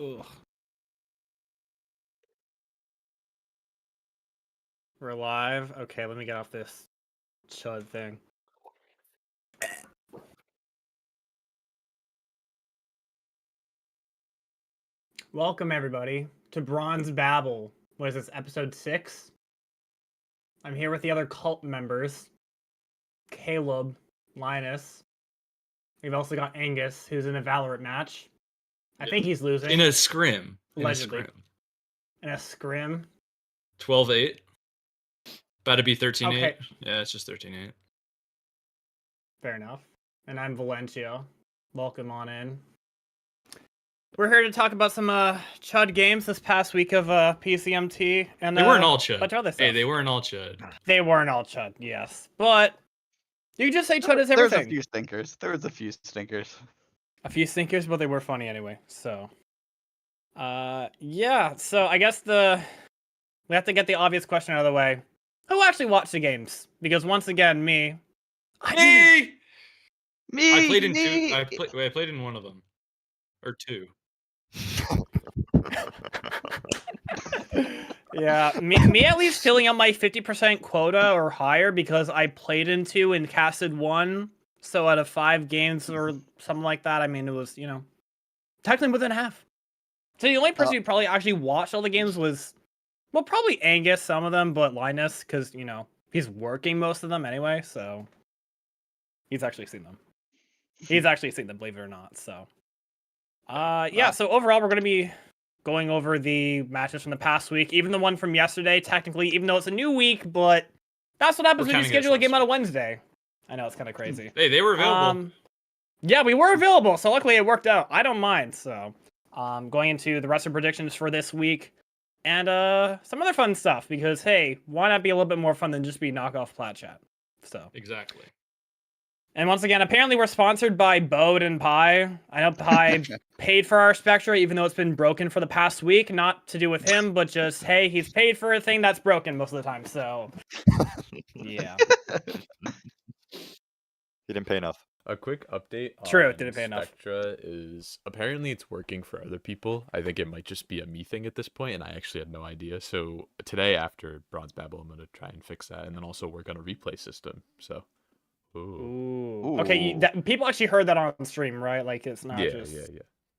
Ugh. We're live? Okay, let me get off this chud thing. Welcome, everybody, to Bronze Babble. What is this, episode 6? I'm here with the other cult members. Caleb, Linus. We've also got Angus, who's in a Valorant match. I think he's losing. In a scrim. Allegedly. In a scrim. 12-8. About to be 13-8. Okay. Yeah, it's just 13-8. Fair enough. And I'm Valencio. Welcome on in. We're here to talk about some chud games this past week of PCMT, and They weren't all chud. bunch of other stuff. Hey, they weren't all chud. They weren't all chud, yes, but you just say chud is everything. There was a few stinkers. A few stinkers, but they were funny anyway. So, yeah. So I guess we have to get the obvious question out of the way: who actually watched the games? Because once again, me. I played in two. I played in one of them, or two. Yeah, me at least filling out my 50% quota or higher because I played in 2 and casted 1. So out of 5 games or something like that, I mean, it was, technically within half. So the only person who probably actually watched all the games was, well, probably Angus, some of them, but Linus, because, he's working most of them anyway, so he's actually seen them. He's actually seen them, believe it or not, so. Yeah, so overall, we're going to be going over the matches from the past week, even the one from yesterday, technically, even though it's a new week, but that's what happens when you schedule a game on a Wednesday. I know, it's kind of crazy. Hey, they were available. Yeah, we were available, so luckily it worked out. I don't mind, so. Going into the rest of predictions for this week, and some other fun stuff, because, hey, why not be a little bit more fun than just be knockoff Plat Chat? So. Exactly. And once again, apparently we're sponsored by Bode and Pi. I know Pi paid for our Spectra, even though it's been broken for the past week. Not to do with him, but just, hey, he's paid for a thing that's broken most of the time, so... Yeah. He didn't pay enough. A quick update True, on didn't pay enough. Spectra is apparently it's working for other people. I think it might just be a me thing at this point, and I actually had no idea. So today after Bronze Babble, I'm going to try and fix that, and then also work on a replay system. So... Ooh. Okay, people actually heard that on stream, right? Like, it's not just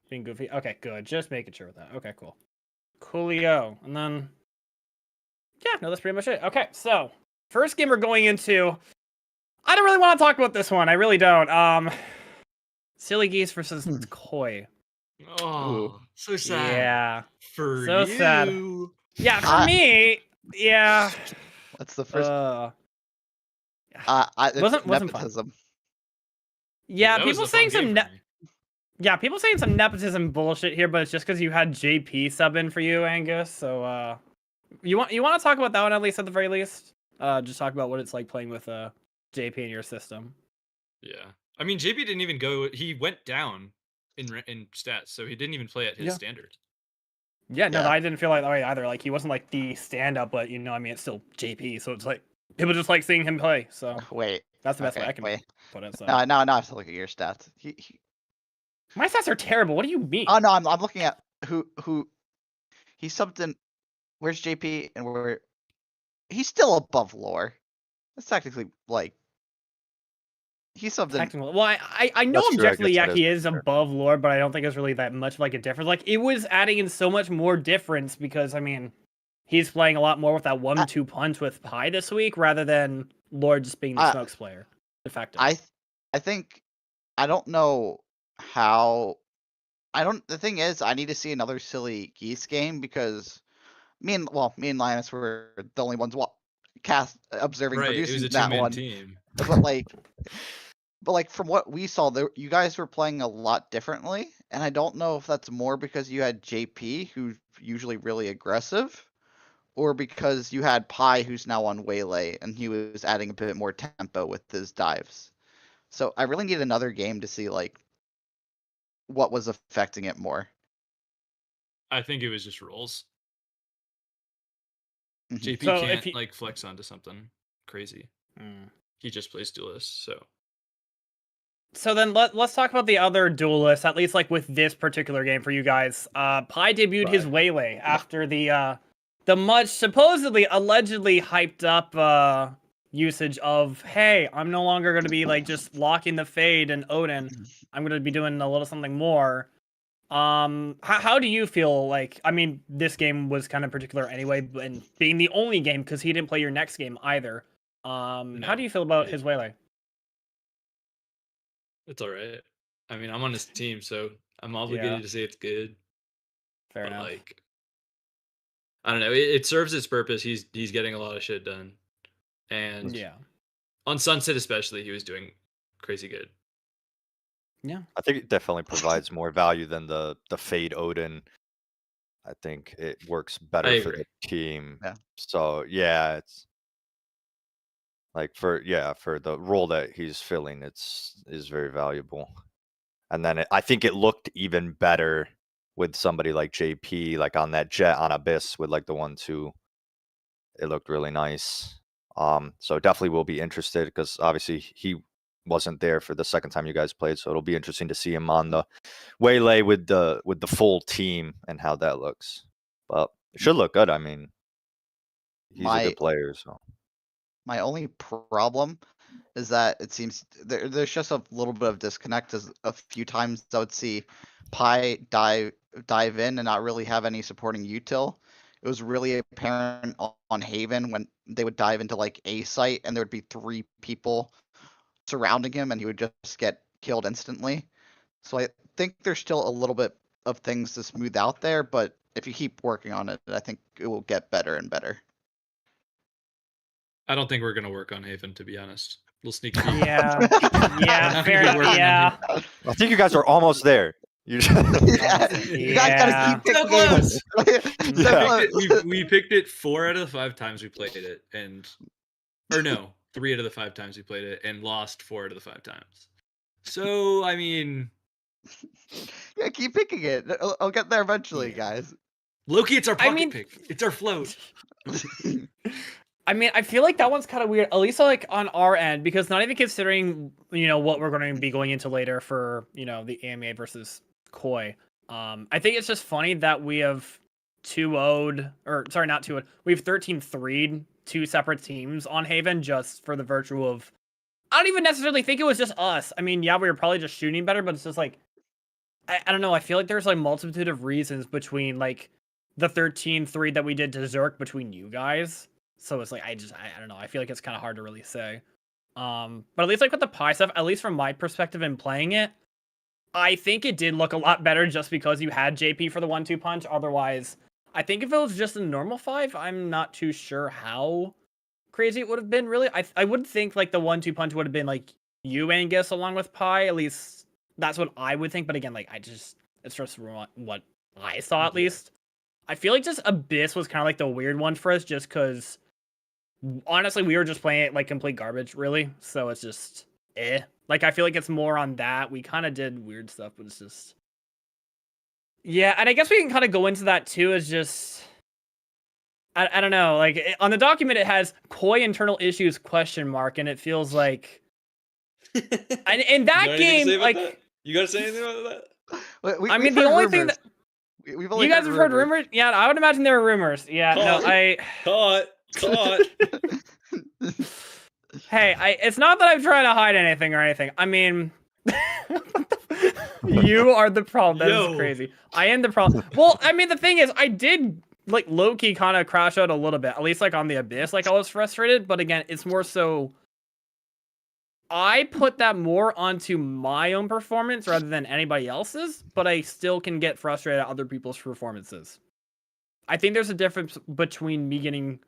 being goofy. Okay, good. Just making sure of that. Okay, cool. Coolio. And then... Yeah, no, that's pretty much it. Okay, so... First game we're going into... I don't really want to talk about this one. I really don't. Silly Geese versus Koi. Oh, so sad. Yeah. For so you. sad. Yeah, for me, yeah. That's the first... wasn't nepotism. fun. Yeah, people saying some nepotism bullshit here, but it's just because you had JP sub in for you, Angus. So you want to talk about that one at least at the very least? Just talk about what it's like playing with JP in your system. Yeah, I mean JP didn't even go. He went down in stats, so he didn't even play at his standard. Yeah, no, I didn't feel like that way either. Like he wasn't like the stand up, but I mean, it's still JP, so it's like. People just like seeing him play, so wait. That's the best way I can put it. So. No, I have to look at your stats. My stats are terrible. What do you mean? Oh no, I'm looking at who he subbed in. Where's JP and where? He's still above lore. That's technically like he subbed in. Well, I know objectively, yeah, he is above lore, but I don't think it's really that much of like a difference. Like it was adding in so much more difference because I mean. He's playing a lot more with that 1-2 punch with Pi this week rather than Lord just being the smokes player. Effective. I think I don't know how. The thing is, I need to see another Silly Geese game because me and Linus were the only ones observing producing that one. Team. But like from what we saw, you guys were playing a lot differently, and I don't know if that's more because you had JP, who's usually really aggressive. Or because you had Pi, who's now on Waylay, and he was adding a bit more tempo with his dives. So I really need another game to see like what was affecting it more. I think it was just rules. JP So can't like flex onto something crazy. He just plays duelist, so. So then let's talk about the other duelists, at least like with this particular game for you guys. Pi debuted his Waylay after the much supposedly, allegedly hyped up usage of, hey, I'm no longer going to be like just locking the Fade and Odin. I'm going to be doing a little something more. How do you feel like, I mean, this game was kind of particular anyway, and being the only game because he didn't play your next game either. How do you feel about his Waylay? It's all right. I mean, I'm on his team, so I'm obligated to say it's good. Fair but enough. like, I don't know. It serves its purpose. He's getting a lot of shit done, and Yeah. on Sunset especially, he was doing crazy good. Yeah. I think it definitely provides more value than the Fade Odin. I think it works better for the team. Yeah. So yeah, it's like for the role that he's filling, is very valuable. And then I think it looked even better with somebody like JP, like on that jet on Abyss with like the 1-2. It looked really nice. So definitely will be interested because obviously he wasn't there for the second time you guys played, so it'll be interesting to see him on the Waylay with the full team and how that looks. But it should look good. I mean, he's a good player, so. My only problem is that it seems there's just a little bit of disconnect. As a few times I would see Pi dive in and not really have any supporting util. It was really apparent on Haven when they would dive into like a site and there would be 3 people surrounding him and he would just get killed instantly. So I think there's still a little bit of things to smooth out there, but if you keep working on it, I think it will get better and better. I don't think we're gonna work on Haven, to be honest. We'll sneak peek. Yeah. Yeah. Fair enough. Yeah. I think you guys are almost there. You You guys gotta keep So picking close. We picked it 4 out of the 5 times we played it, or no, 3 out of the 5 times we played it, and lost 4 out of the 5 times. So I mean, yeah, keep picking it. I'll get there eventually, guys. Loki, it's our pocket pick. It's our float. I mean, I feel like that one's kind of weird, at least like on our end, because not even considering, what we're going to be going into later for, the EMEA versus Koi. I think it's just funny that we have 2-0'd, or sorry, not 2-0'd. We've 13-3'd 2 separate teams on Haven just for the virtue of, I don't even necessarily think it was just us. I mean, yeah, we were probably just shooting better, but it's just like, I don't know. I feel like there's like multitude of reasons between like the 13-3 that we did to Zerk between you guys. So it's like, I don't know. I feel like it's kind of hard to really say. But at least like with the Pi stuff, at least from my perspective in playing it, I think it did look a lot better just because you had JP for the 1-2 punch. Otherwise, I think if it was just a normal 5, I'm not too sure how crazy it would have been, really. I would think like the 1-2 punch would have been like you, Angus, along with Pi. At least that's what I would think. But again, like it's just what I saw, at least. I feel like just Abyss was kind of like the weird one for us just because honestly, we were just playing it like complete garbage, really. So it's just, Like, I feel like it's more on that. We kind of did weird stuff, but it's just... Yeah, and I guess we can kind of go into that, too, as just... I don't know, like, on the document it has Koi internal issues ? And it feels like... and in that game, like... That? You gotta say anything about that? I mean, the only thing that... We've only you guys have heard rumors? Yeah, I would imagine there were rumors. Yeah, Caught. Hey, it's not that I'm trying to hide anything or anything. I mean, you are the problem. That is crazy. I am the problem. Well, I mean, the thing is, I did like low-key kind of crash out a little bit, at least like on the Abyss. Like I was frustrated, but again, it's more so I put that more onto my own performance rather than anybody else's, but I still can get frustrated at other people's performances. I think there's a difference between me getting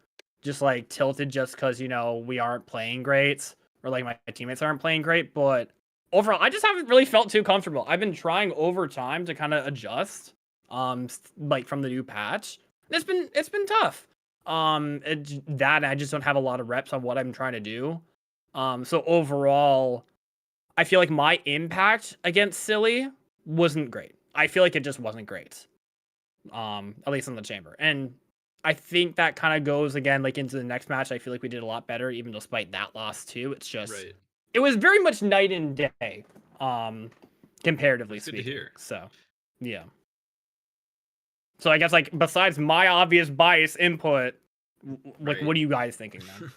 just like tilted just because, we aren't playing great or like my teammates aren't playing great. But overall, I just haven't really felt too comfortable. I've been trying over time to kind of adjust, like from the new patch. It's been tough. That I just don't have a lot of reps on what I'm trying to do. So overall, I feel like my impact against SLLY wasn't great. I feel like it just wasn't great. At least in the chamber. And I think that kind of goes again, like into the next match. I feel like we did a lot better, even despite that loss too. It's just, It was very much night and day. comparatively That's good to speaking. hear. So, yeah. So I guess like besides my obvious bias input, like Right. what are you guys thinking then?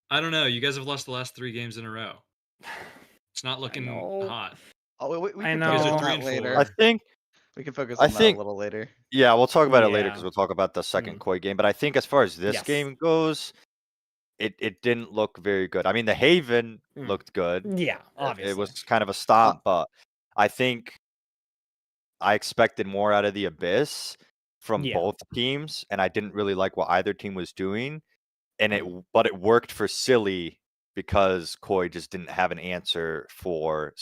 I don't know. You guys have lost the last 3 games in a row. It's not looking know. hot. Oh, we I can know. focus You guys on are 3 that and later. 4. I think We can focus I on that think- a little later. yeah, we'll talk about it later Yeah. because we'll talk about the second Mhm. Koi game. But I think as far as this Yes. game goes, it didn't look very good. I mean, the Haven Mm. looked good. Yeah, It obviously. was kind of a stop, but I think I expected more out of the Abyss from Yeah. both teams, and I didn't really like what either team was doing. And but it worked for SLLY because Koi just didn't have an answer for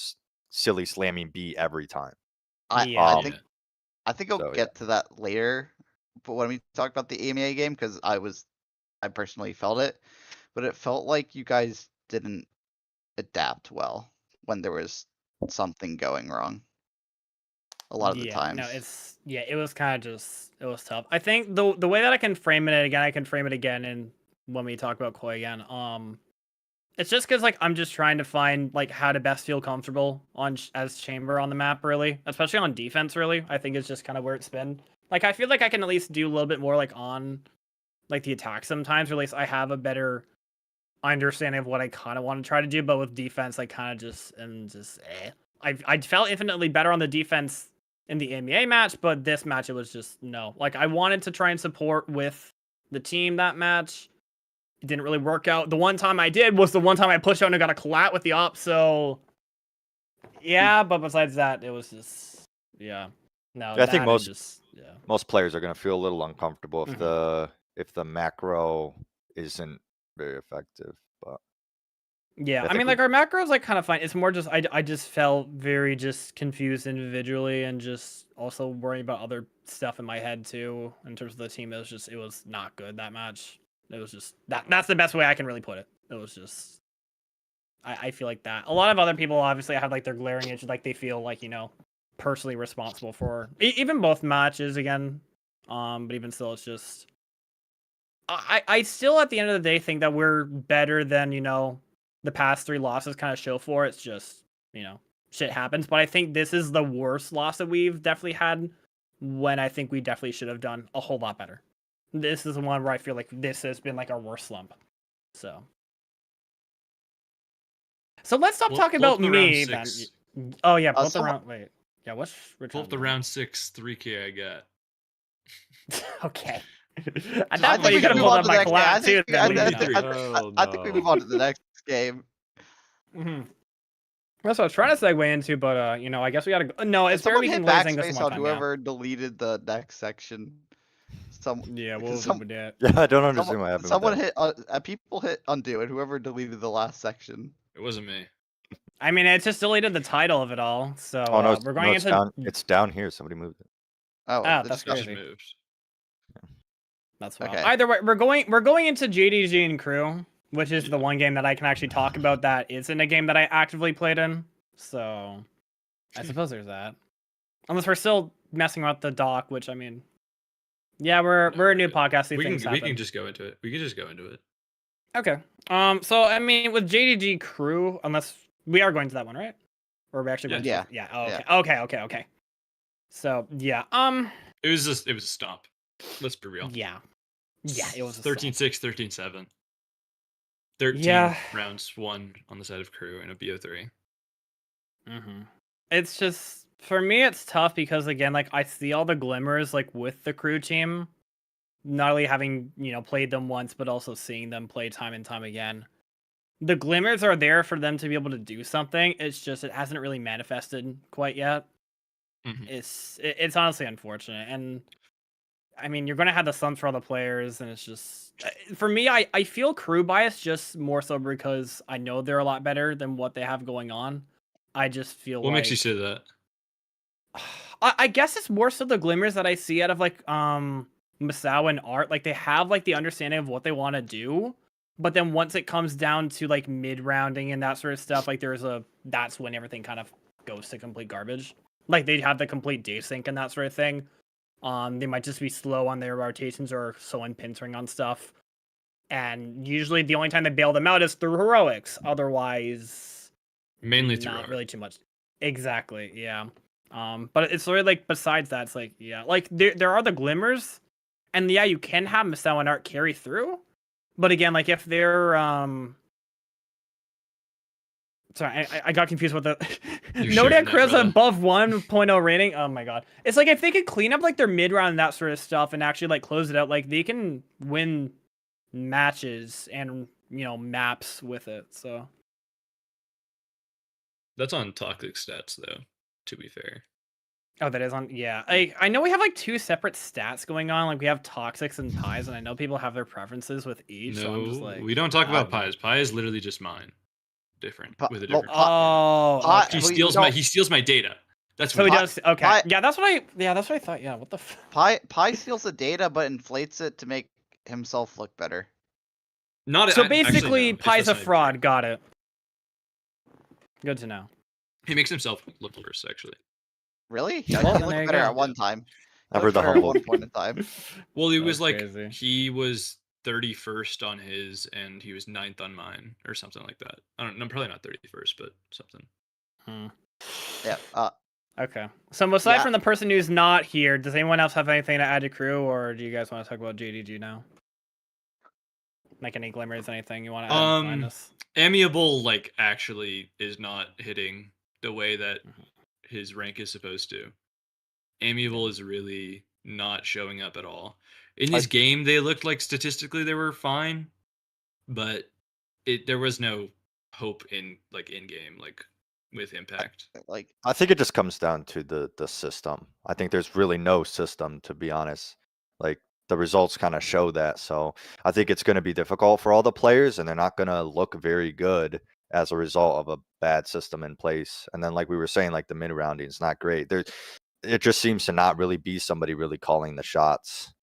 SLLY slamming B every time. Yeah. I Um, think I think I'll so, get to that later, but when we talk about the EMEA game, because I personally felt it, but it felt like you guys didn't adapt well when there was something going wrong. A lot of the times. No, it was kind of just it was tough. I think the way that I can frame it again, I can frame it again, and when we talk about Koi again, it's just because like I'm just trying to find like how to best feel comfortable on as Chamber on the map, really, especially on defense. Really, I think it's just kind of where it's been. Like I feel like I can at least do a little bit more like on like the attack sometimes, or at least I have a better understanding of what I kind of want to try to do. But with defense, I kind of just am just I felt infinitely better on the defense in the EMEA match, but this match it was just no. Like I wanted to try and support with the team that match. It didn't really work out. The one time I did was the one time I pushed out and got a collat with the op. So yeah, but besides that, it was just no. I think that is just most players are going to feel a little uncomfortable if Mhm. the macro isn't very effective. But yeah. I I mean, think like our macros like kind of fine. It's more just I just felt very just confused individually and just also worrying about other stuff in my head too in terms of the team. It was not good that match. It was just that's the best way I can really put it. It was just I feel like that. A lot of other people obviously have like their glaring issues, like they feel like, personally responsible for even both matches again. But even still it's just I still at the end of the day think that we're better than, the past 3 losses kind of show for. It's just, shit happens. But I think this is the worst loss that we've definitely had when I think we definitely should have done a whole lot better. This is the one where I feel like this has been like our worst slump. So let's stop talking Pull about up the me round then. 6. Oh yeah, pull up the round. Wait, yeah, which Pull up the round 6 3K I got. Okay. I At that point, think you we could can have move pulled on up to my the next game. collab too. I think we move on to the next game. Mm-hmm. That's what I was trying to segue into, but I guess we gotta go. No, it's fair Someone we can hit lose English backspace one on time. whoever deleted the next section. Yeah, what because was up with that? yeah, I don't understand what happened. Someone with that. hit people hit undo, and whoever deleted the last section. It wasn't me. I mean, it just deleted the title of it all. So Oh no, we're going it's into. down. It's down here. Somebody moved it. Oh, Ah, they that's just got- Just crazy. moved. That's wild. Okay. Either way, we're going into JDG and Crew, which is the one game that I can actually talk about that isn't a game that I actively played in. So I suppose there's that. Unless we're still messing around with the doc, which I mean, yeah, we're a new podcast. So We things can happen. just go into it. We can just go into it. Okay. So I mean, with JDG Crew, unless we are going to that one, right? Or are we actually going? Yeah. To... Yeah. Oh, okay. Okay. So yeah. It was a stomp. Let's be real. Yeah. Yeah. It was a 13-6, 13-7. 13 Yeah. rounds won on the side of Crew and a BO3. Mm-hmm. It's just for me, it's tough because again, like I see all the glimmers like with the Crew team, not only having played them once, but also seeing them play time and time again. The glimmers are there for them to be able to do something. It's just it hasn't really manifested quite yet. Mhm. It's honestly unfortunate, and I mean you're gonna have the slumps for all the players, and it's just for me, I feel Crew bias just more so because I know they're a lot better than what they have going on. I just feel What like makes you say that? I guess it's more so the glimmers that I see out of like Masao and Art. Like they have like the understanding of what they want to do, but then once it comes down to like mid rounding and that sort of stuff, like that's when everything kind of goes to complete garbage. Like they have the complete desync and that sort of thing. They might just be slow on their rotations or slow in pincering on stuff. And usually the only time they bail them out is through heroics. Otherwise, Mainly through not art. really too much. Exactly, yeah. But it's really like besides that, it's like like there are the glimmers, and yeah, you can have Masao and art carry through. But again, like if they're sorry, I got confused with the You're no sharing deck that, Kreza brother. above 1.0 rating. Oh my god. It's like if they could clean up like their mid round and that sort of stuff and actually like close it out, like they can win matches and maps with it. So That's on toxic stats though, to be fair. oh, that is on. Yeah, I know we have like two separate stats going on. Like we have toxics and pies, and I know people have their preferences with each. So I'm just No, like, we don't talk I about don't know. pies. Pie is literally just mine. Different with a well, different. Oh, Pi- okay. he we steals don't- he steals my data. That's So he what does. Okay. Pi- Yeah, that's what I thought. Yeah, what the. Pi steals the data but inflates it to make himself look better. Not So actually, basically, no, it's Pie's just a my- fraud. Got it. Good to know. He makes himself look worse, actually. Really? Well, He then looked there you better go. at one time. He Never looked the better at humble. one point in time. Well, he That's was like crazy. he was 31st on his, and he was 9th on mine, or something like that. I don't know, probably not 31st, but something. Yeah. Okay. So aside Yeah. from the person who's not here, does anyone else have anything to add to crew, or do you guys want to talk about JDG now? Like any glimmers, anything you want to add behind this? Amiable like actually is not hitting the way that Mhm. his rank is supposed to. Amiable is really not showing up at all. In this game, they looked like statistically they were fine, but there was no hope in game like with impact. Like I think it just comes down to the system. I think there's really no system, to be honest. Like the results kind of show that. So I think it's going to be difficult for all the players, and they're not going to look very good as a result of a bad system in place. And then, like we were saying, like the mid rounding is not great. It just seems to not really be somebody really calling the shots.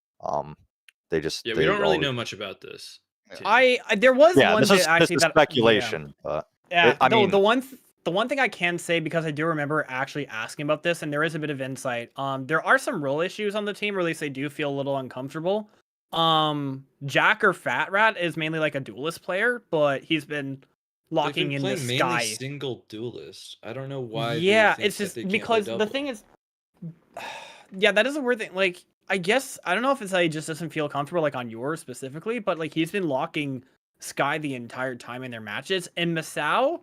They just Yeah, we don't really always- know much about this. Yeah. team. There was Yeah, one this bit is actually that speculation, but Yeah, I no, mean- the one thing I can say, because I do remember actually asking about this, and there is a bit of insight. There are some role issues on the team, or at least they do feel a little uncomfortable. Jack or Fat Rat is mainly like a duelist player, but he's been locking in the sky. single duelist. I don't know why. Yeah, it's just because the thing is, yeah, that is a weird thing. Like, I guess I don't know if it's that he just doesn't feel comfortable like on yours specifically, but like he's been locking Sky the entire time in their matches. And Masao,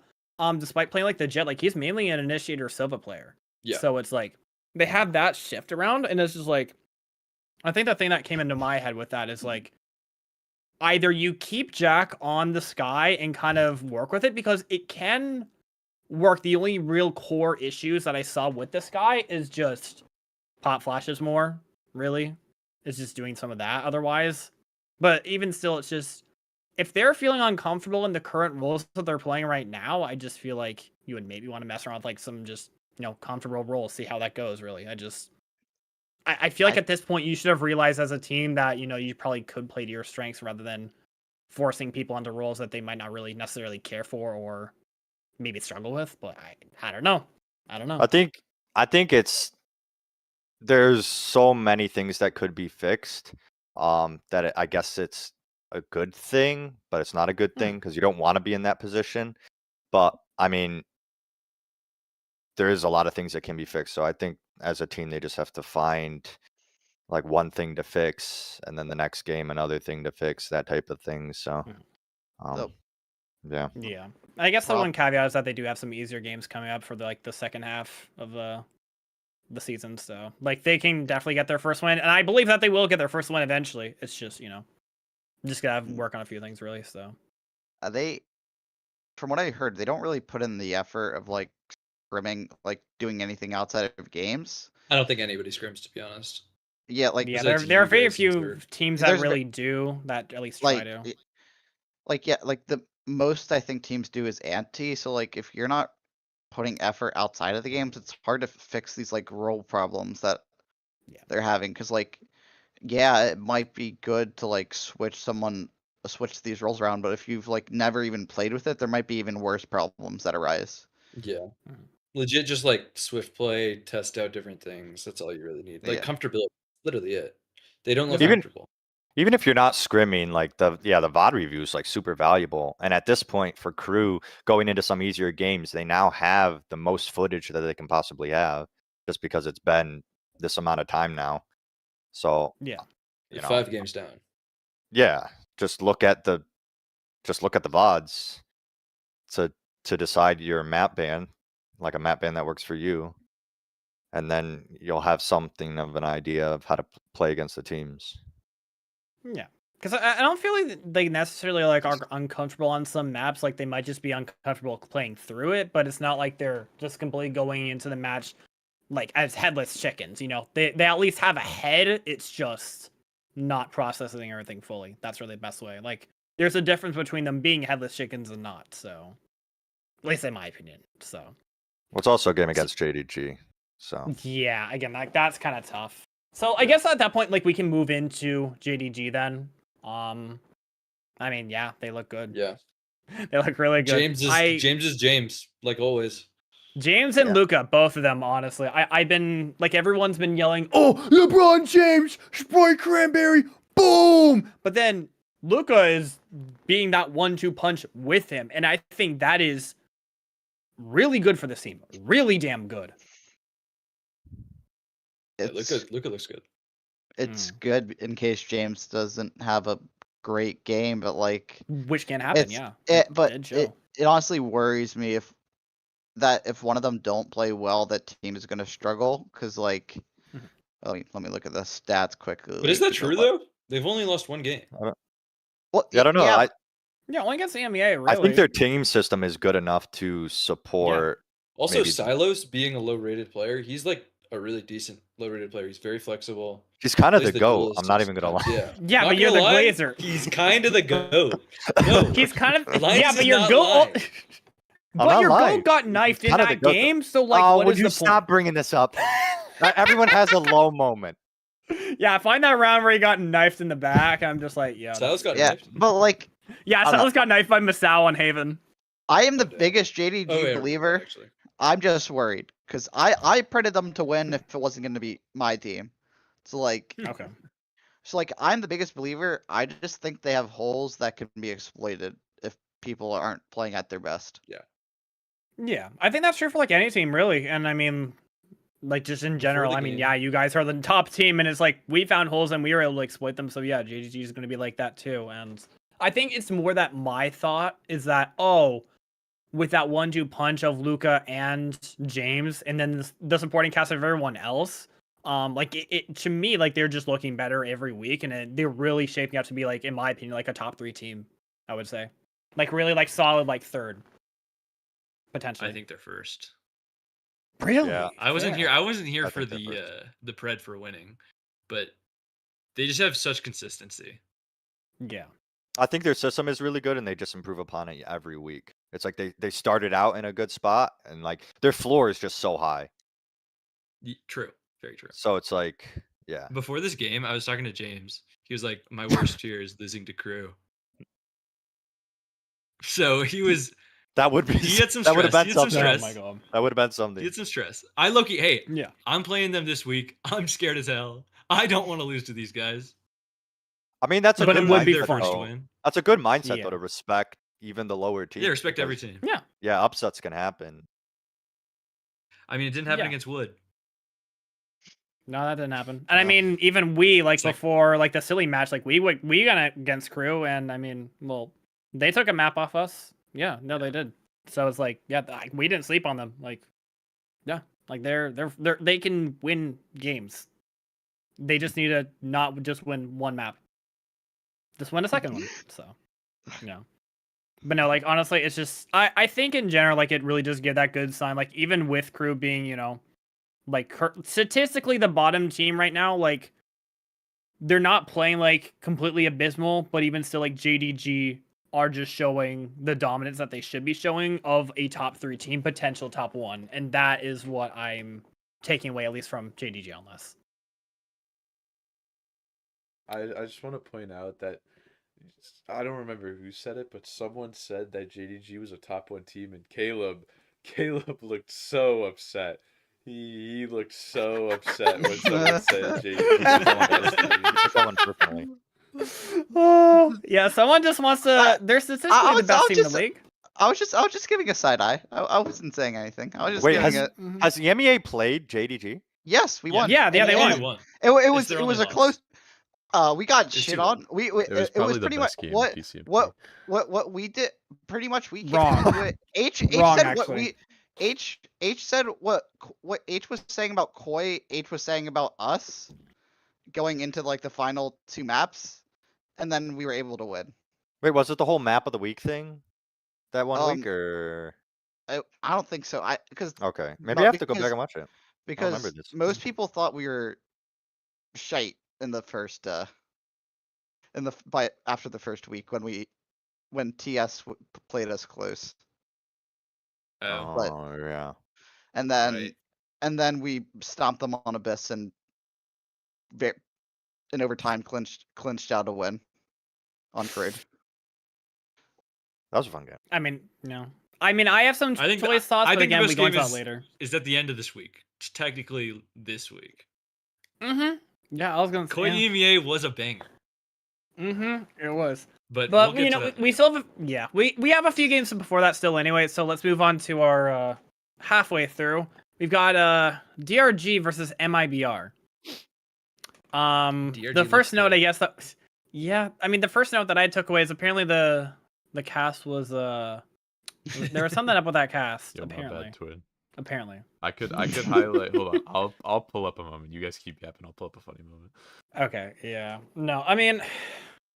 despite playing like the Jet, like he's mainly an Initiator Silva player. Yeah. So it's like they have that shift around, and it's just like I think the thing that came into my head with that is like either you keep Jack on the Sky and kind of work with it because it can work. The only real core issues that I saw with the Sky is just pop flashes more, really. It's just doing some of that otherwise. But even still, it's just if they're feeling uncomfortable in the current roles that they're playing right now, I just feel like you would maybe want to mess around with like some just, comfortable roles, see how that goes, really. I feel like at this point you should have realized as a team that, you probably could play to your strengths rather than forcing people into roles that they might not really necessarily care for or maybe struggle with. But I don't know. I think there's so many things that could be fixed that I guess it's a good thing, but it's not a good thing because you don't want to be in that position. But I mean, there is a lot of things that can be fixed. So I think as a team, they just have to find like one thing to fix, and then the next game another thing to fix, that type of thing. So, yeah. Yeah, I guess the Rob? one caveat is that they do have some easier games coming up for the second half of the season. So like they can definitely get their first win, and I believe that they will get their first win eventually. It's just just gotta work on a few things really. So from what I heard, they don't really put in the effort of like scrimming, like doing anything outside of games. I don't think anybody scrims, to be honest. Yeah, like yeah, Besides there are you very guys, few Sir. teams that There's really do that. At least try like to. like the most I think teams do is anti. So like if you're not putting effort outside of the games, it's hard to fix these like role problems that they're having. Because like, yeah, it might be good to like switch these roles around, but if you've like never even played with it, there might be even worse problems that arise. Yeah. Legit, just like swift play, test out different things. That's all you really need. Like Yeah. comfortability, literally it. They don't look Even- comfortable. Even if you're not scrimming, like the VOD review is like super valuable. And at this point for crew going into some easier games, they now have the most footage that they can possibly have just because it's been this amount of time now. So Yeah. you know, 5 games down. yeah, just look at the VODs to decide your map ban, like a map ban that works for you. And then you'll have something of an idea of how to play against the teams. Yeah. Because I don't feel like they necessarily like are uncomfortable on some maps. Like they might just be uncomfortable playing through it, but it's not like they're just completely going into the match like as headless chickens. You know, they at least have a head. It's just not processing everything fully. That's really the best way. Like there's a difference between them being headless chickens and not. So, at least in my opinion. So. Well, it's also a game against JDG. So yeah, again, like that's kind of tough. So I guess at that point, like we can move into JDG then. I mean, yeah, they look good. Yeah. They look really good. James is James, like always. James and Luca, both of them, honestly. I've been like everyone's been yelling, "Oh, LeBron James, Sprite Cranberry, boom!" But then Luca is being that 1-2 punch with him, and I think that is really good for this team. Really damn good. Luca looks good. It's good in case James doesn't have a great game, but like which can happen, yeah. It honestly worries me if one of them don't play well, that team is going to struggle because like let me look at the stats quickly. But is that true though? They've only lost 1 game. Well, I don't know. Yeah, only against the EMEA, really. I think their team system is good enough to support. Yeah. Also, Silos being a low-rated player, he's like a really decent low-rated player. He's very flexible. He's kind of the GOAT. I'm not even gonna lie. Yeah, but you're the Glazer. He's kind of the GOAT. No, he's kind of but your GOAT. But your GOAT got knifed in that game, so like, what is the point? Stop bringing this up? Everyone has a low moment. Yeah, I find that round where he got knifed in the back. I'm just like, yeah. Silas got knifed. But like, yeah, Silas got knifed by Masao on Haven. I am the biggest JDG believer. Actually. I'm just worried because I predicted them to win if it wasn't going to be my team. So like, okay. So like, I'm the biggest believer. I just think they have holes that can be exploited if people aren't playing at their best. Yeah. Yeah, I think that's true for like any team, really. And I mean, like just in general, I mean, yeah, you guys are the top team, and it's like we found holes and we were able to exploit them. So yeah, JDG is going to be like that too. And I think it's more that my thought is that with that 1-2 punch of Luca and James, and then the supporting cast of everyone else, like it to me, like they're just looking better every week, and they're really shaping up to be like, in my opinion, like a top 3 team. I would say, like really like solid, like 3rd. Potentially. I think they're 1st. Really? Yeah. I wasn't here for the pred for winning, but they just have such consistency. Yeah. I think their system is really good and they just improve upon it every week. It's like they started out in a good spot and like their floor is just so high. True. Very true. So it's like, yeah. Before this game, I was talking to James. He was like, my worst fear is losing to crew. So he was That would be. He had some stress. That would have been He had some something. stress. Oh my god. That would have been something. He had some stress. I low-key, hey, Yeah. I'm playing them this week. I'm scared as hell. I don't want to lose to these guys. I mean, that's a But good it would be mindset, fun. though. Win. That's a good mindset Yeah. though, to respect even the lower teams. Yeah, respect every because, team. Yeah. Yeah, upsets can happen. I mean, it didn't happen Yeah. against Wood. No, that didn't happen. And I mean, even we before like the silly match, like we got against crew, and I mean, well, they took a map off us. Yeah, no, they did. So it's like, yeah, we didn't sleep on them. Like, yeah, like they can win games. They just need to not just win one map. Just win a second one. So, but no, like honestly, it's just I think in general, like it really does give that good sign. Like even with crew being, like statistically the bottom team right now, like they're not playing like completely abysmal, but even still, like JDG are just showing the dominance that they should be showing of a top 3 team, potential top 1, and that is what I'm taking away, at least from JDG on this. I just want to point out that I don't remember who said it, but someone said that JDG was a top 1 team, and Caleb looked so upset. He looked so upset when someone said JDG was the best team. That one personally. Oh, yeah, someone just wants to. They're statistically the best team in the league. I was just giving a side eye. I wasn't saying anything. I was just Wait, giving has it. has the EMEA played JDG? Yes, we won. Yeah, they And won. They won. It It's their it only was a loss. close. We got It's shit 2-1. on. It was It probably was the pretty much best game in PCMT. what we did. Pretty much we came Wrong. into it. H Wrong, said what actually. we. H said what H was saying about Koi. H was saying about us going into like the final 2 maps, and then we were able to win. Wait, was it the whole map of the week thing that one week, Um, or I don't think so. Because okay, maybe no, I have to go back and watch it. remember because this. most people thought we were shite in the first after the first week when TS played us close, Oh, But- Oh yeah. and then right. and then we stomped them on Abyss and in overtime clinched out a win on Crude. That was a fun game. I mean, no. I mean, I have some I think choice thoughts, I but think the again, we best go into game that later. is at the end of this week. It's technically this week. Mm-hmm. Yeah, I was gonna say. Koi EMEA was a banger, Mm-hmm. It was. but But we'll you get know, to that we still have we have a few games before that still anyway. So let's move on to our halfway through. We've got DRG versus MIBR. DRG The first looks note, good. I guess that I mean the first note that I took away is apparently the cast was there was something up with that cast Yo, my apparently. bad, twin. Apparently. I could highlight. Hold on, I'll pull up a moment. You guys keep yapping. I'll pull up a funny moment. Okay, yeah. No, I mean,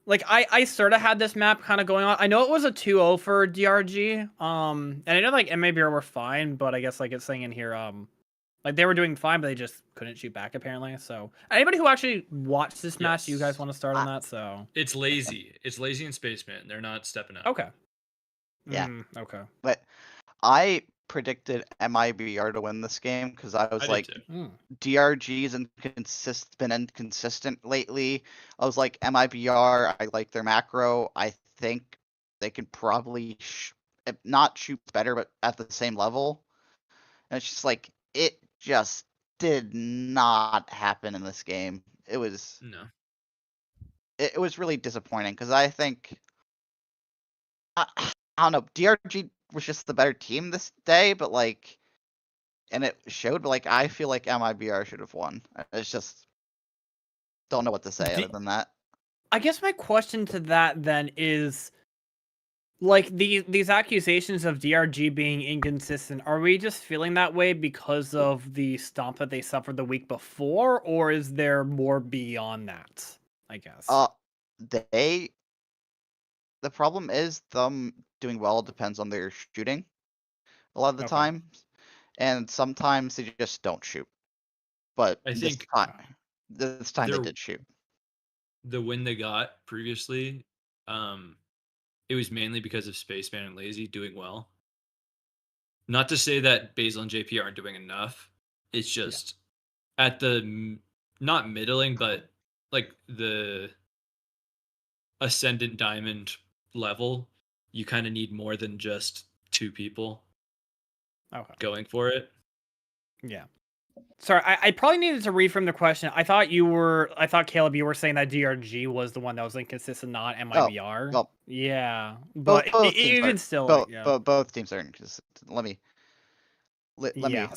like, I sort of had this map kind of going on. I know it was a 2-0 for DRG, and I know, like, MIBR were fine, but I guess, like, it's saying in here, like, they were doing fine, but they just couldn't shoot back, apparently, so. Anybody who actually watched this match, do you guys Yes. want to start on that, so? It's lazy. It's lazy and Spaceman. They're not stepping up. Okay. Yeah. Okay. But I predicted MIBR to win this game because I was I like, did too. Mm. DRG's been inconsistent lately. I was like, MIBR, I like their macro. I think they can probably not shoot better, but at the same level. And it's just like, it just did not happen in this game. It was No. it was really disappointing because I think I don't know, DRG was just the better team this day, but like, and it showed. But like, I feel like MIBR should have won. It's just don't know what to say other than that. I guess my question to that then is, like, these accusations of DRG being inconsistent, are we just feeling that way because of the stomp that they suffered the week before, or is there more beyond that, I guess? The problem is them doing well depends on their shooting a lot of the Okay. time, and sometimes they just don't shoot. But I think this time they they're- did shoot. The win they got previously, it was mainly because of Spaceman and Lazy doing well. Not to say that Basil and JP aren't doing enough. It's just at the not middling, but like the ascendant diamond level, you kind of need more than just 2 people Okay. going for it. Yeah. Sorry, I probably needed to reframe the question. I thought Caleb, you were saying that DRG was the one that was inconsistent, not MIBR. well, yeah, but both teams even are, still, both, yeah. both teams are inconsistent. Let me. Yeah.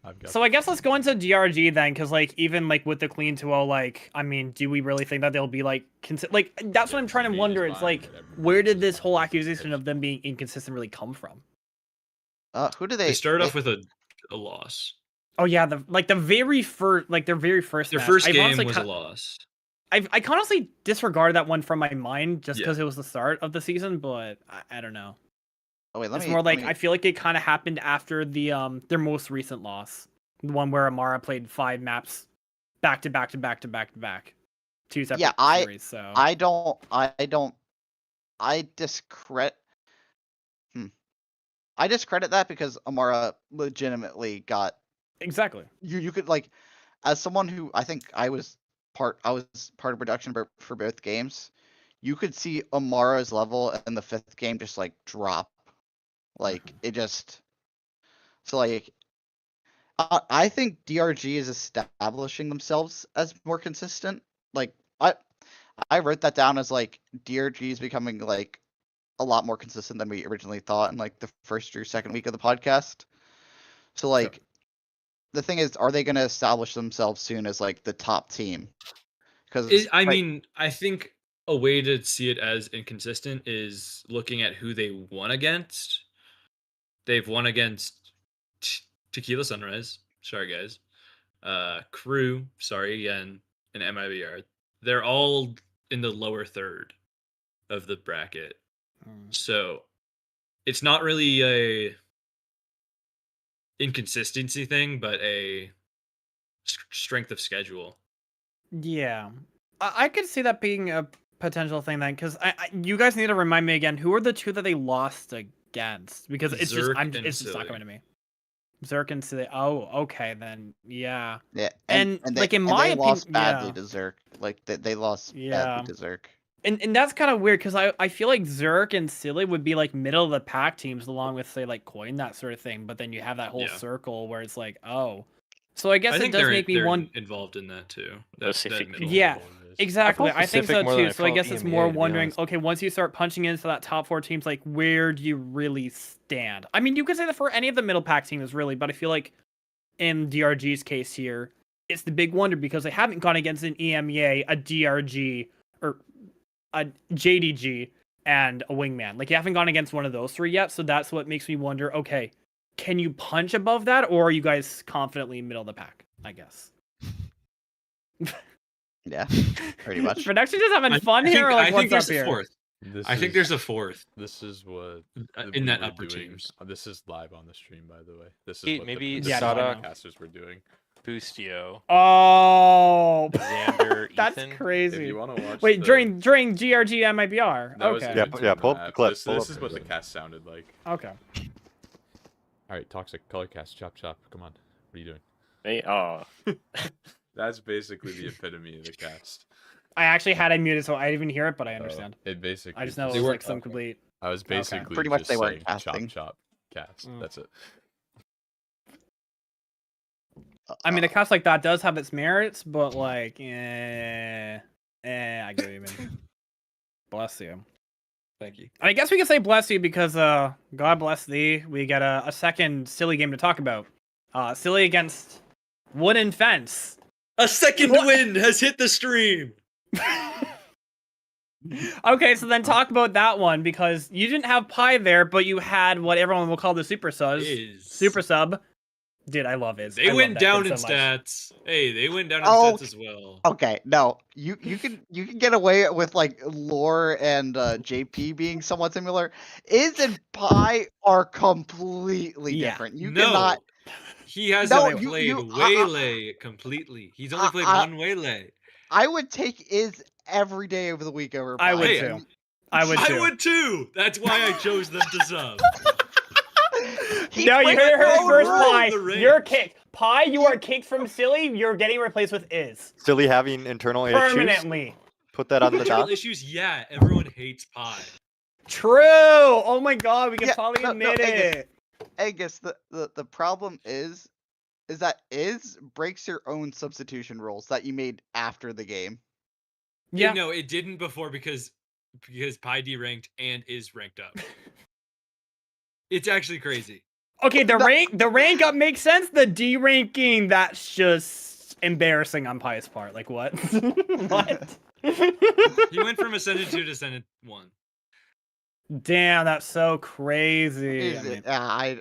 I've got So I guess let's go into DRG then, because like even like with the clean 2-0, like I mean, do we really think that they'll be like like that's what I'm trying to wonder. It's like where did this whole accusation of them being inconsistent really come from? Who do They started off with a loss. Oh yeah, their very first match. Their first I've game honestly was a loss. I honestly disregard that one from my mind just Yeah. because it was the start of the season, but I don't know. Oh wait, It's more like I feel like it kind of happened after the their most recent loss, the one where Amara played 5 maps back to back to back to back to back, 2 separate series. So I discredit. I discredit that because Amara legitimately got. exactly. You could like, as someone who I think I was part of production for both games, you could see Amara's level in the 5th game just like drop, like it just. So like, I think DRG is establishing themselves as more consistent. Like I wrote that down as like DRG is becoming like a lot more consistent than we originally thought in like the first or second week of the podcast. So like the thing is, are they going to establish themselves soon as like the top team? Because I mean, I think a way to see it as inconsistent is looking at who they won against. They've won against Tequila Sunrise. Sorry, guys. Crew. Sorry again. And MIBR. They're all in the lower third of the bracket. So it's not really a inconsistency thing, but a strength of schedule. Yeah, I could see that being a potential thing then, because you guys need to remind me again, who are the two that they lost against? Because it's Zerk it's just not Silly. coming to me. Zerk and Silly. Oh, okay then. Yeah. yeah, And, like, in and my they lost opinion- badly yeah. to Zerk. Like they lost Yeah. badly to Zerk. And that's kind of weird, because I feel like Zerk and Silly would be like middle of the pack teams along with, say, like Coin, that sort of thing. But then you have that whole Yeah. circle where it's like, oh. So I guess I it think does they're, make me they're wonder. involved in that too. Pacific middle. Yeah. Exactly, felt I think Pacific so more than too. I So I felt guess it's EMEA, more to be wondering, honest. okay, once you start punching into that top 4 teams, like where do you really stand? I mean, you could say that for any of the middle pack teams, really, but I feel like in DRG's case here, it's the big wonder because they haven't gone against an EMEA, a DRG, or a JDG, and a Wingman. Like, you haven't gone against one of those 3 yet, so that's what makes me wonder, okay, can you punch above that, or are you guys confidently middle of the pack, I guess? Yeah, pretty much. For next, you're just having fun I here, or like, think what's there's up a here? fourth. I think there's a fourth This is what in we that were upper doing. teams. This is live on the stream, by the way. This is Hey, what maybe the Yeah, no, I know. podcasters were doing. Boostio, Oh, Xander, that's Ethan. If crazy. you want to watch, Wait, the, during GRG MIBR. that was Okay. Yeah, even yeah, to pull up the map. clip, This, pull this up is the what the clip. cast sounded like. Okay. All right, toxic color cast, chop chop. Come on, what are you doing? Hey, oh, That's basically the epitome of the cast. I actually had it muted, so I didn't even hear it, but I Oh, understand. it basically. I just know it They was were- like some complete. I was basically Pretty much just they weren't saying casting. chop chop cast. Mm. That's it. I mean, a cast like that does have its merits, but like, I get what you mean. Bless you. Thank you. And I guess we can say bless you because, God bless thee. We get a second silly game to talk about. Silly against Wooden Fence. A second What? win has hit the stream. Okay, so then talk about that one because you didn't have Pi there, but you had what everyone will call the super subs. Is. Super sub. Dude, I love Iz. I They love went that down kid in so much. stats. Hey, they went down in Oh, stats as well. Okay, no, you can get away with like Lore and JP being somewhat similar. Iz and Pi are completely Yeah. different. You No, cannot. he hasn't No, played you- Waylay completely. He's only played one Waylay. I would take Iz every day of the week over. I Pi. would Hey, too. I would too. I would too. That's why I chose them to sub. He No, you played heard her no first, role. Pi. the range. You're kicked. Pi, you are kicked from Silly. You're getting replaced with Iz. Silly having internal issues. Permanently. Put that on the Internal top. issues, yeah. Everyone hates Pi. True. Oh my god, we can Yeah, finally no, admit Angus. it. Angus, the problem is that Iz breaks your own substitution rules that you made after the game. Yeah. No, it didn't before because Pi deranked and is ranked up. It's actually crazy. Okay, the rank up makes sense. The D ranking, that's just embarrassing on Pi's part. Like what? What? He went from Ascendant 2 to Ascendant 1. Damn, that's so crazy. I mean,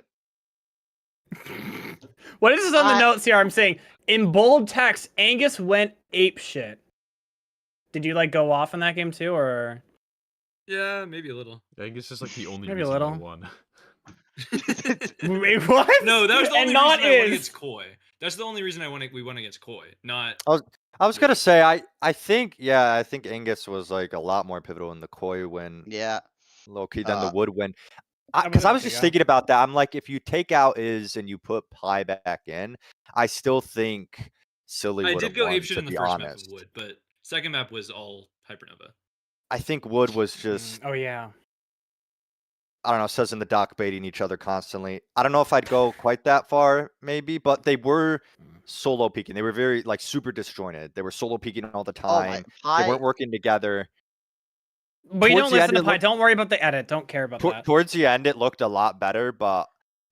what is this on the I- notes here? I'm saying in bold text, Angus went ape shit. Did you like go off in that game too, or? Yeah, maybe a little. I guess it's like the only Maybe a reason I little. won. Wait, what? No, that was the And only not reason I won is. against Koi. That's the only reason we won against Koi. Not I was gonna say I think Angus was like a lot more pivotal in the Koi win, Yeah. low key than the Wood win. I Because I would was say, just yeah. thinking about that. I'm like, if you take out Iz and you put Pi back in, I still think Silly I would did have go won. apeshit To in the be first map honest, of Wood, but second map was all Hypernova. I think Wood was just Oh yeah. I don't know, says in the doc baiting each other constantly. I don't know if I'd go quite that far, maybe, but they were solo peeking. They were very like super disjointed. They were solo peeking all the Oh my time. They weren't working together. But you Towards don't the listen end, to it Pi. looked- Don't worry about the edit. Don't care about that. Towards the end, it looked a lot better.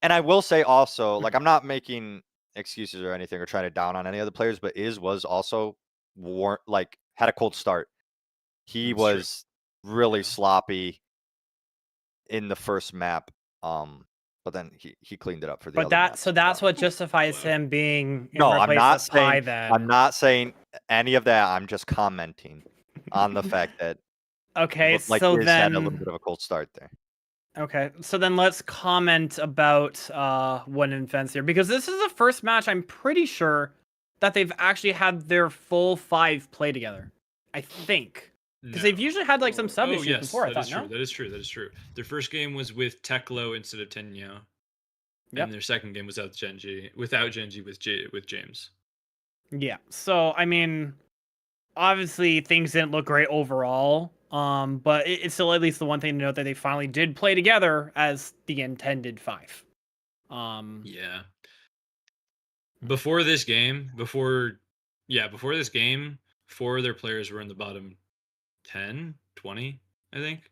And I will say also, like, I'm not making excuses or anything or trying to down on any of the players, but was also had a cold start. He That's true. was really Yeah. sloppy in the first map. But then he cleaned it up for the But other maps. that's what justifies Wow. him being in No, I'm replace not of Pi. saying Then I'm not saying any of that. I'm just commenting on the fact that okay. looked like So Wiz then had a little bit of a cold start there. okay. So then let's comment about One and Fence here, because this is the first match I'm pretty sure that they've actually had their full 5 play together. I think. Because they've usually had like some sub issues yes, before. I that thought is true. That is true. Their first game was with Teklo instead of Tenyo. Yep. And their second game was without Genji with James. Yeah. So I mean, obviously things didn't look great overall. But it's still at least the one thing to note that they finally did play together as the intended 5. Yeah. Before this game, 4 of their players were in the bottom 10, 20, I think.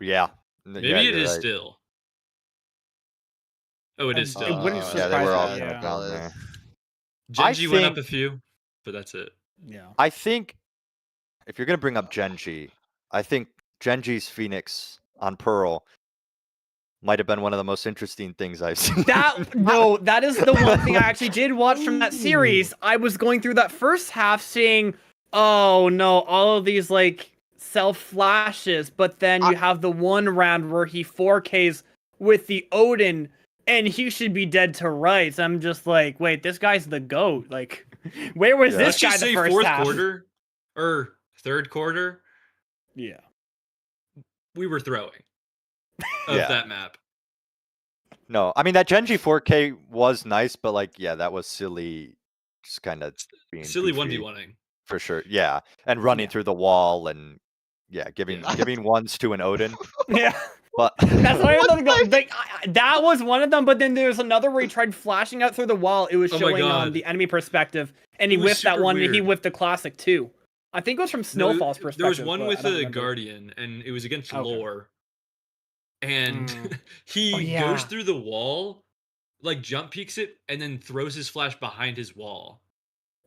Yeah. Maybe yeah, it you're is right. still. Oh, it is It still. wouldn't Yeah, they surprise were me, all yeah. kind of down there. Genji went up think- a few, but that's it. Yeah. I think if you're gonna bring up Genji, I think Genji's Phoenix on Pearl might have been one of the most interesting things I've seen. That is the one thing I actually did watch from that series. I was going through that first half saying, oh no, all of these like self flashes, but then you have the one round where he 4Ks with the Odin and he should be dead to rights. I'm just like, wait, this guy's the GOAT. Like, where was Yeah. this Let's guy just the say first fourth half? quarter or third quarter, Yeah. we were throwing of Yeah. that map. No, I mean that Genji 4K was nice, but like, yeah, that was silly. Just kind of being Silly goofy, 1v1ing. for sure. Yeah, and running Yeah. through the wall and giving ones to an Odin. Yeah. But That's why that was one of them, but then there's another where he tried flashing out through the wall. It was Oh my showing God. the enemy perspective, and he It was whiffed that super one. He weird. whiffed the classic too. I think it was from No, Snowfall's perspective. there was one but with I don't a remember. Guardian, and it was against Okay. Lore. And he Oh, yeah. goes through the wall, like jump peeks it, and then throws his flash behind his wall.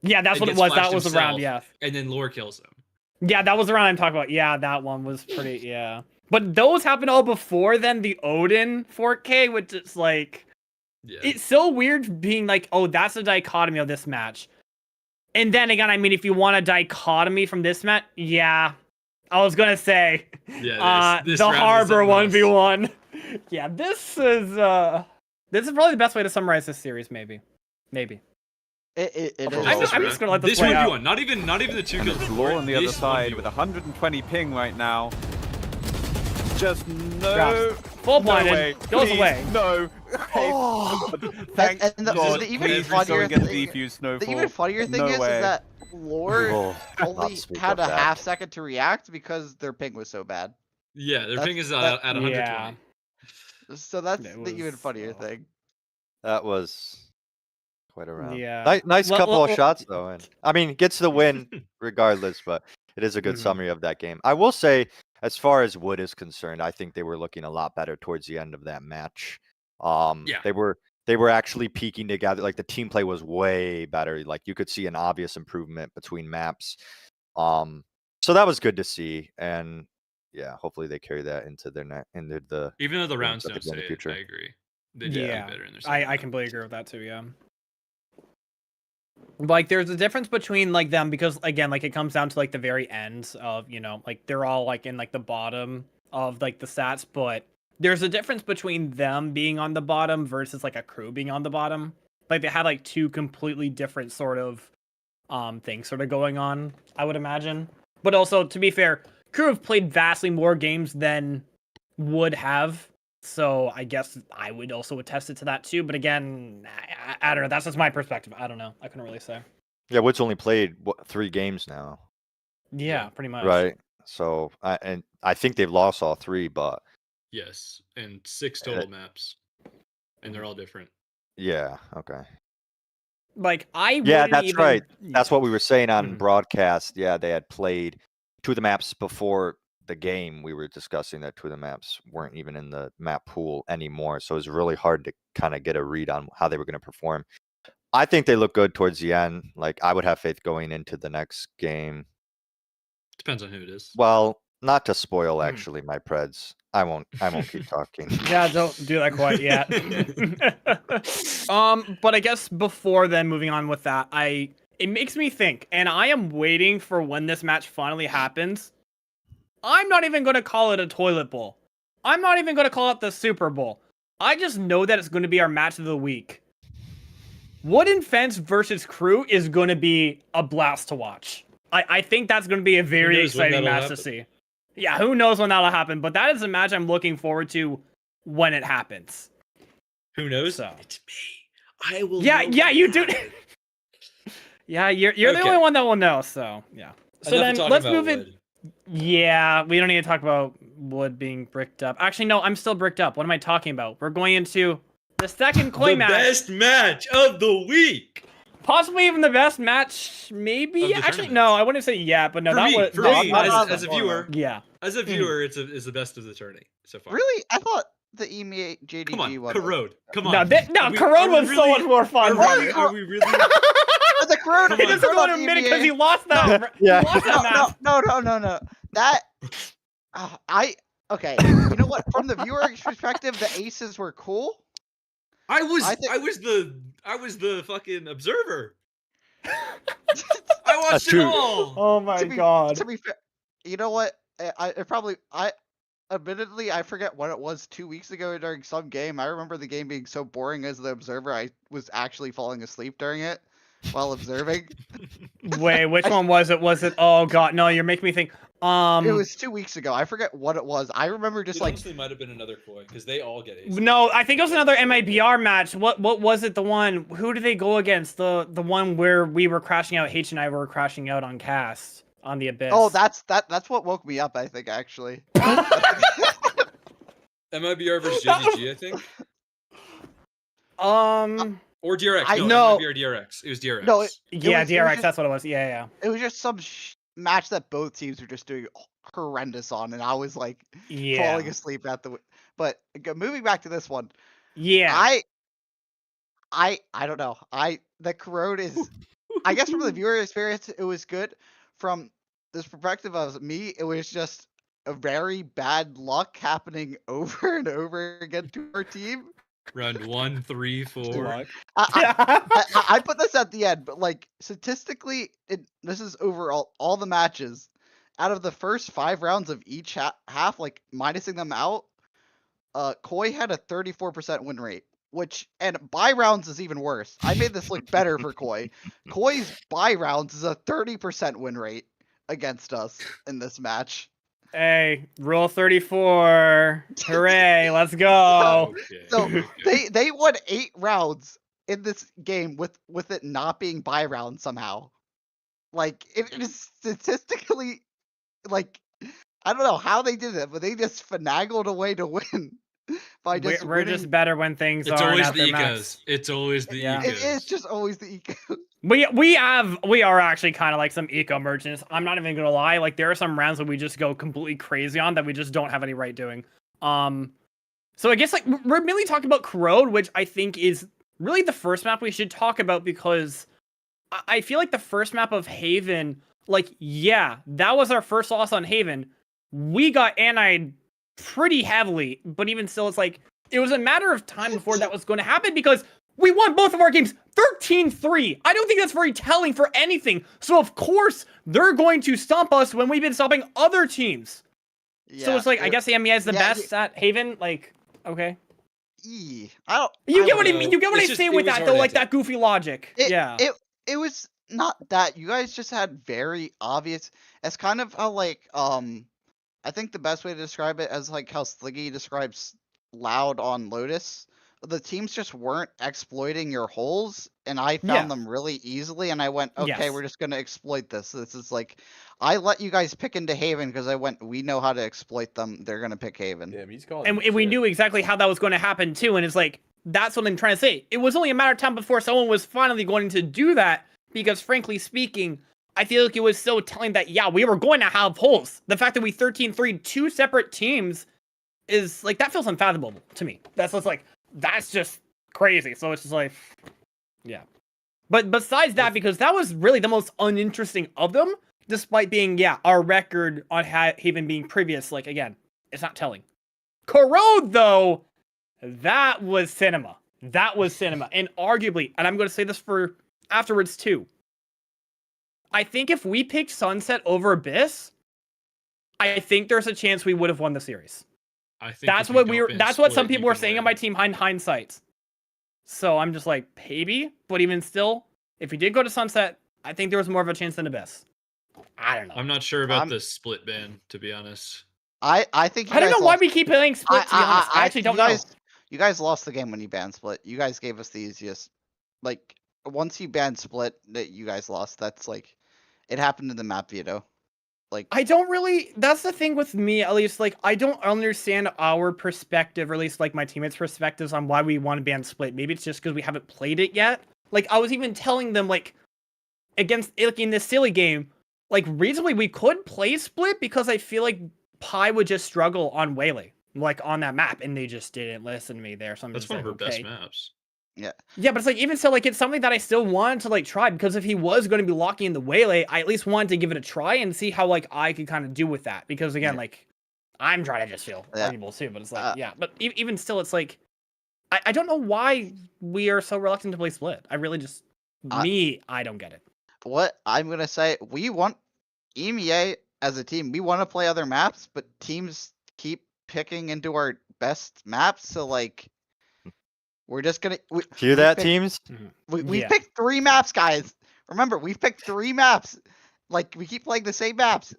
Yeah, that's and what it gets was. That flashed was the round. himself, Yeah, And then Lore kills him. yeah, that was the round I'm talking about. Yeah, that one was pretty. Yeah, but those happened all before then. The Odin 4K, which is like, Yeah. it's so weird being like, oh, that's a dichotomy of this match. And then again, I mean, if you want a dichotomy from this match, yeah, I was gonna say, this the round is Harbor something else. 1v1. Yeah, this is probably the best way to summarize this series. Maybe. It is. I'm just gonna let this This play 1v1, out. not even the 2 kills. It's Law on the other This side 1v1. with 120 ping right now. Just no. Drops. Full blinded. way. Goes Please, away. No. Oh. Thank And the God. even Please funnier get the thing- defuse snowfall. The even funnier thing No is way. that Lore Oh, only not speak had of a that. half second to react because their ping was so bad. Yeah, their That's- ping is that- at 120. Yeah. So that's It the even was, funnier thing. that was quite a round. Yeah. Nice Well, couple well, of shots though, and I mean gets the win regardless, but it is a good Mhm. summary of that game. I will say, as far as Wood is concerned, I think they were looking a lot better towards the end of that match. Yeah. They were actually peaking together. Like the team play was way better. Like you could see an obvious improvement between maps. So that was good to see, and yeah, hopefully they carry that into their into the. Even though the rounds that they don't do in say the it, future. I agree. They did Yeah. better in their I second completely agree with that too, yeah. Like there's a difference between like them because again, like it comes down to like the very ends of, you know, like they're all like in like the bottom of like the stats, but there's a difference between them being on the bottom versus like a crew being on the bottom. Like they had like two completely different sort of things sort of going on, I would imagine. But also, to be fair, crew have played vastly more games than Would have. So I guess I would also attest it to that too. But again, I don't know. That's just my perspective. I don't know. I couldn't really say. Yeah, Wood's only played 3 games now, Yeah, pretty much. right? So I think they've lost all 3, but Yes, and 6 total maps, and they're all different. yeah, okay. Like I Yeah, wouldn't that's even... right. That's what we were saying on Mhm. broadcast. Yeah, they had played 2 of the maps before the game. We were discussing that 2 of the maps weren't even in the map pool anymore. So it was really hard to kind of get a read on how they were going to perform. I think they look good towards the end. Like, I would have faith going into the next game. Depends on who it is. Well, not to spoil actually my Preds. I won't keep talking. Yeah, don't do that quite yet. But I guess before then, moving on with that, it makes me think, and I am waiting for when this match finally happens. I'm not even going to call it a toilet bowl. I'm not even going to call it the Super Bowl. I just know that it's going to be our match of the week. Wooden Fence versus Crew is going to be a blast to watch. I think that's going to be a very exciting match to see. Yeah, who knows when that'll happen, but that is a match I'm looking forward to when it happens. Who knows? So. It's me. I will. Yeah, know yeah, you when do. it Yeah, you're the Okay. only one that will know. So yeah. So Enough then talking let's about move it. wood. Yeah, we don't need to talk about wood being bricked up. Actually, no, I'm still bricked up. What am I talking about? We're going into the second Koi The match. best match of the week. Possibly even the best match, Of maybe. the Actually, tournament. no, I wouldn't say yeah, but no, For that me, was for this me, was- as a viewer, yeah. as a viewer, it's the best of the tourney so far. Really? I thought the EMEA JDG Come on, one. Corrode. Come on. No, Are we- Corone are we was so really- much more fun. Are we really? The Corona. Come He on. doesn't want to admit it because he lost that. Yeah. He lost that match. No. That okay. You know what? From the viewer's perspective, the aces were cool. I was I think- I was the fucking observer. I watched That's it true. all. Oh my god. To be fair, you know what? Admittedly, I forget what it was 2 weeks ago during some game. I remember the game being so boring as the observer, I was actually falling asleep during it while observing. Wait, which one was it? Was it? Oh god, no! You're making me think. It was 2 weeks ago. I forget what it was. I remember just It like honestly might have been another Koi because they all get aces. No, I think it was another MIBR match. What was it? The one? Who did they go against? The one where we were crashing out. H and I were crashing out on cast on the Abyss. oh, that's what woke me up. I think actually. MIBR versus JDG, I think, or DRX. no. MIBR DRX. It was DRX. No, it yeah, was DRX. just- That's what it was. Yeah. It was just some match that both teams were just doing horrendous on, and I was like Yeah. falling asleep at the. But moving back to this one, Yeah. I don't know. The Corrode is, I guess from the viewer experience, it was good. From this perspective of me, it was just a very bad luck happening over and over again to our team. Round 1, 3, 4. I put this at the end, but like statistically, this is overall all the matches. Out of the first 5 rounds of each half, like minusing them out, Koi had a 34% win rate, and buy rounds is even worse. I made this look better for Koi. Koi's buy rounds is a 30% win rate against us in this match. Hey, rule 34. Hooray! Let's go. Okay. So okay. they won 8 rounds in this game with it not being buy round somehow. Like it is statistically, like I don't know how they did it, but they just finagled a way to win by just We're winning. just better when things It's aren't always at the their max. ecos. It's always the Yeah. ecos. It is just always the eco. We are actually kind of like some eco merchants. I'm not even gonna lie. Like there are some rounds that we just go completely crazy on that we just don't have any right doing. So I guess like we're mainly talking about Corrode, which I think is really the first map we should talk about because I feel like the first map of Haven, like yeah, that was our first loss on Haven. We got annied pretty heavily, but even still, it's like it was a matter of time before that was going to happen because we won both of our games 13-3. I don't think that's very telling for anything. So of course they're going to stomp us when we've been stomping other teams. So it's like I guess the EMEA is the best at Haven. Like okay, I don't. you get what I know. mean. You get what It's I just- say it with was that though, like hard that goofy logic. Yeah. It was not that. You guys just had very obvious. It's kind of how like I think the best way to describe it as like how Sliggy describes Loud on Lotus. The teams just weren't exploiting your holes, and I found them really easily. And I went, okay, Yes. we're just gonna exploit this. This is like, I let you guys pick into Haven because I went, we know how to exploit them. They're gonna pick Haven. Damn, he's calling. And me we shit. knew exactly how that was going to happen too. And it's like that's what I'm trying to say. It was only a matter of time before someone was finally going to do that, because frankly speaking, I feel like it was so telling that, yeah, we were going to have holes. The fact that we 13-3 two separate teams is, like, that feels unfathomable to me. That's just, like, that's just crazy. So it's just like, yeah. But besides that, because that was really the most uninteresting of them, despite being, yeah, our record on Haven being previous, like, again, it's not telling. Corrode, though, that was cinema. That was cinema. And arguably, and I'm going to say this for afterwards too, I think if we picked Sunset over Abyss, I think there's a chance we would have won the series. I think That's what that's what some people were saying on my team in hindsight. So I'm just like, maybe, but even still, if we did go to Sunset, I think there was more of a chance than Abyss. I don't know. I'm not sure about the split ban, to be honest. I think I don't know why we keep playing split, to be honest. I actually don't know. You guys lost the game when you banned split. You guys gave us the easiest. Like, once you banned split, that you guys lost. That's like, it happened in the map veto. Like, I don't really, that's the thing with me, at least, like, I don't understand our perspective, or at least, like, my teammates' perspectives on why we want to ban split. Maybe it's just because we haven't played it yet. Like, I was even telling them, like, against, like, in this silly game, like, reasonably, we could play split, because I feel like Pi would just struggle on Waylay, like, on that map, and they just didn't listen to me there, so I'm That's just one like, of her best maps. yeah. Yeah, but it's like, even so, like, it's something that I still wanted to, like, try, because if he was going to be locking in the Waylay, I at least wanted to give it a try and see how, like, I could kind of do with that, because, again, like, I'm trying to just feel arguable too, but it's like, yeah, but even still, it's like, I don't know why we are so reluctant to play split. I really just, I don't get it. What I'm gonna say, we want EMEA as a team. We want to play other maps, but teams keep picking into our best maps. So like, we're just gonna hear that, teams. We picked 3 maps, guys. Remember, we've picked 3 maps. Like, we keep playing the same maps.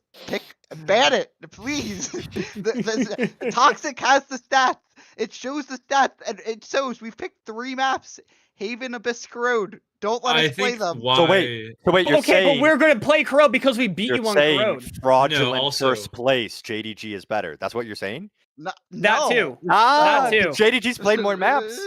Ban it, please. the Toxic has the stats. It shows the stats, and it shows we've picked 3 maps. Haven, Abyss, Corrode. Don't let us play them. So wait, you're saying, but we're gonna play Corrode because we beat you on Corrode. Fraudulent first place, JDG is better. That's what you're saying? No. That too. Ah, that too. JDG's played more maps.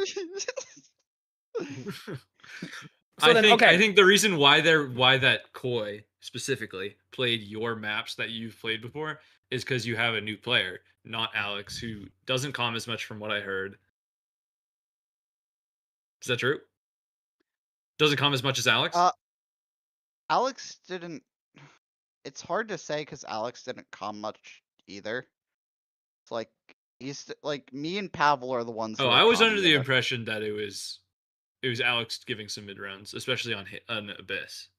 I think the reason why that Koi specifically played your maps that you've played before is because you have a new player, not Alex, who doesn't calm as much from what I heard. Is that true? Doesn't calm as much as Alex? Alex didn't. It's hard to say because Alex didn't calm much either. It's like he's like me and Pavel are the ones. Oh, I was under the impression that it was Alex giving some mid rounds, especially on Abyss.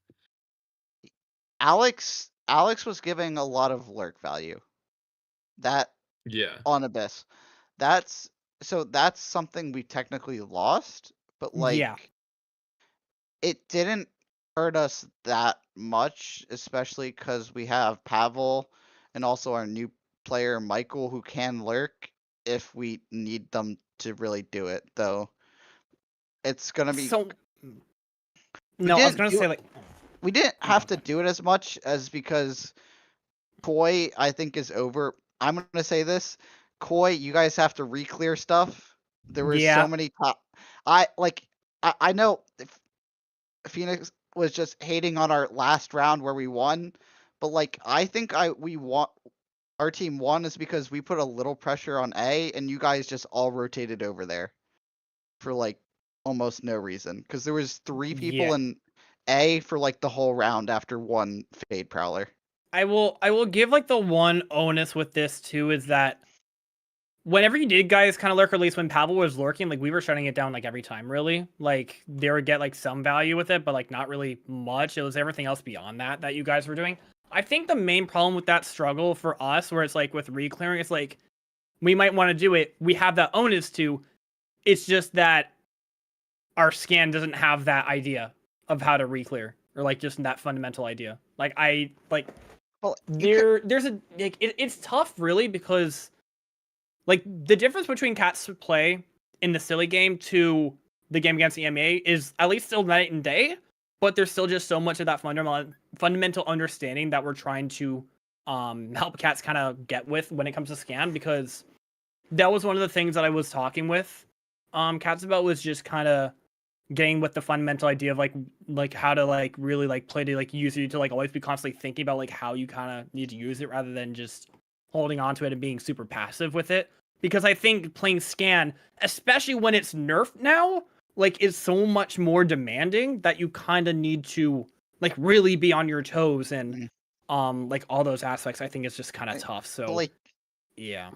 Alex was giving a lot of lurk value. On Abyss. That's something we technically lost, but like it didn't hurt us that much, especially because we have Pavel and also our new player Michael who can lurk if we need them to really do it. Though it's gonna be No, I was gonna say, like, we didn't have to do it as much as because Koi, I think, is over. I'm gonna say this, Koi, you guys have to re-clear stuff. There were so many I know Phoenix was just hating on our last round where we won, but like I think our team won is because we put a little pressure on A and you guys just all rotated over there for like almost no reason because there was 3 people in A for like the whole round after one Fade Prowler. I will give like the one onus with this too is that whenever you did guys kind of lurk, or at least when Pavel was lurking, like we were shutting it down like every time really. Like they would get like some value with it, but like not really much. It was everything else beyond that you guys were doing. I think the main problem with that struggle for us, where it's like with re-clearing, it's like we might want to do it. We have that onus to. It's just that our scan doesn't have that idea of how to re-clear, or like just that fundamental idea. Like there's a like it's tough really because like the difference between Cat's play in the silly game to the game against EMEA is at least still night and day, but there's still just so much of that fundamental understanding that we're trying to help Cats kind of get with when it comes to scan, because that was one of the things that I was talking with Katsubel was just kind of getting with the fundamental idea of like how to like really like play to like use it, to like always be constantly thinking about like how you kind of need to use it rather than just holding on to it and being super passive with it. Because I think playing Scan, especially when it's nerfed now, like is so much more demanding that you kind of need to like really be on your toes and like all those aspects. I think it's just kind of tough. So Like, yeah,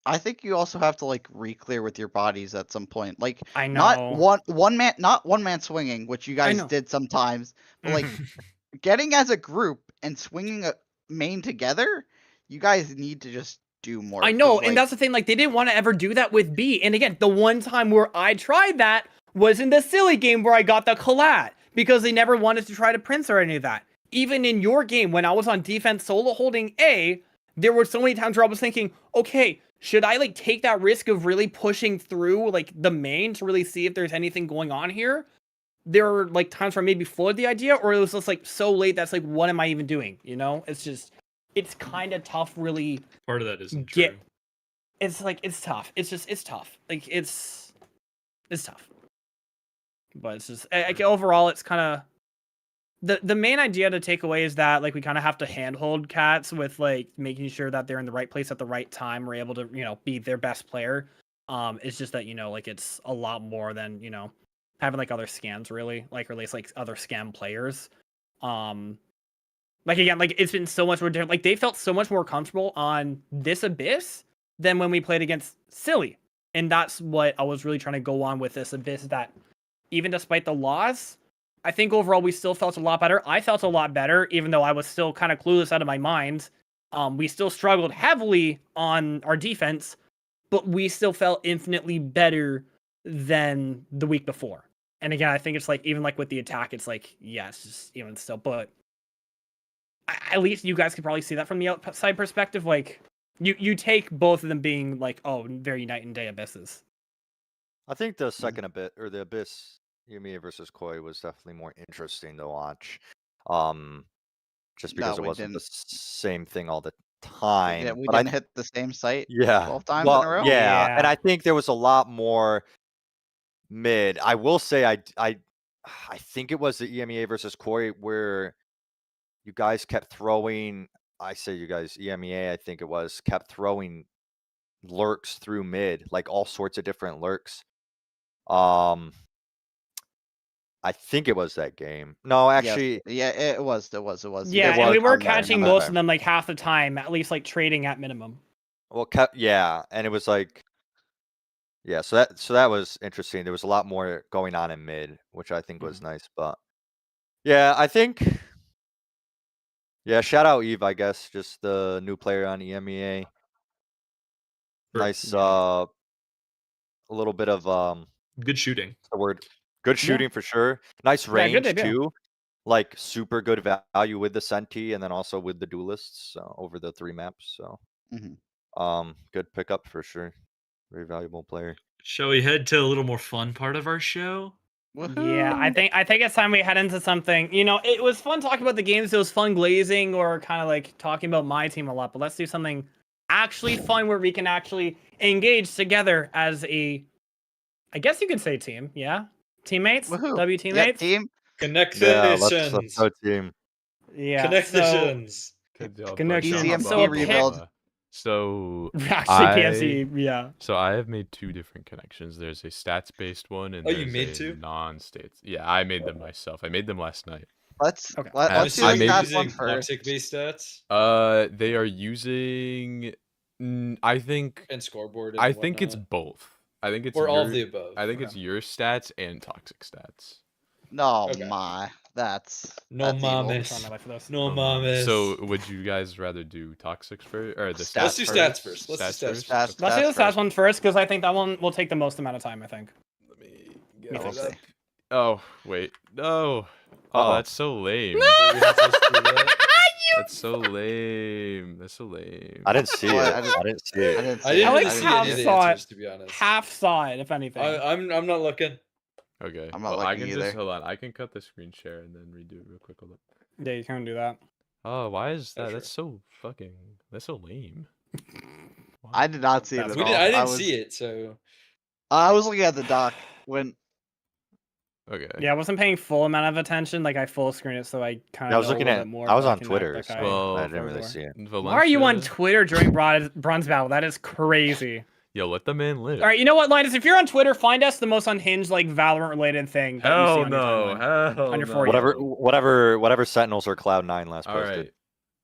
I think you also have to like re-clear with your bodies at some point. Like, I not know. one man swinging, which you guys know. did sometimes, but like getting as a group and swinging a main together, you guys need to just do more. I know, 'cause, and like, that's the thing. Like, they didn't want to ever do that with B. And again, the one time where I tried that was in the SLLY game where I got the collat because they never wanted to try to Prince or any of that. Even in your game, when I was on defense solo holding A, there were so many times where I was thinking, okay, should I like take that risk of really pushing through like the main to really see if there's anything going on here? There were like times where I maybe floored the idea, or it was just like so late that's like, what am I even doing? You know, it's kind of tough, really. Part of that isn't Get- true. It's like it's tough. It's tough. Like it's tough. But it's just like overall, it's kind of the main idea to take away is that like we kind of have to handhold cats with like making sure that they're in the right place at the right time. We're able to be their best player. It's just that like it's a lot more than having like other scams really, like or at least like other scam players. Like again, like it's been so much more different. Like they felt so much more comfortable on this Abyss than when we played against SLLY. And that's what I was really trying to go on with this Abyss, that even despite the loss, I think overall we still felt a lot better. I felt a lot better, even though I was still kind of clueless out of my mind. We still struggled heavily on our defense, but we still felt infinitely better than the week before. And again, I think it's like, even like with the attack, it's like, yeah, it's just even still, but at least you guys could probably see that from the outside perspective. Like, you take both of them being like, oh, very night and day abysses. I think the second Abyss, or the Abyss EMEA versus Koi, was definitely more interesting to watch. Just because No, it we wasn't the didn't. same thing all the time. We But didn't hit the same site yeah, 12 times well, in a row. yeah, and Yeah. I think there was a lot more mid. I will say, I think it was the EMEA versus Koi where you guys kept throwing. I say you guys, EMEA, I think it was, kept throwing lurks through mid, like all sorts of different lurks. I think it was that game. No, actually, Yeah, it was. Yeah, It and was we were on there, catching okay. most of them like half the time, at least like trading at minimum. well, yeah, and it was like, yeah, so that was interesting. There was a lot more going on in mid, which I think was nice. But yeah, I think, yeah, shout out Eve, I guess, just the new player on EMEA. Nice, a little bit of Good shooting. what's the word? Good shooting for sure. Nice Yeah, range good debut. too. Like super good value with the Senti and then also with the duelists over the 3 maps. So good pickup for sure. Very valuable player. Shall we head to a little more fun part of our show? Yeah, I think it's time we head into something. It was fun talking about the games. It was fun glazing or kind of like talking about my team a lot. But let's do something actually fun where we can actually engage together as a, I guess you could say team. Yeah, teammates. Woohoo. W teammates. Yeah, team. Yeah, let's go team. Yeah. Connections. Good job, Connection. buddy. PCMT So a rebuild. So actually, PNC. Yeah. So I have made 2 different connections. There's a stats-based one, and Oh, you there's made a 2? non-states. Yeah, I made them myself. I made them last night. Let's do I the made- stats one first. Optic-based stats They are using. I think. and scoreboard. I think it's both. I think it's or all your- of the above. I think it's your stats and toxic stats. No, Okay. that's No that's evil. mames. Trying my life for this. No mames. So would you guys rather do toxics first or the Stats let's do stats first. Let's do stats first. Stats, Let's do the first. stats one first because I think that one will take the most amount of time. I think. Let me Me get think it so. up. Oh wait, no. Oh, Uh-oh. that's so lame. Do we have to do that? That's so lame. That's so lame. I didn't see it. Well, I didn't see I it. didn't see I it. didn't I really like see half any of the saw it. answers, to be honest. Half saw it, if anything. I'm not looking. Okay. I'm not well, I looking can either. just hold on. I can cut the screen share and then redo it real quick. Hold up. Yeah, you can't do that. Oh, why is Oh, that? sure. That's so fucking. That's so lame. Why? I did not see it That's at We all. did, I didn't was, see it, so I was looking at the doc when. Okay. Yeah, I wasn't paying full amount of attention. Like I full screen it, so I kind of. I was know looking a little at. bit more. I was but on can act Twitter, like so Well, I didn't really follow. see it. Why are you on Valencia- Twitter during Bronze Battle? That is crazy. Yo, let the man live. All right, you know what, Linus? If you're on Twitter, find us the most unhinged, like Valorant related thing that you see Hell on your no. timeline. Hell On your no. For You. Whatever Sentinels or Cloud9 last All posted. right.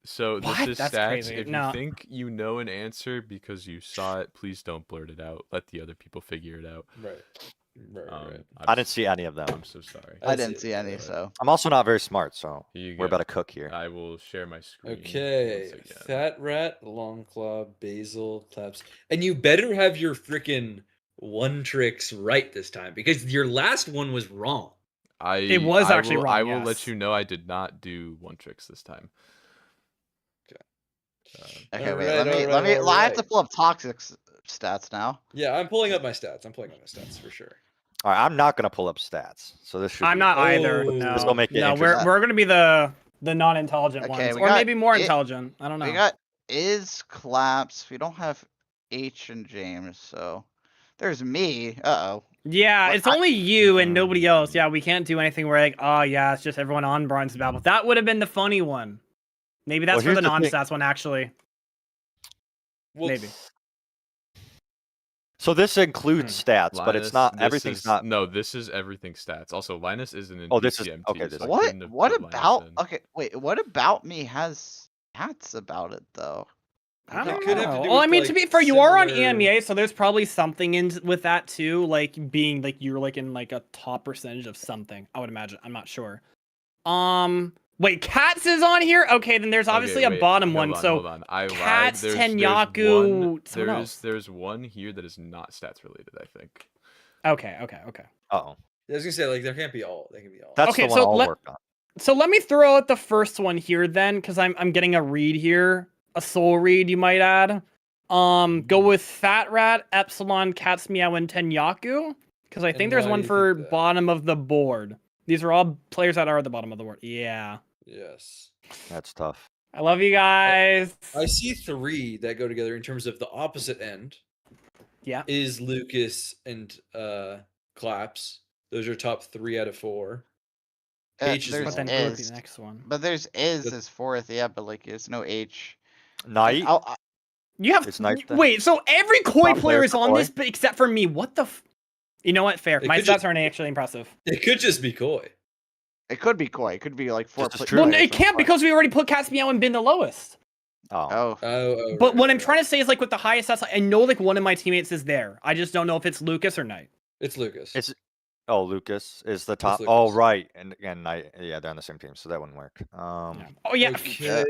So What? this is That's stats. crazy. If No. you think you know an answer because you saw it, please don't blurt it out. Let the other people figure it out. Right. Right. I didn't see any of them. I'm so sorry. I didn't see any, so. I'm also not very smart, so Here you we're go. about to cook here. I will share my screen. Okay, once again. Fat Rat, Long Claw, Basil, Claps, and you better have your freaking one tricks right this time because your last one was wrong. It was actually wrong, I will yes. let you know I did not do one tricks this time. Okay, wait. Alright, Let me. I have to alright. pull up toxic stats now. Yeah, I'm pulling up my stats. I'm pulling up my stats for sure. All right, I'm not gonna pull up stats, so this should. I'm be not easy. either. Oh. No, This will make it no, interesting. we're gonna be the non-intelligent Okay, ones, we or got maybe more it- intelligent. I don't know. We got is collapse. We don't have H and James, so there's me. Uh-oh. Yeah, What- it's only you and Mm. nobody else. Yeah, we can't do anything where like, oh yeah, it's just everyone on Bronze Battle. That would have been the funny one. Maybe that's Well, for here's the the thing. non-stats one actually. Well, Maybe. So this includes stats, but it's Linus, not. this Everything's is- not. No, this is everything stats. Also, Linus isn't in Oh, this is- PCMT. okay, this so I is- What? couldn't have What put Linus about? in. Okay, wait. What about me has stats about it though? I It don't could have to know. do Well, I with, mean, to like, be fair, you are on similar- EMEA, so there's probably something in with that too, like being like you're like in like a top percentage of something. I would imagine. I'm not sure. Wait, Cats is on here. Okay, then there's obviously Okay, a bottom hold one. on, So hold on. I lied. Cats, There's Tenyaku, one- someone else. there's one here that is not stats related, I think. Okay. Oh, I was gonna say like there can't be all. They can be all. that's Okay, the one so I'll let- work on. So let me throw out the first one here then, because I'm getting a read here, a soul read you might add. Go with Fat Rat, Epsilon, Cats Meow, and Tenyaku, because I And think there's why one do you for think that? bottom of the board. These are all players that are at the bottom of the board. Yeah, Yes. That's tough. I love you guys. I see three that go together in terms of the opposite end. Yeah. Is Lucas and Claps. Those are top 3 out of 4. H is There's But then one. who would be is, the next one? but there's is That's- fourth. Yeah, but like there's no H. And Night. You have It's nice then. wait. So every Koi Top player player is for on Koi? this, but except for me. What the? You know what? Fair. It My could stats just- aren't actually impressive. It could just be Koi. It could be Koi. It could be like four. Just as pla- Well, true. players it on can't Koi. because we already put Cats Meow and been the lowest. Oh. Oh, But what I'm trying to say is like with the highest stats, I know like one of my teammates is there. I just don't know if it's Lucas or Knight. It's Lucas. It's Oh, Lucas is the top. Lucas. Oh, right. And again, yeah, they're on the same team, so that wouldn't work. Oh yeah. Okay.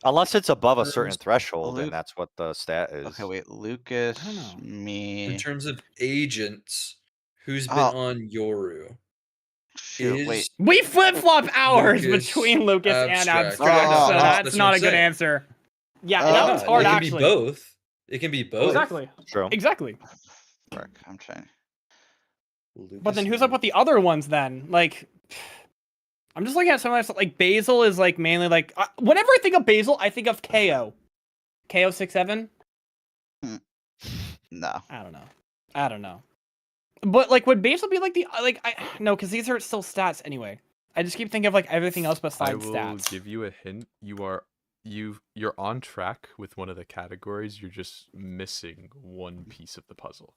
Unless it's above a certain First, threshold, Luke- and that's what the stat is. okay. Wait, Lucas, I don't know. In me. terms of agents, who's been Oh. on Yoru? Shoot, wait. We flip flop hours Lucas, between Lucas and Abstract. Abstract, Oh, so that's that's what not I'm a good saying. answer. Yeah, Oh, that one's hard it can actually. be both. It can be both. Exactly. True. Exactly. Frick, I'm trying. But then who's up with the other ones then? Like, I'm just looking at some of that stuff. Like Basil is like mainly like whenever I think of Basil, I think of KO. KO 6-7. No. I don't know. But like, would Basil be like the no? Because these are still stats anyway. I just keep thinking of like everything else I besides will stats. give you a hint. You're on track with one of the categories. You're just missing one piece of the puzzle,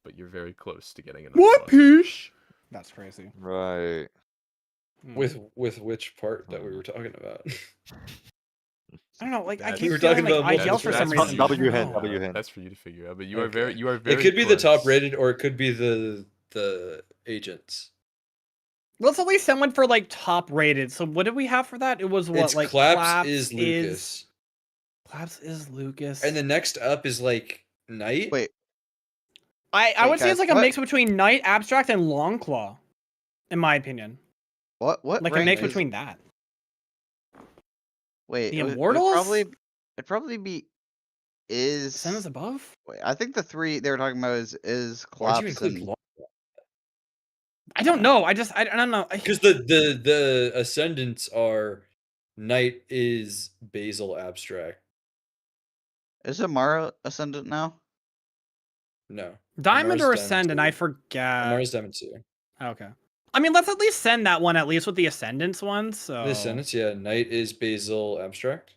but you're very close to getting another What one. piece? That's crazy. Right. with which part that we were talking about? I don't know. Like I That's- keep We were feeling talking like about IGL for that's some for reason. you. W I don't hint, know. W hint. That's for you to figure out. But you are Okay. you are very. It could be the top close. rated, or it could be the agents. Let's at least someone for like top rated. So what did we have for that? It was what It's like Claps is Lucas, Claps is Lucas. and the next up is like Knight. Wait. I Wait, would say it's guys, like a what? mix between Knight, Abstract, and Longclaw, in my opinion. What? What? Like a rank mix is- between that. Wait. the it would Immortals? It'd probably be. Is. Sims above? Wait, I think the three they were talking about is Why'd you Collapse include and. Long? I don't know. I don't know. Because the ascendants are Knight is Basil Abstract. Is Amara Ascendant now? No, Diamond or Diamond Ascendant? too. I forget. Mars Diamond 2. Okay. I mean, let's at least send that one, at least with the Ascendance one. So The Ascendants, yeah. Knight is Basil Abstract.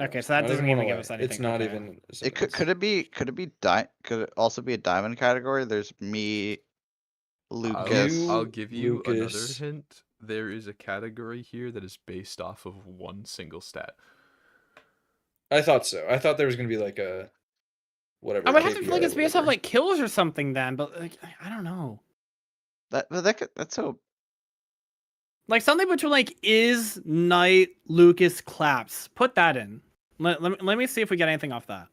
okay, so that Not doesn't even even give 108. us anything. It's not okay. even. It could it be could it also be a diamond category? There's me, Lucas. I'll give you another Lucas. hint. There is a category here that is based off of one single stat. I thought so. I thought there was gonna be like a whatever. I would have to feel like KPI, it's based off whatever. like kills or something then, but like I don't know. That's so. Like something between like is Knight Lucas claps. Put that in. Let me see if we get anything off that.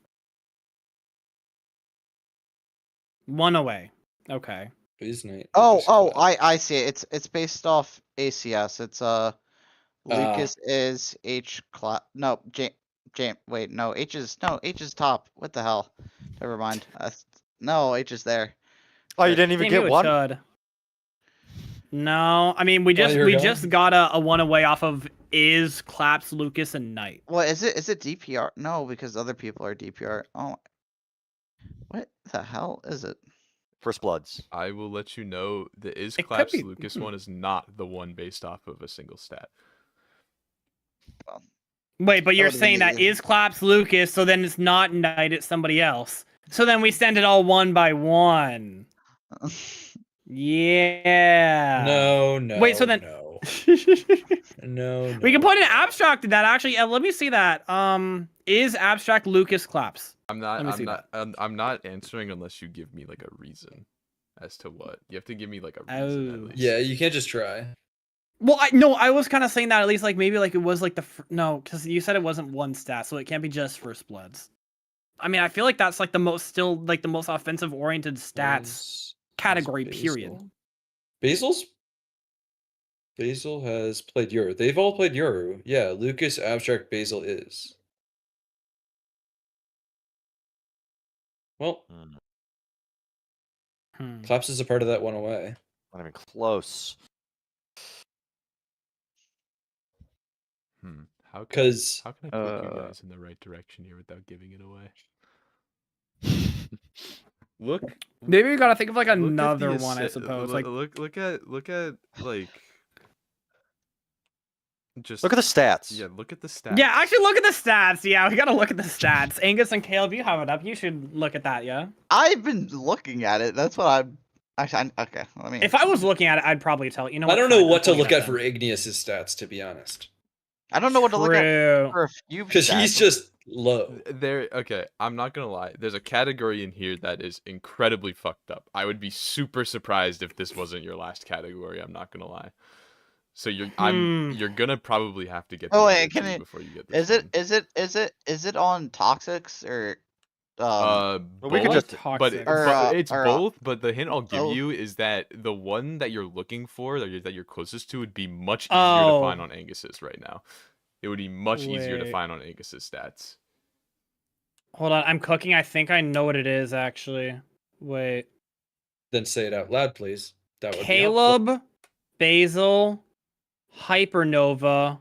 One away. Okay. Please, Knight. Oh, Lucas Clap. I see it. It's based off ACS. It's Lucas is H class. No, wait, no, H is top. What the hell? Never mind. No, H is there. Oh, you didn't even Damn, get you one? chud. No, I mean we just you're just got a one away off of is claps Lucas and Knight. What is it? Is it DPR? No, because other people are DPR. Oh, what the hell is it? First Bloods. I will let you know the is It could claps be- Lucas one is not the one based off of a single stat. Wait, but you're would've saying been that easy. is claps Lucas, so then it's not Knight, it's somebody else. So then we send it all one by one. Yeah. No. Wait, so then No. we No. can put an abstract to that actually. Let me see that. Is abstract Lucas claps? I'm not. Let me I'm see not. I'm not answering unless you give me like a reason as to what. You have to give me like a reason at Oh. least. Yeah, you can't just try. Well, I was kind of saying that at least like maybe like it was like no, because you said it wasn't one stat, so it can't be just First Bloods. I mean, I feel like that's like the most offensive oriented stats Is category. Basil? Period. Basil has played Yoru. They've all played Yoru. Yeah, Lucas, Abstract, Basil is. Well, Claps is a part of that one away. Not even close. How can Because I put you guys in the right direction here without giving it away? Look. Maybe we gotta think of like look at the another one, I assi- suppose. Look, Like look at like. Just Look at the stats. Yeah, look at the stats. yeah, actually look at the stats. Yeah, we gotta look at the stats. Angus and Caleb, you have it up. You should look at that. Yeah. I've been looking at it. That's what I'm. Actually, okay. Let me. If I was looking at it, I'd probably tell you. Know I what? don't know Fine, what to I'll look tell at you for that Igneous's stats, to be honest. I don't know what to look at True. for a few. Because he's stats. just low. Okay, I'm not gonna lie. There's a category in here that is incredibly fucked up. I would be super surprised if this wasn't your last category. I'm not gonna lie. So you're gonna probably have to get. Oh, the wait, other can two it- before you get this Is it on Toxics or? we could both, just- but it's or, both. But the hint I'll give both. you is that the one that you're looking for, that you're closest to, would be much easier to find on Angus's right now. It would be much easier to Wait. find on Angus's stats. Hold on, I'm cooking. I think I know what it is actually. Wait. Then say it out loud, please. That would be helpful. Caleb, Basil, Hypernova.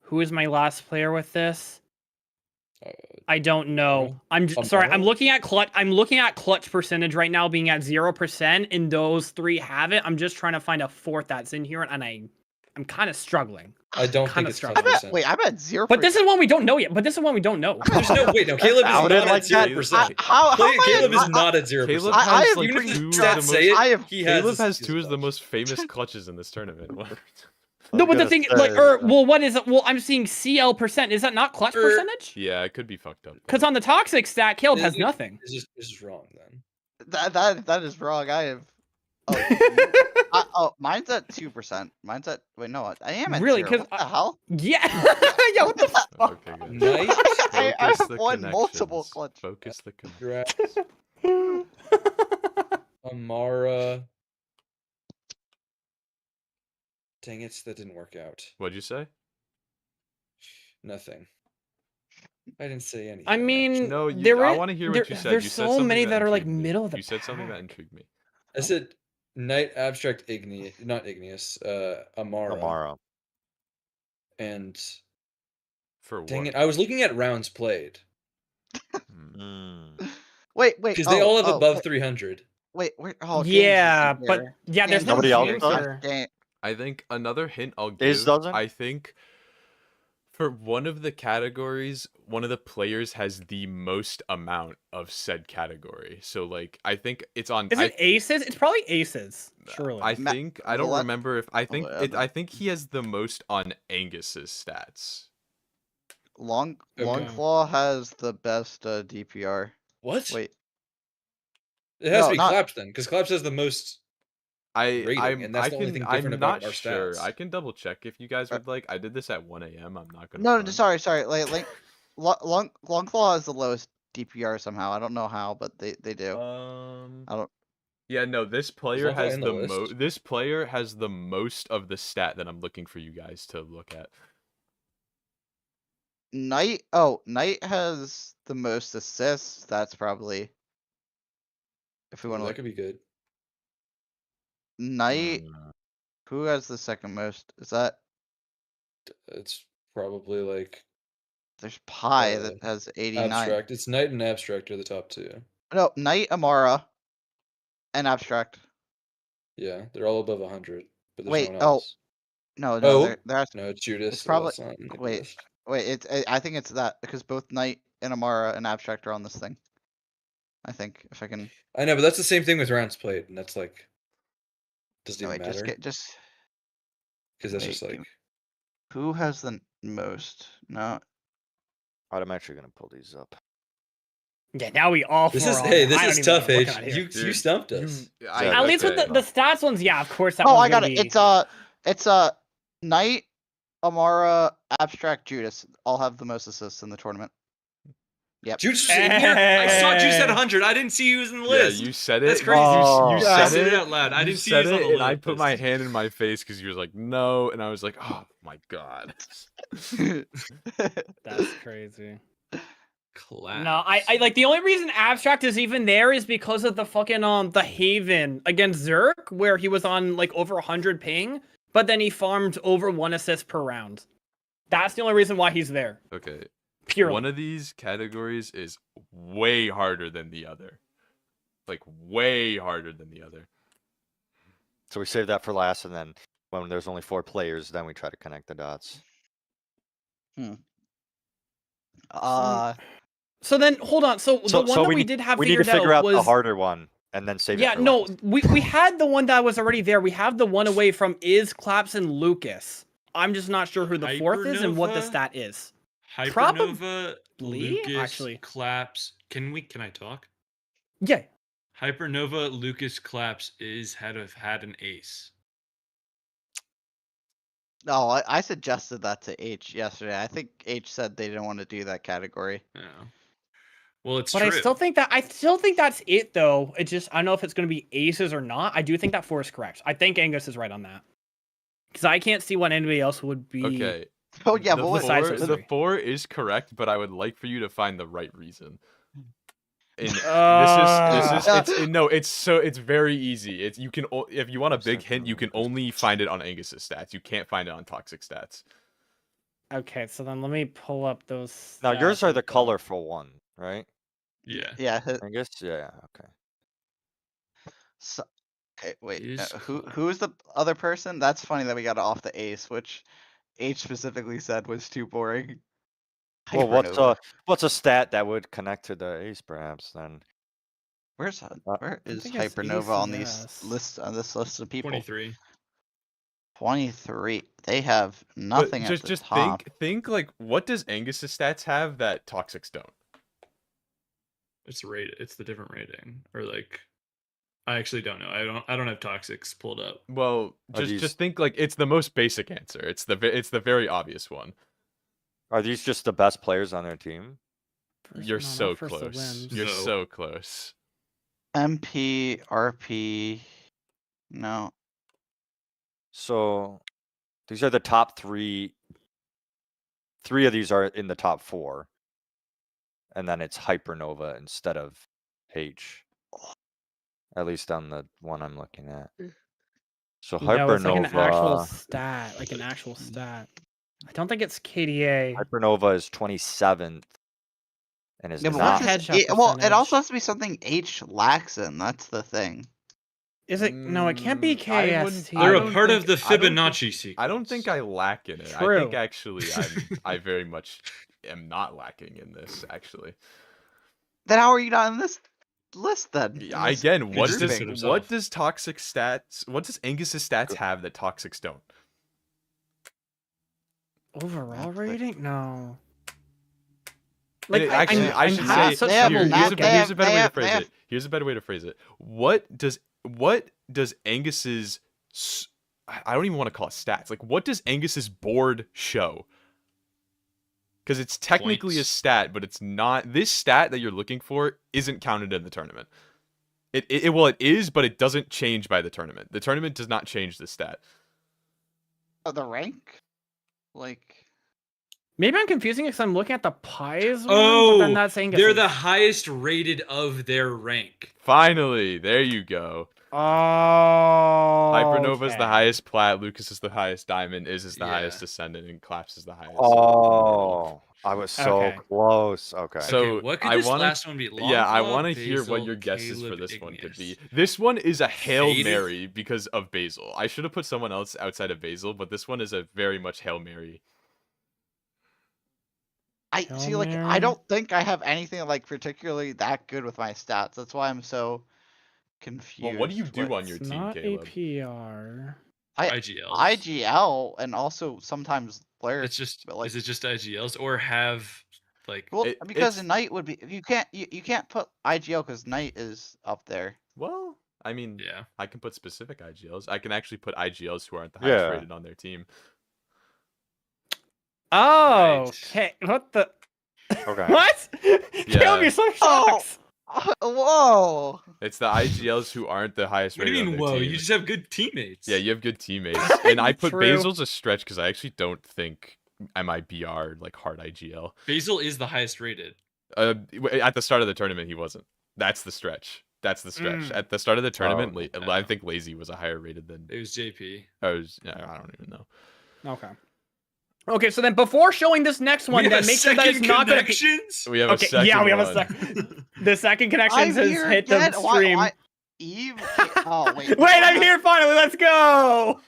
Who is my last player with this? I don't know. I'm sorry. I'm looking at clutch. I'm looking at clutch percentage right now, being at 0%, and those three have it. I'm just trying to find a fourth that's in here, and I'm kind of struggling. I don't think Kinda it's struggling. 100%. I'm at 0%. But this is one we don't know yet. There's no. Wait, no, Caleb is How not did at like that? 0%. How am I Caleb at- is not at 0%. Caleb I has have like Even if two the of stats the say most. it, I have- he has Caleb a has skill two of the set. most famous clutches in this tournament. No, but the thing, like, say, what is it? Well, I'm seeing CL percent. Is that not clutch percentage? Yeah, it could be fucked up. Because on the toxic stat, Caleb has Is it- nothing. This is wrong then. That is wrong. I have. Oh, mine's at 2%. Mine's at. Wait, no, I am at Really? 0. 'Cause What the hell? Yeah. Yeah. What the fuck? Okay, good. Nice. I Focus have the won multiple connections. clutch. Focus the connections. Congrats. Amara. Dang it, that didn't work out. What'd you say? Nothing. I didn't say anything. I mean, No, I there want to hear what you said. There's You said so something many that are like intrigued me. middle of the You said something that pack. intrigued me. I said Knight Abstract not Igneous, Amara. Amara. And For dang what? it, I was looking at rounds played. Mm. Wait. Because they all have above wait, 300. Wait. Oh, Yeah, Games but isn't yeah, here. there's no Nobody else James does? or... I think another hint I'll Is give. doesn't? I think for one of the categories, one of the players has the most amount of said category. So like, I think it's on. Is it aces? It's probably aces. Surely. I think I don't Valet- remember if I think Valet- I think he has the most on Angus's stats. Long Okay. Longclaw has the best DPR. What? Wait. It has No, to be not- Claps then, because Claps has the most. Rating, and that's the only thing different I'm about not our sure. stats. I can double check if you guys would like. I did this at 1 a.m. I'm not gonna. No, front. sorry. Like Longclaw has the lowest DPR somehow. I don't know how, but they do. I don't. Yeah, no. This player Longclaw has in the the list? This player has the most of the stat that I'm looking for you guys to look at. Knight has the most assists. That's probably. If we want to that look, could be good. Knight. Who has the second most? Is that It's probably like there's Pi that has 89. Abstract. It's Knight and Abstract are the top two. No, Knight, Amara, and Abstract. Yeah, they're all above 100. But there's Wait, no one else. No, Oh. there's No, it's Judas. It's so probably- that's not in the wait. list. I think it's that because both Knight and Amara and Abstract are on this thing. I think if I can. I know, but that's the same thing with rounds played, and that's like doesn't No, even wait, matter just because that's wait, just like who has the most? No, I'm actually gonna pull these up. Yeah, now we all this four is are on hey, there. I this don't is even know tough, what we're H. looking at here. You Dude, stumped us. At least with the stats ones, yeah, of course that oh, one's I got gonna it. be- It's Knight, Amara, Abstract, Judas all have the most assists in the tournament. Yep. Juice was in here. I saw Juice at 100. I didn't see he was in the Yeah, list. you said it. That's crazy. Oh. You I said said it it out loud. I you didn't see he was said on the it, and I list. put my hand in my face because you was like, no, and I was like, oh my god. That's crazy. Class. No, I like the only reason Abstract is even there is because of the fucking the Haven against Zerk, where he was on like over 100 ping, but then he farmed over 1 assist per round. That's the only reason why he's there. Okay. Purely. One of these categories is way harder than the other. Like way harder than the other. So we save that for last, and then when there's only 4 players, then we try to connect the dots. So then hold on. So the one that we did have we need to figured figure out was the harder one and then save it. yeah, for no, last. we had the one that was already there. We have the one away from Is, Claps, and Lucas. I'm just not sure who the fourth is and what the Hypernova? stat is. Hypernova, Lucas, actually. Claps. Can I talk? Yeah. Hypernova, Lucas, Claps had an ace. No, I suggested that to H yesterday. I think H said they didn't want to do that category. Yeah. Well, it's But true. I still think that's it though. It's just I don't know if it's going to be aces or not. I do think that 4 is correct. I think Angus is right on that. Because I can't see what anybody else would be. Okay. Oh yeah, the but what, besides four, those the three. 4 is correct, but I would like for you to find the right reason. And it's very easy. It's if you want a big hint, you can only find it on Angus's stats. You can't find it on Toxic stats. Okay, so then let me pull up those. Now yours stats are the info. colorful one, right? Yeah. yeah. I guess. Yeah. Okay. So, okay, wait. Is Who's the other person? That's funny that we got it off the ace, which H specifically said was too boring. Well, Hypernova. what's a stat that would connect to the ace, perhaps? Then Where is think it's Hypernova on these ACS. lists on this list of people? 23. 23. They have But nothing at the just top. think like what does Angus's stats have that Toxics don't? It's rated. It's the different rating, or like, I actually don't know. I don't have Toxics pulled up. Well, Are just think like it's the most basic answer. It's the very obvious one. are these just the best players on their team? You're No, not so first to close. wins. You're No. so close. MP, RP. No. So these are the top 3. 3 of these are in the top 4, and then it's Hypernova instead of H. At least on the one I'm looking at. So No, it's like an actual Hypernova. stat. Like an actual stat. I don't think it's KDA. Hypernova is 27th, and is Yeah, but not. what's his, Headshot well, it percentage. also has to be something H lacks in. That's the thing. Is it? No, it can't be I wouldn't- KST. I They're a don't part of think- the I don't Fibonacci think- sequence. I don't think I lack in it. I True. think actually I very much am not lacking in this actually. Then how are you not in this list then? In Yeah, this again, what just does did it himself. what does Toxic stats? What does Angus's stats have that Toxics don't? Overall rating? No. And actually, I should I'm say such they have trouble a- here's a they have- better way they to have- phrase they have- it. Here's a better way to phrase it. What does Angus's I don't even want to call it stats. Like, what does Angus's board show? Because it's technically a Points. stat, but it's not. This stat that you're looking for isn't counted in the tournament. Well, it is, but it doesn't change by the tournament. The tournament does not change the stat. the rank? Like, Maybe I'm confusing it because I'm looking at the pies one, but Oh, then that's Angus. they're the highest rated of their rank. Finally, there you go. Oh. Hypernova's the okay. highest plat, Lucas is the highest diamond, is the Yeah. highest ascendant, and Claps is the highest. Oh, I was so Okay. close. Okay. So, Okay, what could I this wanna- last one be? Yeah, I Longclaw, want to hear what Basil, your guesses for Caleb, this one could be. Igneous. This one is a Hail Faded? Mary because of Basil. I should have put someone else outside of Basil, but this one is a very much Hail Mary. I Hail see. Like, Mary. I don't think I have anything like particularly that good with my stats. That's why I'm so confused. Well, what do you do on your It's team, not Caleb? APR. IGLs. IGL and also sometimes players. It's just but, like, is it just IGLs or have like well, it- because it's- Knight would be. You can't put IGL because Knight is up there. Well, I mean, yeah. I can put specific IGLs. I can actually put IGLs who aren't the highest Yeah. rated on their team. Oh, Right. okay. What the? Okay. What? Caleb, you're so Oh! shocked. Whoa! It's the IGLs who aren't the highest What do rated you on mean? their Whoa, team. you just have good teammates. Yeah, you have good teammates. And I put True. Basil's a stretch because I actually don't think MIBR like hard IGL. Basil is the highest rated. At the start of the tournament, he wasn't. That's the stretch. That's the stretch. Mm. At the start of the tournament, okay. I think Lazy was a higher rated than. It was JP. I don't even know. Okay. Okay, so then before showing this next one, We then have make sure that it's second not going to be. connections. We have a Okay, second yeah, we have a one. second. The second connection I'm has here hit the again. stream. Why? Eve. Oh wait. Wait, I'm here finally. Let's go.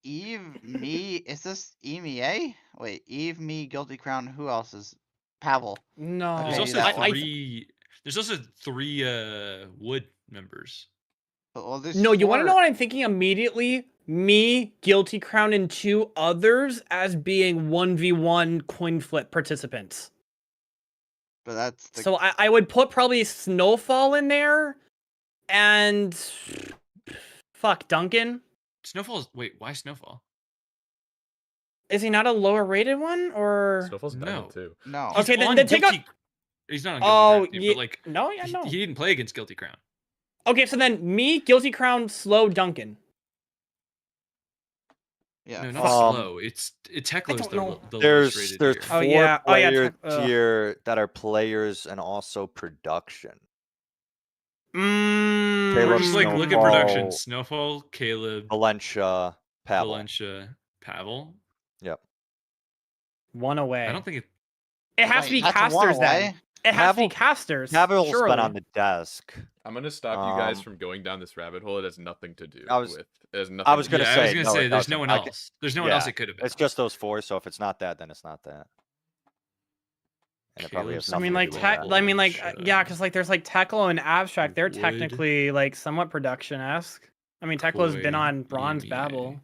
Eve, me. Is this EMEA? Wait, Eve, me, Guilty Crown. Who else is? Pavel. No, There's Okay, also that one. three. There's also three Wood members. Well, there's No, you want to four. know what I'm thinking immediately? Me, Guilty Crown, and 2 others as being 1v1 coin flip participants. But that's the, So I would put probably Snowfall in there, and fuck Duncan. Snowfall's wait, why Snowfall? Is he not a lower rated one or? Snowfall's No. diamond too. no. Okay, He's then- on then take out- Guilty- He's not on Oh, Guilty Crown, yeah, but like no, yeah, no. he didn't play against Guilty Crown. Okay, so then me, Guilty Crown, slow Duncan. Yeah. No, not Um, slow. It's Teklo's don't the, know. the lowest There's rated there's here. Oh, 4 yeah. Oh, yeah, player ugh. tier that are players and also production. Mm, Caleb Just like look at Snowfall. production. Snowfall, Caleb, Valencia, Pavel. Valencia, Pavel. one away. I don't think it. It has to be Wait, that's one casters then. away? It has to be Pavel- casters. Pavel's surely. been on the desk. I'm gonna stop you guys Um, from going down this rabbit hole. It has nothing to do I was- with. It has nothing. I was to gonna do- Yeah, say, I was gonna no, say it there's no doesn't. one I c- else. There's no one else yeah, it could have been. It's just those 4, so if it's not that, then it's not that. And it probably has Caleb's- I mean, nothing like, to do Tech- with I that. mean, like, Shut yeah, up. because like, there's like Teklo and Abstract. They're Wood. technically like somewhat production-esque. I mean, Teklo's been Koi, on Bronze EMEA. Babble.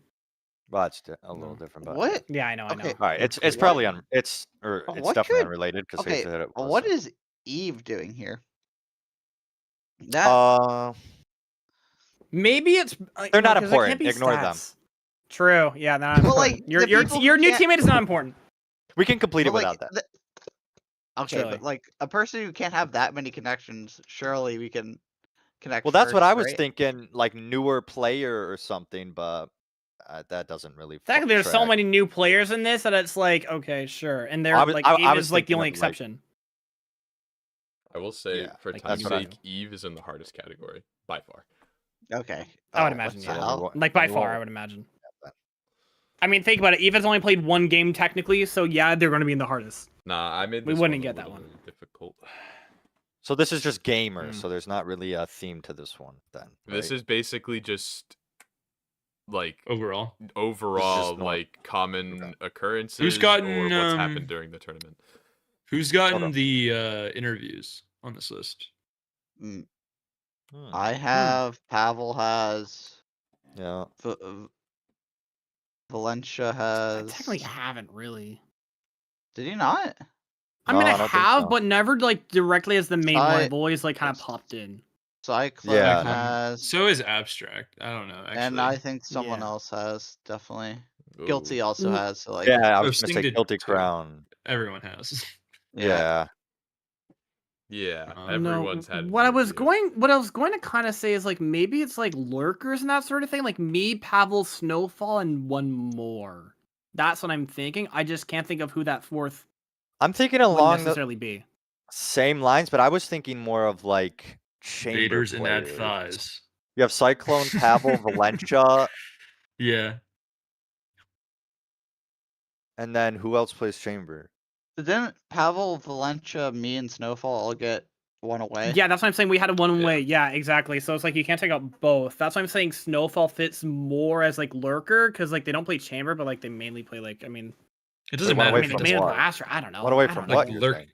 But it's a little different. But What? Yeah, I know. I know. Okay. All right, it's What- probably it's it's what definitely could- unrelated because Okay. hit it. What is Eve doing here? That Maybe it's They're not 'cause it important. can't be Ignore them. stats. True. Yeah, not Well, important. like, your the your people who your new can't- teammate is not important. we can complete it but, like, without that. okay, Surely. but like a person who can't have that many connections, surely we can connect. Well, that's what first, I was right? thinking, like newer player or something, but that doesn't really. Technically, there's so track. many new players in this that it's like, okay, sure, and they're I was- like, I Eve was is like the thinking only of, like- exception. I will say, Yeah, for like, time's that's what I- sake, Eve is in the hardest category by far. Okay. I would Oh, imagine, what yeah. the hell? Well, Like by well, far, I would imagine. I mean, think about it. Eva's only played one game technically, so yeah, they're going to be in the hardest. Nah, I made. We This wouldn't one a get that little one. difficult. So this is just gamer. Mm. So there's not really a theme to this one then. This right? is basically just like Overall, overall normal. like common Okay. occurrences gotten, or what's happened during the tournament. who's gotten up. the interviews on this list? Mm, Hmm. I have. Pavel has. Yeah. Valencia I has. technically haven't really. Did he not? I mean, No, I I don't think have, so. but never like directly as the main one. I- I've always like kind of popped in. Cyclone Yeah. has. So is Abstract. I don't know. Actually, And I think someone Yeah. else has, definitely. Ooh. Guilty also Mm. has. So like, Yeah, I Oh, was gonna Sting say did Guilty too. Crown. everyone has. Yeah. Yeah, No, everyone's had. What I was interviews. going to kind of say is like maybe it's like lurkers and that sort of thing. Like me, Pavel, Snowfall, and one more. That's what I'm thinking. I just can't think of who that fourth I'm thinking would along the necessarily be. same lines, but I was thinking more of like chamber Vaders and Ad players. Thighs. You have Cyclone, Pavel, Valencia, Yeah. and then who else plays chamber? didn't Pavel, Valencia, me, and Snowfall all get one away? Yeah, that's what I'm saying. We had a one Yeah. way. Yeah, exactly. So it's like you can't take out both. That's why I'm saying Snowfall fits more as like lurker because like they don't play chamber, but like they mainly play like It doesn't one matter. away I mean, from they mainly what? play Astra. I don't know. One away I from don't what know. you're Lurk- saying?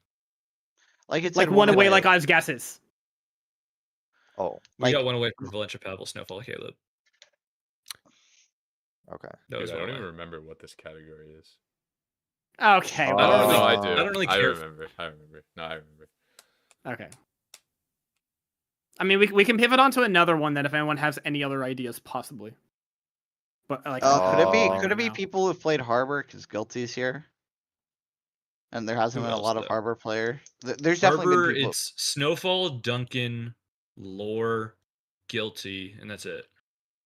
Like it's Like one away, like Oz guesses. Oh, We like- got one away from Valencia, Pavel, Snowfall, Caleb. okay. That was Dude, I one don't even away. remember what this category is. Okay. I don't well, really- no, I Uh, do. I don't really I care. remember. I remember. No, I remember. Okay. I mean, we can pivot on to another one then if anyone has any other ideas, possibly. But like, could it be? right Could it be now. people who've played Harbor? Because Guilty's here, and there hasn't Who been a else, lot of though? Harbor player. There's definitely Harbor, been people. it's Snowfall, Duncan, Lore, Guilty, and that's it.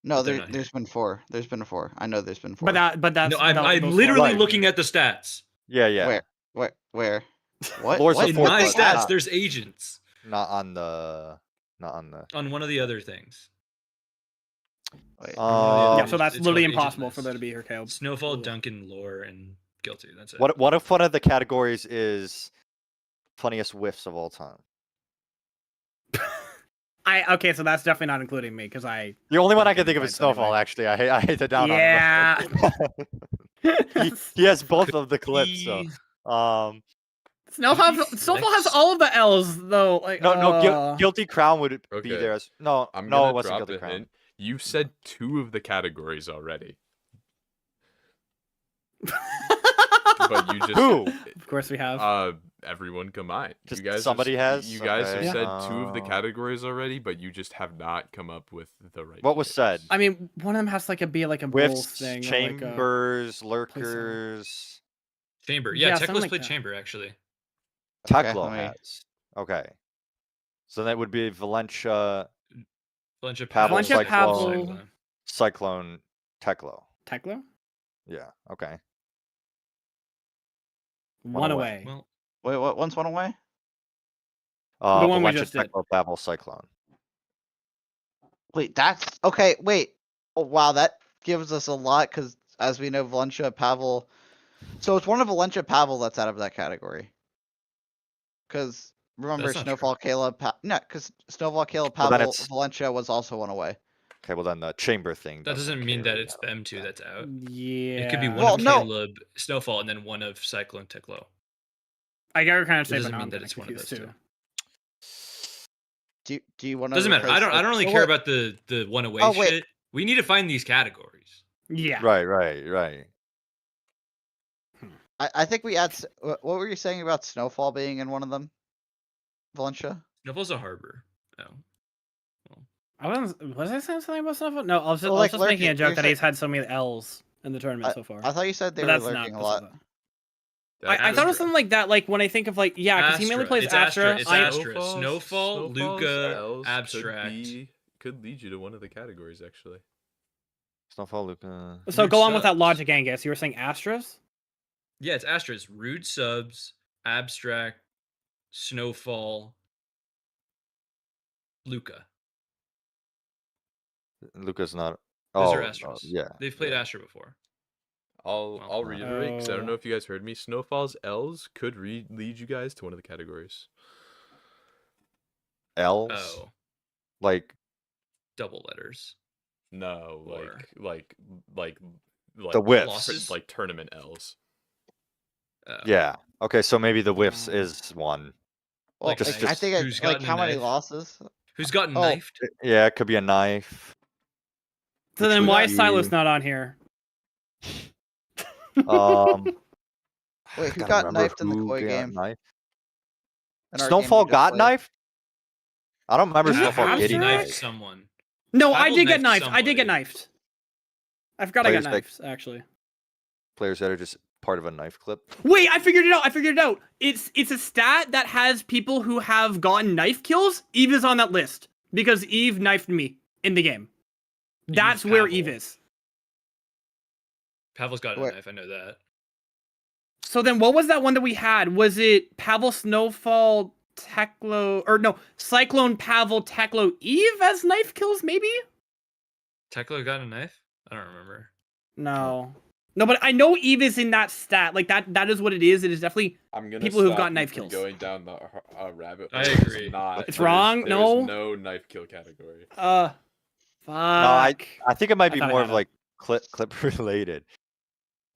No, but they're not there's been four. There's been four. I know there's been four. But that's No, I'm those literally four- looking at the stats. Yeah, yeah. Where? What? Lore's the What? In fourth my one. stats, there's agents Not on the. on one of the other things. Wait. Yeah, so It's that's called literally Agent impossible for List. there to be here, Caleb. Snowfall, Ugh. Duncan, Lore, and Guilty. That's it. What if one of the categories is funniest whiffs of all time? Okay, so that's definitely not including me because I. The only one I can Fucking think of is fights Snowfall. anyway. Actually, I hate to down Yeah. on him. he has both of the clips. So, Snowfall Flex. has all of the L's though. Like no, Guilty Crown would be Okay. there as no. I'm No, gonna it wasn't drop Guilty a Crown. hint. You said 2 of the categories already, but you just Who? Of course we have. Everyone combined. Just you guys somebody has? You guys Okay. have said 2 of the Oh. categories already, but you just have not come up with the right. What was names. said? I mean, one of them has to like be like a bull Whiffs, thing. chambers, lurkers. Chamber. Yeah, Yeah, something Teklos like played that. Chamber actually. Teklo let me- has. Okay. So that would be Valencia, Valencia, Pavel, Valencia, Cyclone, Pavel. Cyclone, Teklo. Teklo? Yeah. Okay. One away. away. Well, Wait, what? One's one away? The one we Valencia, just did. Teklo, Pavel, Cyclone. Wait, that's okay. Wait. Oh wow, that gives us a lot because as we know, Valencia, Pavel. So it's one of Valencia, Pavel that's out of that category. Because remember, That's not true. Snowfall, Caleb. No, because Snowfall, Caleb, Well, then Pavel, it's- Valencia was also one away. Okay. Well, then the chamber thing. that doesn't mean that carry it's out. them two that's out. Yeah. It could be one Well, of no. Caleb, Snowfall, and then one of Cyclone, Teklo. I got kind of It say, but doesn't now mean I'm that kinda it's one of confused those too. two. Do you want to? Doesn't matter. I don't really care about the one away Oh, wait. shit. We need to find these categories. Yeah. Right. I think we add. What were you saying about Snowfall being in one of them? Valencia. Snowfall's a harbor. Oh. Was I saying something about Snowfall? No, I was Well, just like making a lurking, joke you're that he's had so many L's in the tournament so far. I thought you said they But were that's lurking not. a lot. I thought it was something like that. Like when I think of like because he mainly Astra. plays It's Astra. Astra. It's I- Astra. Snowfall, Luca, L's Abstract. could lead you to one of the categories actually. Snowfall, Luca. So Rude go on with that subs. logic, Angus. You were saying Astras? Yeah, it's Astra's. Rude Subs, Abstract, Snowfall, Luca. Luca's not. Those Oh, are Astras. yeah. They've played yeah. Astra before. I'll reiterate because I don't know if you guys heard me. Snowfall's L's could lead you guys to one of the categories. L's? Oh, Like, double letters. No, Or- like The whiffs. Losses? like tournament L's. Oh. yeah. Okay, so maybe the whiffs is one. Well, Like, I think who's like gotten a how many knife? losses? Who's gotten Oh. knifed? Yeah, it could be a knife. So Which then would why is be- Silas not on here? Wait, who gotta got remember knifed in the who Koi got game? knifed. In our game we Snowfall just got played? knifed? I don't remember Is it Snowfall abstract? getting knifed knifed. someone. No, I Babble did get knifed knifed. I did get somebody. knifed. I forgot I got Players that- knifed, actually. Players that are just part of a knife clip. Wait, I figured it out. It's a stat that has people who have gotten knife kills. Eve is on that list because Eve knifed me in the game. That's where Pavel. Eve is. Pavel's got a What? knife. I know that. So then what was that one that we had? Was it Pavel Snowfall Teklo or no, Cyclone Pavel Teklo Eve as knife kills maybe? Tekla got a knife? I don't remember. No. No, but I know Eve is in that stat. Like that is what it is. It is definitely I'm gonna People who've stop got you knife from kills. going down the rabbit hole. I It's agree. not. It's There's- wrong? There's No? no knife kill category. fuck. No, I think it might I be thought I more had of it. like clip related.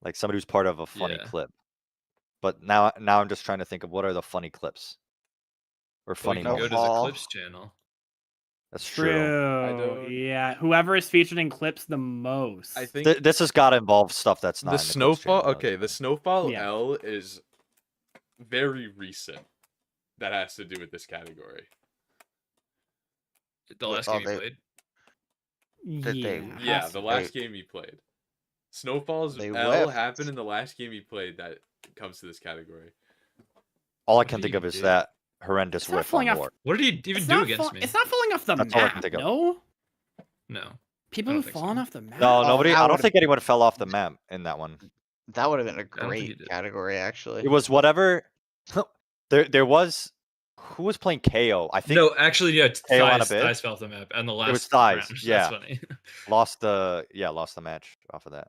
Like somebody who's part of a funny Yeah. clip. But now I'm just trying to think of what are the funny clips. Or Well, funny you can go to the Snowfall. Clips channel. That's true. True. don't- Yeah. Whoever is featured in clips the most. I think This has got to involve stuff that's not the in the Clips snowfall. channel, Okay, the snowfall Yeah. L is very recent. That has to do with this category. The last Oh, game you they- played. Did they- Yeah, has the to- last game he played. Snowfall's They L whiffed. happened in the last game he played that comes to this category. All I What can did think he of is do? that horrendous It's not whiff on falling off- Lord. What did he even It's do not against fall- me? It's not falling off the That's all I can map. think of. No. No. People I who've don't think so. fallen off the map. No, Oh, nobody. that I don't would've- think anyone fell off the map in that one. That would have been a don't think he great did. category, actually. It was whatever. There was who was playing KO. I think No, actually, yeah. KO on a Thighs, bit? Thighs fell off the map, and the last was Thighs, round. yeah. That's funny. lost the match off of that.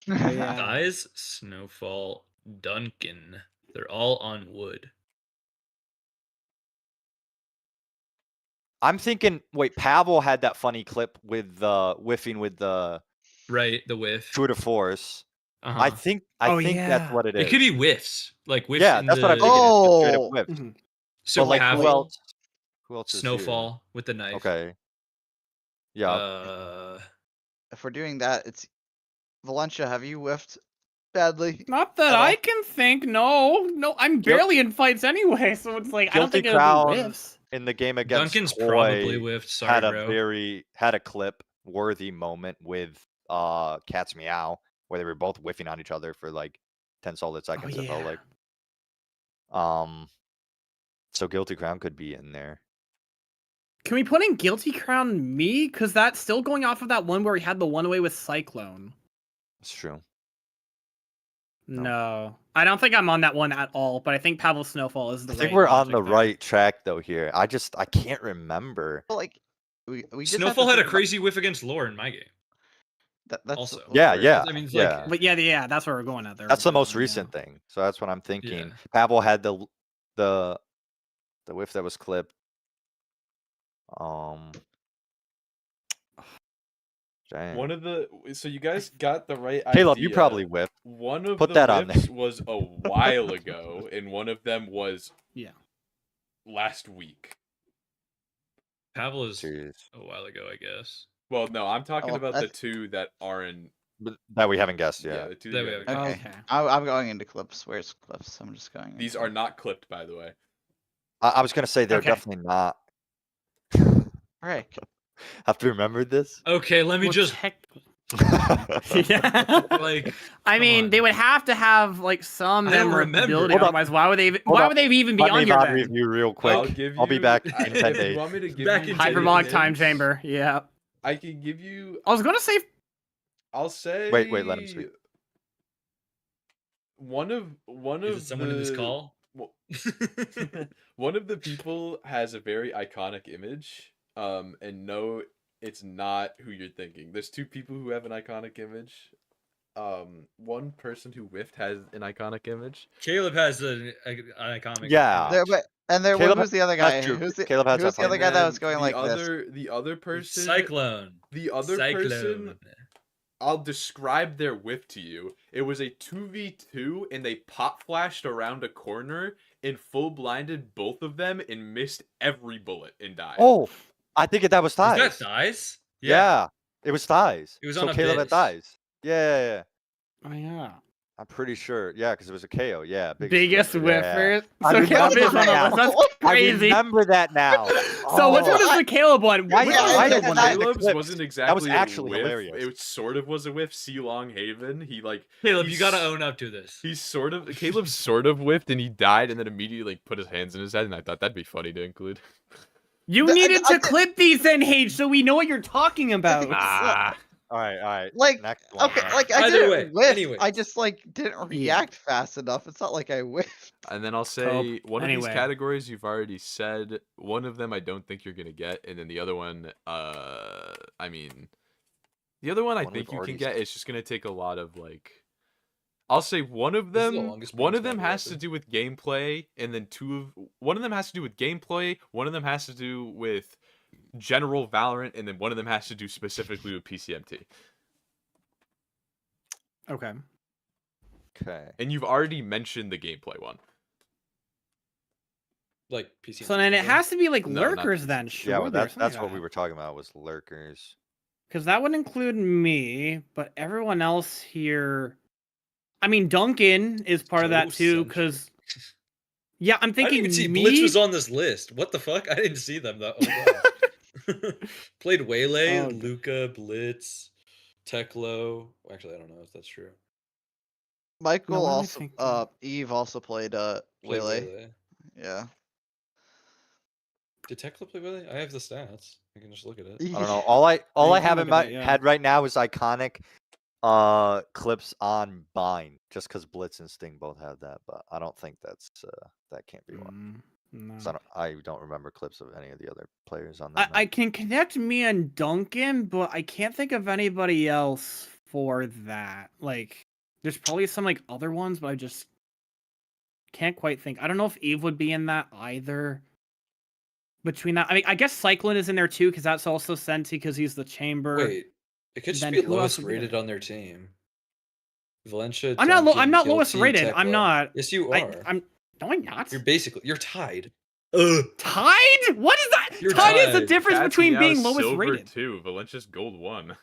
Oh, yeah. Thighs, Snowfall, Duncan. They're all on wood. I'm thinking. Wait, Pavel had that funny clip with the whiffing with the Right, the whiff. tour de force. Uh-huh. I think that's yeah. what it is. It could be whiffs, like whiffs. Yeah, in that's what I'm the- thinking. It's just straight up Oh! whiffs. Mhm. So but like Pavel, who else? Who else is here? Snowfall with the knife. Okay. Yeah. If we're doing that, it's Valencia. Have you whiffed badly? Not that At I all? can think. No, I'm barely in fights anyway, so it's like I don't Guilty think it'll Crown be whiffs. In the game against Duncan's Koi, probably whiffed. Sorry, had a bro. had a clip worthy moment with Cat's Meow where they were both whiffing on each other for like 10 solid seconds. It felt yeah. like. So Guilty Crown could be in there. Can we put in Guilty Crown me? Because that's still going off of that one where he had the one away with Cyclone. That's true. No. I don't think I'm on that one at all, but I think Pavel Snowfall is the I think right we're on the logic there. right track though here. I can't remember. But like, we just have to Snowfall had a think about- crazy whiff against Lore in my game. That's also. Yeah, weird. yeah. I mean, it's yeah. like But yeah, that's where we're going at there. That's the most Yeah. recent thing. So that's what I'm thinking. Yeah. Pavel had the whiff that was clipped. Dang. One of the so you guys got the right Caleb, you idea. probably whiffed. One of Put the that on whiffs there. was a while ago, and one of them was Yeah. last week. Pavel is Jeez. a while ago, I guess. Well, no, I'm talking Oh, about the that's- two that aren't. But that we haven't guessed Yeah, yet. the two That that we you haven't haven't- Okay. Okay. I'm going into clips. Where's clips? I'm just going. These into- are not clipped, by the way. I was gonna say they're Okay. definitely not. Frick. Have to remember this. Okay, let me Well, just yeah. like. I Come mean, on. they would have to have like some I don't remember. memorability. Hold up. Otherwise, why would they? Hold Why up. would they even be Let on me here mod then? review real quick. I'll be back in 10 if you days. want me to give Back you in any Hyperbolic time hints, chamber. Yeah. I can give you. I was gonna say. I'll say. Wait, let him speak. One of Is it someone in this the- call? Well, one of the people has a very iconic image. And no, it's not who you're thinking. There's two people who have an iconic image. one person who whiffed has an iconic image. Caleb has an iconic. Yeah. image. Who's the other guy? That's true. Who's the Caleb has who's that the other point. guy that And was going the like other, this? The other person, Cyclone. The other person, I'll describe their whiff to you. It was a 2v2, and they pop flashed around a corner and full blinded both of them and missed every bullet and died. Oh, I think that was Was thighs. that thighs? Yeah, it was thighs. It was so on a Caleb had bitch. thighs. Yeah. Oh yeah. I'm pretty sure. Yeah, because it was a KO. Yeah, Biggest whiffers. I So Caleb remember is one of that. us. That's I crazy. remember that now. So which Oh. one is the Caleb one? Why- Which yeah, one is why the did one? I- Caleb's clips. wasn't exactly That was actually a whiff. hilarious. It sort of was a whiff. Sea Long Haven. He like Caleb, you he's- gotta own up to this. Caleb sort of whiffed and he died and then immediately like, put his hands in his head, and I thought that'd be funny to include. You needed to clip these NH so we know what you're talking about. All right. Like, Next one. okay, like I Either didn't way, whiff. anyways. I just like didn't react fast enough. It's not like I whiffed. And then I'll say one of these Anyway. categories you've already said. One of them I don't think you're gonna get, and then the other one, I mean, the other one I One think we've you can already get. said. It's just gonna take a lot of like. I'll say one of This is the them. longest One of bronze them medal has to record. do with gameplay, and then one of them has to do with gameplay. One of them has to do with general Valorant, and then one of them has to do specifically with PCMT. Okay. Okay. And you've already mentioned the gameplay one. Like PC. So then it has to be like No, not lurkers PC. then, sure. Yeah, well, that's what we were talking about was lurkers. Because that would include me, but everyone else here. I mean, Duncan is part of that too. Because yeah, I'm I didn't thinking even see me. Blitz was on this list. What the fuck? I didn't see them though. Played Waylay, Oh, Luca, Blitz, Teklo. Actually, I don't know if that's true. Michael No, what am I also, thinking? Eve also played Played Waylay. Yeah. Did Teklo play Waylay? I have the stats. I can just look at it. I don't know. All I you have can in look my at that, yeah. head right now is iconic clips on Bind, just because Blitz and Sting both have that, but I don't think that can't be one. No. 'Cause I don't remember clips of any of the other players on that. I can connect me and Duncan, but I can't think of anybody else for that. Like, there's probably some like other ones, but I just can't quite think. I don't know if Eve would be in that either. Between that, I mean, I guess Cyclone is in there too, because that's also Senti, because he's the chamber. Wait, it could just Then be who else lowest would be rated there? on their team. Valencia. I'm not. Duncan, I'm not lowest Guilty, rated. I'm Teklo. not. Yes, you are. I'm. No, I'm not. You're tied. Tied? What is that? You're tied is the tied. difference between Tatiana being lowest silver rated. too. Valencia's gold 1.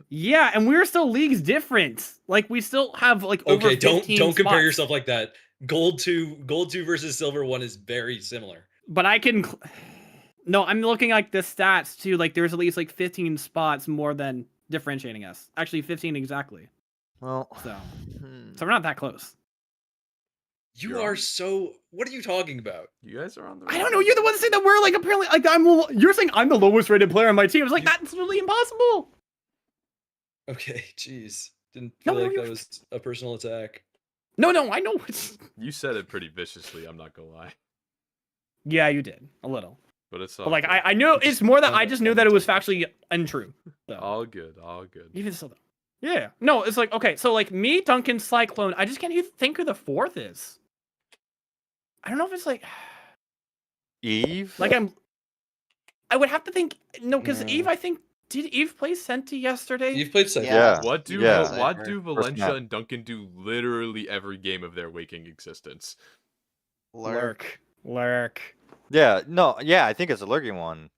Yeah, and we're still leagues different. Like we still have like over Okay, don't 15 compare spots. yourself like that. Gold 2 versus silver 1 is very similar. But I can. No, I'm looking like the stats too. Like there's at least like 15 spots more than differentiating us. Actually, 15 exactly. Well, So we're not that close. You are so. What are you talking about? You guys are on the. I don't know. You're the one saying that we're like apparently like You're saying I'm the lowest rated player on my team. I was like, that's really impossible. Okay, jeez. Didn't No, feel no, like you're- that was a personal attack. No, I know. It's... You said it pretty viciously. I'm not gonna lie, Yeah, you did a little. but it's all But like good. I knew it's more that fun I to- just fun knew to that it was talk about. factually untrue. So. all good, all good. Even so, though. Yeah. No, it's like okay. So like me, Duncan, Cyclone. I just can't even think who the fourth is. I don't know if it's like Eve. like I would have to think no, because Mm. Eve. I think did Eve play Senti yesterday? You've played second. Yeah. What do Yeah. what do First Valencia map. and Duncan do literally every game of their waking existence? Lurk. Lurk. Yeah. No. Yeah. I think it's a lurking one.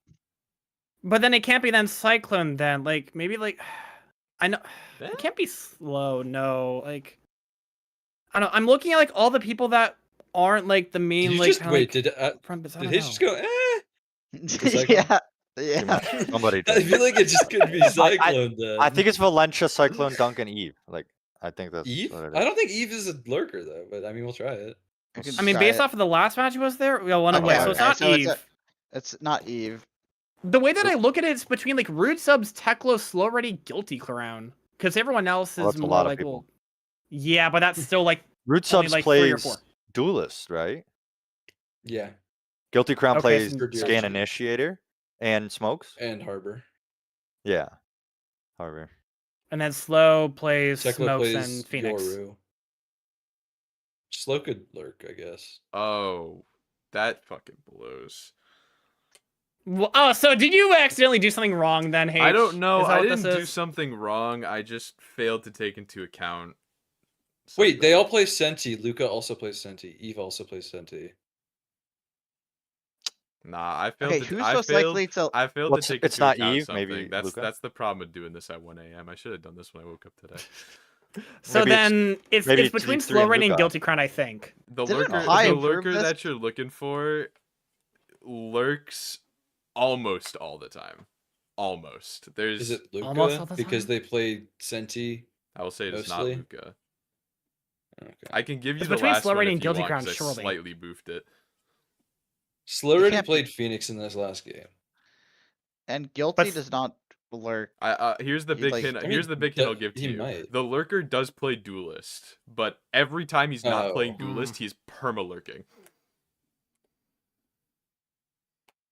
But then it can't be then Cyclone. Then like maybe like I know Eh? it can't be slow. No, like I don't know. I'm looking at like all the people that aren't like the main Did you like just kinda, wait? like, front, but I Did don't Hitch know. just go? Cyclone? Yeah. Yeah. Somebody I did. feel like it just could be Cyclone. Then. I think it's Valencia, Cyclone, Duncan, Eve. Like I think that's Eve. what it I is. don't think Eve is a lurker though, but I mean we'll try it. We can I mean, try based it. off of the last match was there, we got one Okay, away, so it's not so Eve. It's not Eve. The way that I look at it is between like Rude Subs, Teklo, Slow Ready, Guilty Crown, because everyone else Well, is that's a more lot of like people. well, yeah, but that's still like Root only Subs like 3 or plays 4. Duelist, right? Yeah, Guilty Crown Okay, plays so- Scan Initiator and Smokes. and Harbor. Yeah. However. And then Slow plays Tekla Smokes plays and Phoenix. Yoru. Slow could lurk, I guess. Oh, that fucking blows. Oh, so did you accidentally do something wrong then, H? I don't know. Is that I what this didn't do is? something wrong. I just failed to take into account. Wait, they something. all play Senti. Luca also plays Senti. Eve also plays Senti. Nah, I failed Okay, to. who's I most failed. likely to? I failed Well, to take it's into not account Eve, something. maybe That's Luca? that's the problem with doing this at 1 a.m. I should have done this when I woke up today. So Maybe it's- then it's maybe it's between Eve 3 Slow and Ready and Luca. Guilty Crown, I think. The Didn't lurker, High the improve lurker this? that you're looking for, lurks almost all the time. Almost. There's. Is it Almost all Luca? the Because time? they play Senti. I will say it is not mostly? Luca. Okay. I can give you It's the between last Slow one Ready if and you Guilty want, Crown, 'cause I surely. slightly boofed it. Slow You Ready can't be- played Phoenix in this last game. And Guilty But- does not lurk. Here's the He's big like- hint. I mean, Here's the big hint I'll that- give to he you. might. The lurker does play duelist, but every time he's not playing Oh. duelist, he's perma lurking.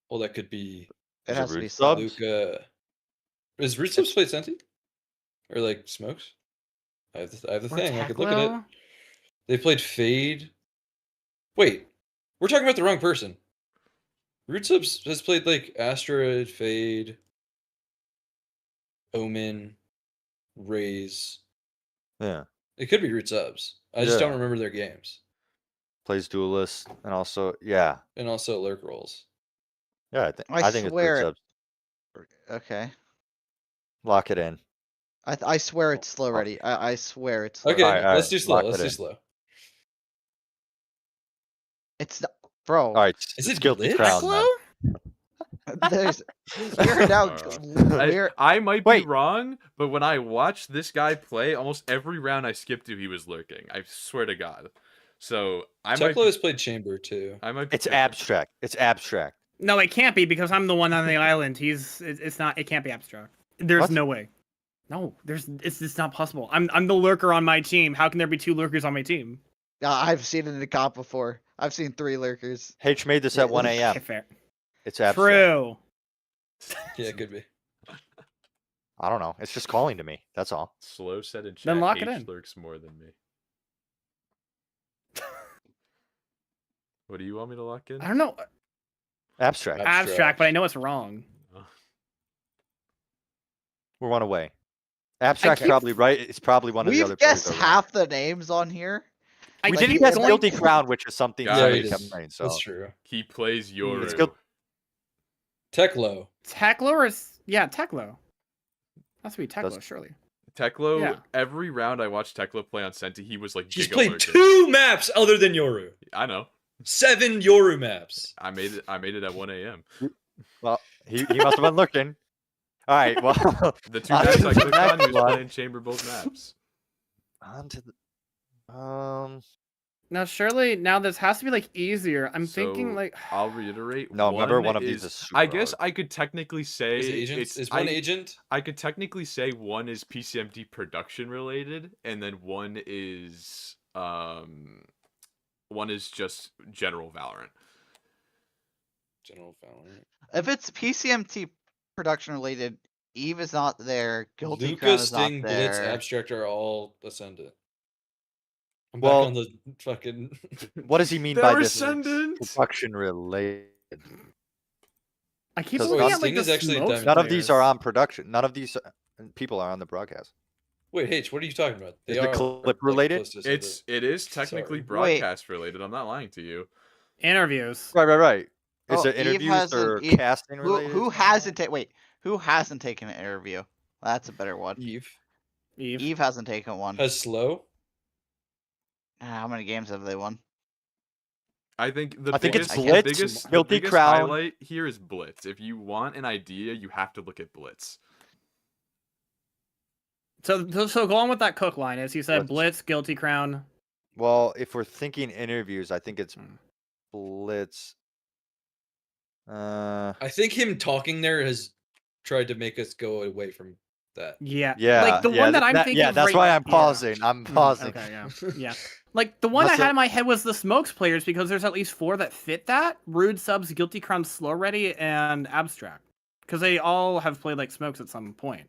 Well, that could be It Is it has to be Root sub. Subs? Luca. Is Root Subs played Senti? Or like Smokes? I have the Or thing. I could look at it. Teklo? They played Fade. Wait, we're talking about the wrong person. Root Subs has played like Asteroid, Fade, Omen, Raze. Yeah. It could be Root Subs. I just don't Yeah. remember their games. Plays duelist and also yeah. And also lurk rolls. Yeah, I I think it's swear- Root Subs. Okay. Lock it in. I swear it's Slow Ready. I swear it's Slow Okay, Alright, Ready. let's do slow. lock Let's it do in. slow. It's not, bro. All right, Is it's it Guilty Blitz? Crown. Teklo? Then. There's we're now I, we're I might be Wait. wrong, but when I watched this guy play, almost every round I skipped to, he was lurking. I swear to God. So I might. Teklo has played Chamber too. I might. Be It's tripping. abstract. It's abstract. No, it can't be because I'm the one on the island. It's not. It can't be abstract. There's What? no way. No, it's not possible. I'm the lurker on my team. How can there be two lurkers on my team? I've seen it in a comp before. I've seen 3 lurkers. H made this at 1 a.m. Okay, fair. It's abstract. True. Yeah, it could be. I don't know. It's just calling to me. That's all. Slow said in chat. Then lock it H in. lurks more than me. What do you want me to lock in? I don't know. Abstract. Abstract, but I know it's wrong. We're one away. Abstract's keep- probably right. It's probably one of the other We've players guessed are right. half the names on here. I We Like, didn't keep guess going- Guilty Crown, which is something Yeah, somebody he kept did. saying. So That's true. He plays Yoru. It's Guil- Teklo. Teklo or Teklo. That's to be Teklo, Does- surely. Teklo, Yeah. every round I watched Teklo play on Senti, he was like He's giga played lurking. 2 maps other than Yoru. I know. 7 Yoru maps. I made it at 1 a.m. well, he must have been looking. All right. Well, The 2 On maps to I the clicked on, he next was one. playing chamber both maps. on to the Now, surely, now this has to be like easier. I'm thinking So, like. I'll reiterate. No, remember one of these is super I guess hard. I could technically say Is it agents? it's Is one I, agent? I could technically say one is PCMT production related, and then one is just general Valorant. General Valorant. If it's PCMT production related, Eve is not there. Guilty Luca, Crown is Sting, not Blitz, there. Abstract are all Ascendant. I'm Well- back on the fucking. What does he mean They're by this? Ascendant! Production related. I keep Because looking Wait, at like Sting the is actually a smokes diamond. None of these are players. on production. None of these people are on the broadcast. Wait, H, what are you talking about? Is the clip related? close to Ascendant. It is technically Sorry. broadcast related. I'm not lying to you. interviews. Right. Is Oh, it Eve interviews has an- or Eve- casting related? Who hasn't taken? Wait, who hasn't taken an interview? That's a better one. Eve. Eve hasn't taken one. Has Slow? How many games have they won? I think I think it's biggest, Blitz, the biggest, the Guilty biggest Crown. highlight here is Blitz. If you want an idea, you have to look at Blitz. So go on with that Cook line. As you said, Blitz. Blitz, Guilty Crown. Well, if we're thinking interviews, I think it's Hmm. Blitz. I think him talking there has tried to make us go away from that. Yeah. Yeah, Like the one that I'm thinking. Yeah, that's right- why I'm yeah. pausing. I'm pausing. Okay, yeah. Yeah. Like the one I That's had a- in my head was the Smokes players because there's at least 4 that fit that. Rude Subs, Guilty Crown, Slow Ready, and Abstract. Because they all have played like Smokes at some point.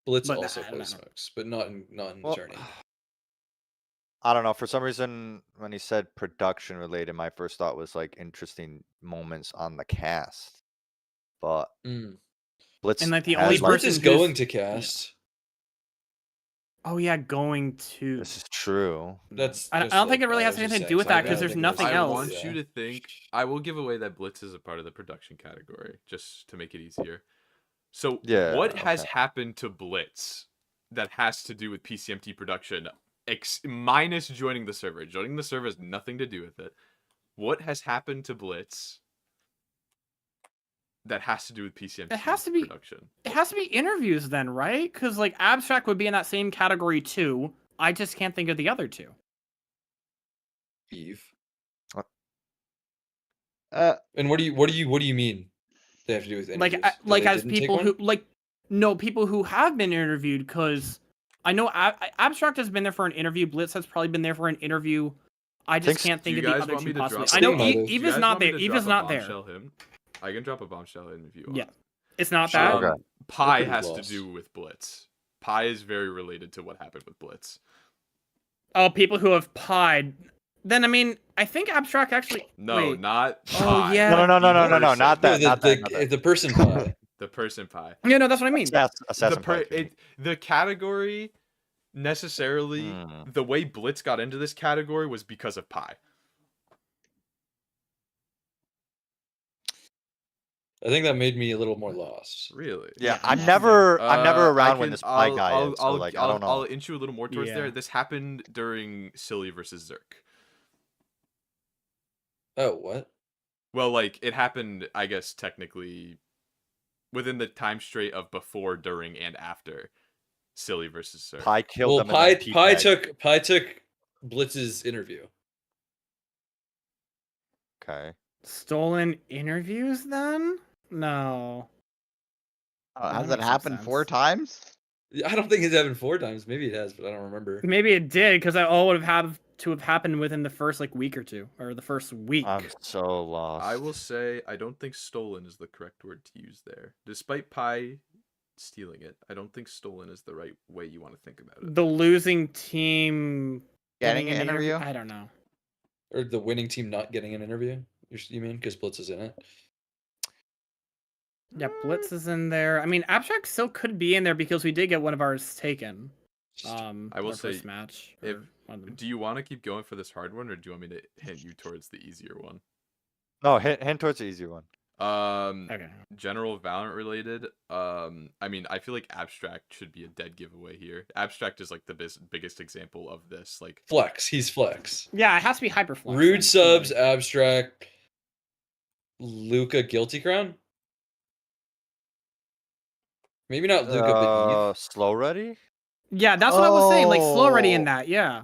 Blitz But also I don't plays know. smokes, but not in Well, Journey. I don't know. For some reason, when he said production related, my first thought was like interesting moments on the cast. But Mm. Blitz And like the has, only like, Blitz person is who's going to cast. Oh yeah, going to. this is true. That's. I just don't think like- it really I has was just anything to saying do with that something. because I there's don't think it was nothing I else. want yeah. you to think. I will give away that Blitz is a part of the production category, just to make it easier. So, Yeah, what has okay. happened to Blitz that has to do with PCMT production, minus joining the server? Joining the server has nothing to do with it. What has happened to Blitz that has to do with PCMT It has to be- production? It has to be interviews then, right? Because like Abstract would be in that same category too. I just can't think of the other two. Eve. And what do you mean? They have to do with interviews? Like That like they as didn't take people one? who like no people who have been interviewed because I know Abstract has been there for an interview. Blitz has probably been there for an interview. I just Thinks- can't Do think you of the guys other want two me to possibly. drop? I know Sting might have. Do you Eve guys is not want me there. to Eve drop is a not there. bombshell him? I can drop a bombshell him if you want. Yeah, it's not that. Okay. Pi pretty has lost. to do with Blitz. Pi is very related to what happened with Blitz. Oh, people who have pied. Then I mean, I think Abstract actually. No, wait. not Oh, Pi. yeah. No, The not person. that. No, Not that. the person pie. The person Pi. Yeah, no, that's what I mean. Assassin Pi. The category necessarily the way Blitz got into this category was because of Pi. I think that made me a little more lost. Really? Yeah, Yeah, I'm never I around when can- this Pi guy I'll, is. So like, I don't know. I'll inch you a little more towards Yeah. there. This happened during SLLY versus Zerk. Oh, what? Well, like it happened, I guess technically, within the time straight of before, during, and after SLLY versus Zerk. Pi killed Well, them. Pi and then Pi took Blitz's interview. Okay. Stolen interviews then? No. That has makes that some happened 4 sense. times? I don't think it's happened 4 times. Maybe it has, but I don't remember. Maybe it did because that all would have to have happened within the first like week or two or the first week. I'm so lost. I will say I don't think stolen is the correct word to use there. Despite Pi stealing it, I don't think stolen is the right way you want to think about it. The losing team Getting an interview? I don't know. Or the winning team not getting an interview? You mean because Blitz is in it? Yeah, Blitz is in there. I mean, Abstract still could be in there because we did get one of ours taken. I will our say, first match. if or one of them. do you want to keep going for this hard one, or do you want me to hint you towards the easier one? No, hint towards the easier one. Okay. General Valorant related. I mean, I feel like Abstract should be a dead giveaway here. Abstract is like the biggest example of this. Like Flex. He's Flex. Yeah, it has to be Hyperflex. Rude then, subs, totally. Abstract, Luca, Guilty Crown? Maybe not Luca, but Eve. Slow ready. Yeah, that's what I was saying. Like slow ready in that. Yeah.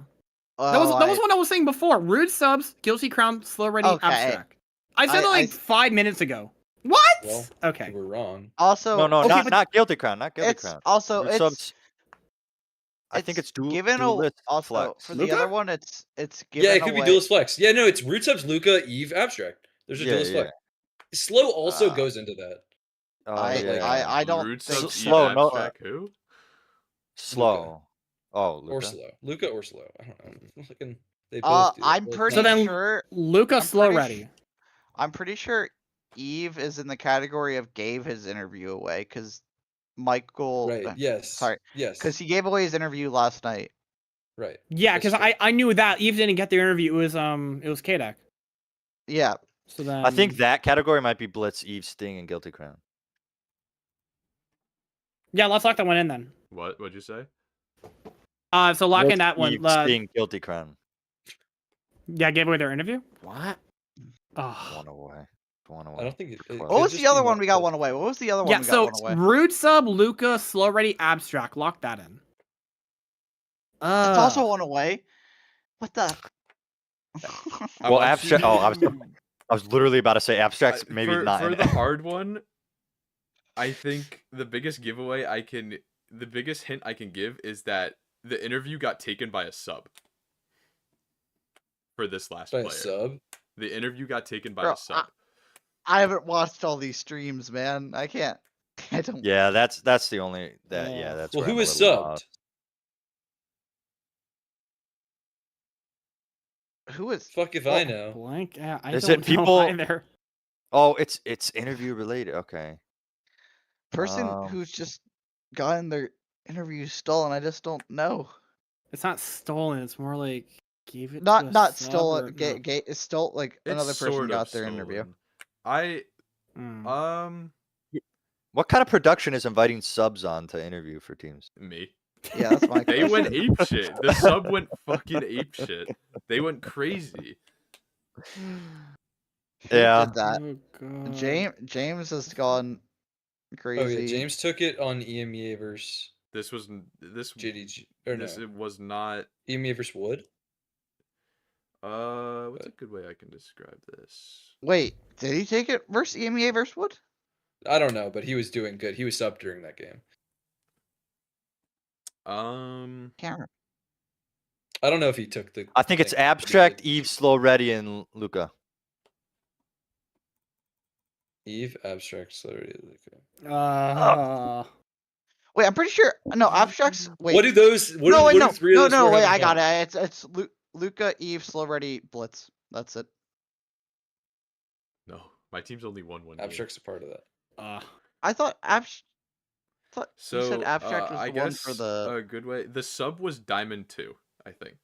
That was what I was saying before. Rude subs, Guilty Crown, slow ready, Okay. Abstract. I said that like 5 minutes ago. What? Well, Okay. We're wrong. Also, No, okay, but- not Guilty Crown. Not Guilty it's Crown. also Root it's subs, I think it's given duelist also flex. for the Luca? other one it's given Yeah, it could be away. Duelist Flex. Yeah, no, it's Root subs, Luca, Eve, Abstract. There's a Yeah, Duelist yeah. Flex. Slow also Uh, goes into that. Oh, I don't Rude think subs, slow, Eve, no, Abstract, who? slow. Oh, Luca. Or slow. Luca or slow. I don't know. I'm looking, they both do. I'm Both pretty So then- sure Luca I'm slow pretty ready. I'm pretty sure Eve is in the category of gave his interview away because Michael Right. Yes. sorry, Yes. because he gave away his interview last night. Right. Yeah, That's because true. I knew that Eve didn't get the interview. It was K-Deck. Yeah, So then I think that category might be Blitz, Eve, Sting, and Guilty Crown. Yeah, let's lock that one in then. What'd you say? So lock in Blitz, that one. Eve, Sting, Guilty Crown. Yeah, gave away their interview. What? Oh. One away. One I away. don't think it. Close. what could was just the other be one we got multiple. one away? What was the other one Yeah, we got so one away? Rude sub, Luca, slow ready, Abstract. Lock that in. It's also one away. What the? I Well, want Abstract. you- Oh, I was literally about to say Abstract's maybe for, not for in the it. hard one. I think the biggest hint I can give is that the interview got taken by a sub. For this last By player, a sub. the interview got taken by Bro, a sub. I haven't watched all these streams, man. I can't. I don't. Yeah, that's the only that. Yeah, that's Well, where who I'm a was little subbed? lost. Who is? Fuck if Oh, I know. Blank. I Is don't it people- know either. Oh, it's interview related. Okay. person Um, who's just gotten their interview stolen. I just don't know. It's not stolen. It's more like gave it. to Not a not sub stolen. or- It's stole like It's another person sort of got their interview. stolen. I Mm. what kind of production is inviting subs on to interview for teams? me. Yeah, that's my They question. went ape shit. The sub went fucking ape shit. They went crazy. Who Yeah. did that? Oh, God. James has gone crazy. Oh yeah, James took it on EMEA versus This was JDG. Or no, this it was not. EMEA versus Wood. What's a good way I can describe this? Wait, did he take it versus EMEA versus Wood? I don't know, but he was doing good. He was subbed during that game. Can't remember. I don't know if he took the. I think it's thing, but he Abstract, did. Eve, Slow Ready, and Luca. Eve, Abstract, Slurry. Wait, I'm pretty sure. No, abstracts. Wait. What do those? What no, do, wait, what no, do three of no, those no. four Wait, have I in got common? it. It's Luca, Eve, Slow Ready, Blitz. That's it. No, my team's only won one. game. Abstract's a part of that. I thought Thought So you said abstract was I the one guess for the. a good way. The sub was Diamond 2, I think.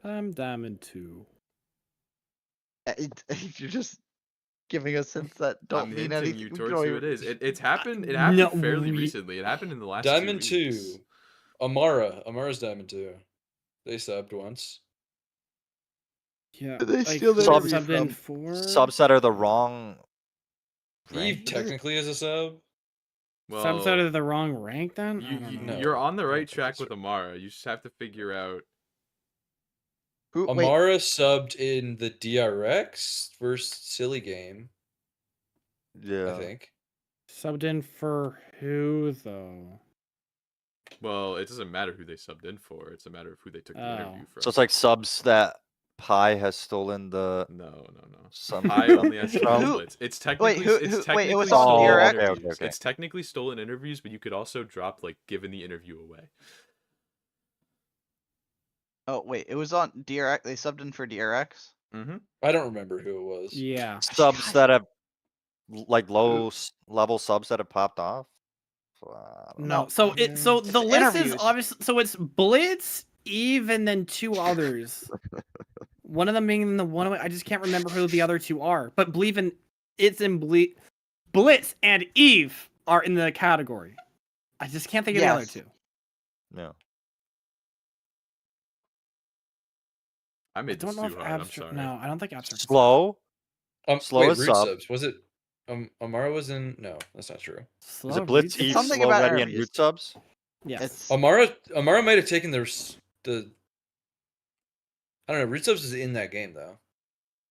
I'm Diamond 2. You're just giving us hints that don't I'm mean hinting anything. you We towards don't who even- it is. It's happened. It happened No, fairly we- recently. It happened in the last Diamond 2 2. weeks. Amara's Diamond 2. They subbed once. Yeah. Did they like, steal the Subs- interview subbed in from? 4. Subs that are the wrong. Eve rank? technically is a sub. Subs out of the wrong rank then? I You, don't you, know. No. you're on the I don't right think track it's with Amara. You just have to figure out. Who? Wait, Amara subbed in the DRX versus Silly game, Yeah. I think. Subbed in for who though? Well, it doesn't matter who they subbed in for. It's a matter of who they took the interview Oh. from. So it's like subs that Pi has stolen the. No. Some I only has Who- templates. It's technically who- it's who- wait, technically it was on stolen DRX? interviews. Okay. It's technically stolen interviews, but you could also drop like giving the interview away. oh wait, it was on DRX. They subbed in for DRX. Mm-hmm. I don't remember who it was. Yeah. Subs that have like low level subs that have popped off. I don't know. No. So the It's list is interviews. obviously so it's Blitz, Eve, and then 2 others. One of them being the one I just can't remember who the other 2 are. But Blitz and Eve are in the category. I just can't think of the other Yes. 2. No. I I made don't this know too if hard. I'm abstract. sorry. No, I don't think abstract. is- Slow. Slow wait, is root sub. subs. Was it? Amara was in. No, that's not true. Slow Is it Blitz, reads- Eve, something Slow about Ready, and interviews. root subs? Yes. It's Amara might have taken the. I don't know. Root subs is in that game though,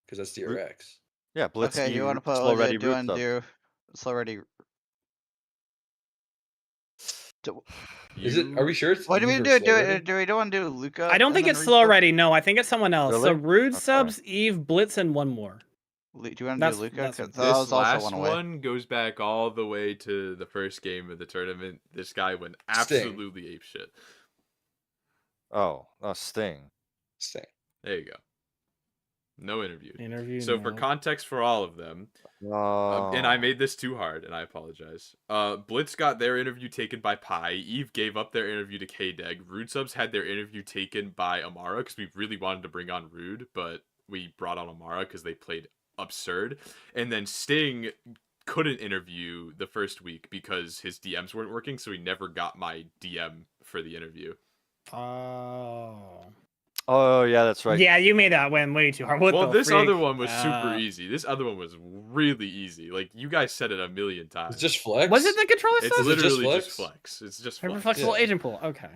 because that's DRX. Yeah, Blitz, okay. Eve, You want to put Slow what Ready, you root subs. do? Slow Ready. Is it? Are we sure? It's What do we Eve or do? Slow Ready? Do we want to do Luca? I don't and think then it's root slow subs? ready. No, I think it's someone else. So Really? Rude Okay. subs, Eve, Blitz, and one more. Do you want to That's- do Luca? that's 'Cause what- that was This also last one away. one goes back all the way to the first game of the tournament. This guy went Sting. absolutely apeshit. Oh, Sting. Same. There you go. No interview. Interview. So for no. context for all of them, and I made this too hard, and I apologize. Blitz got their interview taken by Pi. Eve gave up their interview to K-Deg. Rude Subs had their interview taken by Amara because we really wanted to bring on Rude, but we brought on Amara because they played absurd. And then Sting couldn't interview the first week because his DMs weren't working, so he never got my DM for the interview. Oh, yeah, that's right. Yeah, you made that one way too hard. What Well, the this freak? other one was super Uh, easy. This other one was really easy. Like, you guys said it a million times. It's just flex. Was it the controller It's stuff? Is it just literally flex? just flex. It's just Hyper flex. flexible Yeah. agent pool. Okay.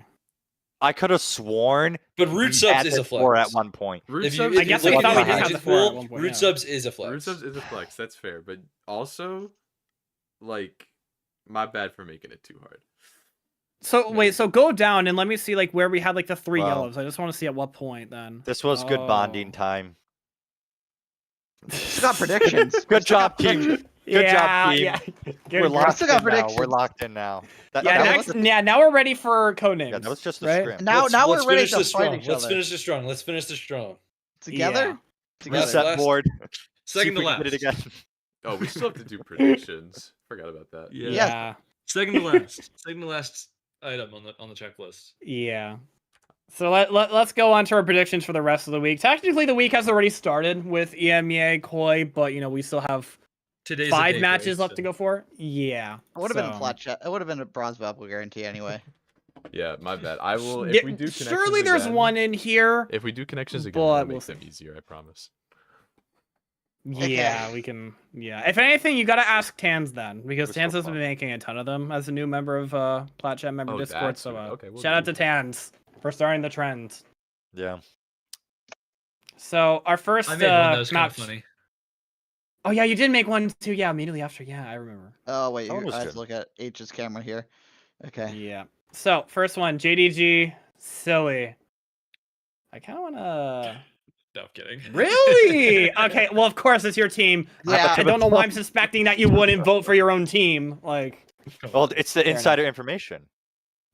I could have sworn But root we subs had is a it for flex. at one point. Root If you, subs, if I you guess look we at thought the we did have agent the four at pool, one point, root yeah. subs is a flex. Root subs is a flex. That's fair. But also, like, my bad for making it too hard. So wait, so go down and let me see like where we had like the 3 Wow. yellows. I just want to see at what point then. This was good bonding Oh. time. It's got predictions. Good It's got job, team. predictions. Good job, Yeah, team. yeah. Good We're job. locked still got in now. We're predictions. locked in now. That, Yeah, that next- was, now we're ready for codenames. yeah, that was just a right? scrim. Now we're ready finish to this fight strong. each Let's other. finish this strong. Let's finish this strong. Together? Yeah. Together. Reset. Reset board. See Second if to we can last. get it again. Oh, we still have to do predictions. Forgot about that. Yeah. Yeah. Second to last. Second to last item on the checklist. Yeah. So let's go on to our predictions for the rest of the week. Technically, the week has already started with EMEA, Koi, but we still have Today's a 5 day matches break, left to so- go for. Yeah. It would have been a so- flat chat. It would have been a bronze Babble guarantee anyway. Yeah, my bad. I will. If Yeah, we do connections surely there's again- one in here. If we do connections again, but I'll we'll make them see. easier. I promise. Yeah, we can. Yeah. If anything, you gotta ask Tans then, because We're Tans still has been fun. making a ton of them as a new member of Plat Chat member Oh, Discord. that's So right. Okay, we'll shout out do to that. Tans for starting the trend. Yeah. So our first I made one that was kind match. of funny. Oh yeah, you did make one too. Yeah, immediately after. Yeah, I remember. Oh wait, That one was I have good. to look at H's camera here. Okay. Yeah. So first one, JDG, SLLY. I kind of wanna. No, I'm kidding. Really? Okay. Well, of course it's your team. Yeah. I don't know why I'm suspecting that you wouldn't vote for your own team. Like. Well, it's the Fair insider information.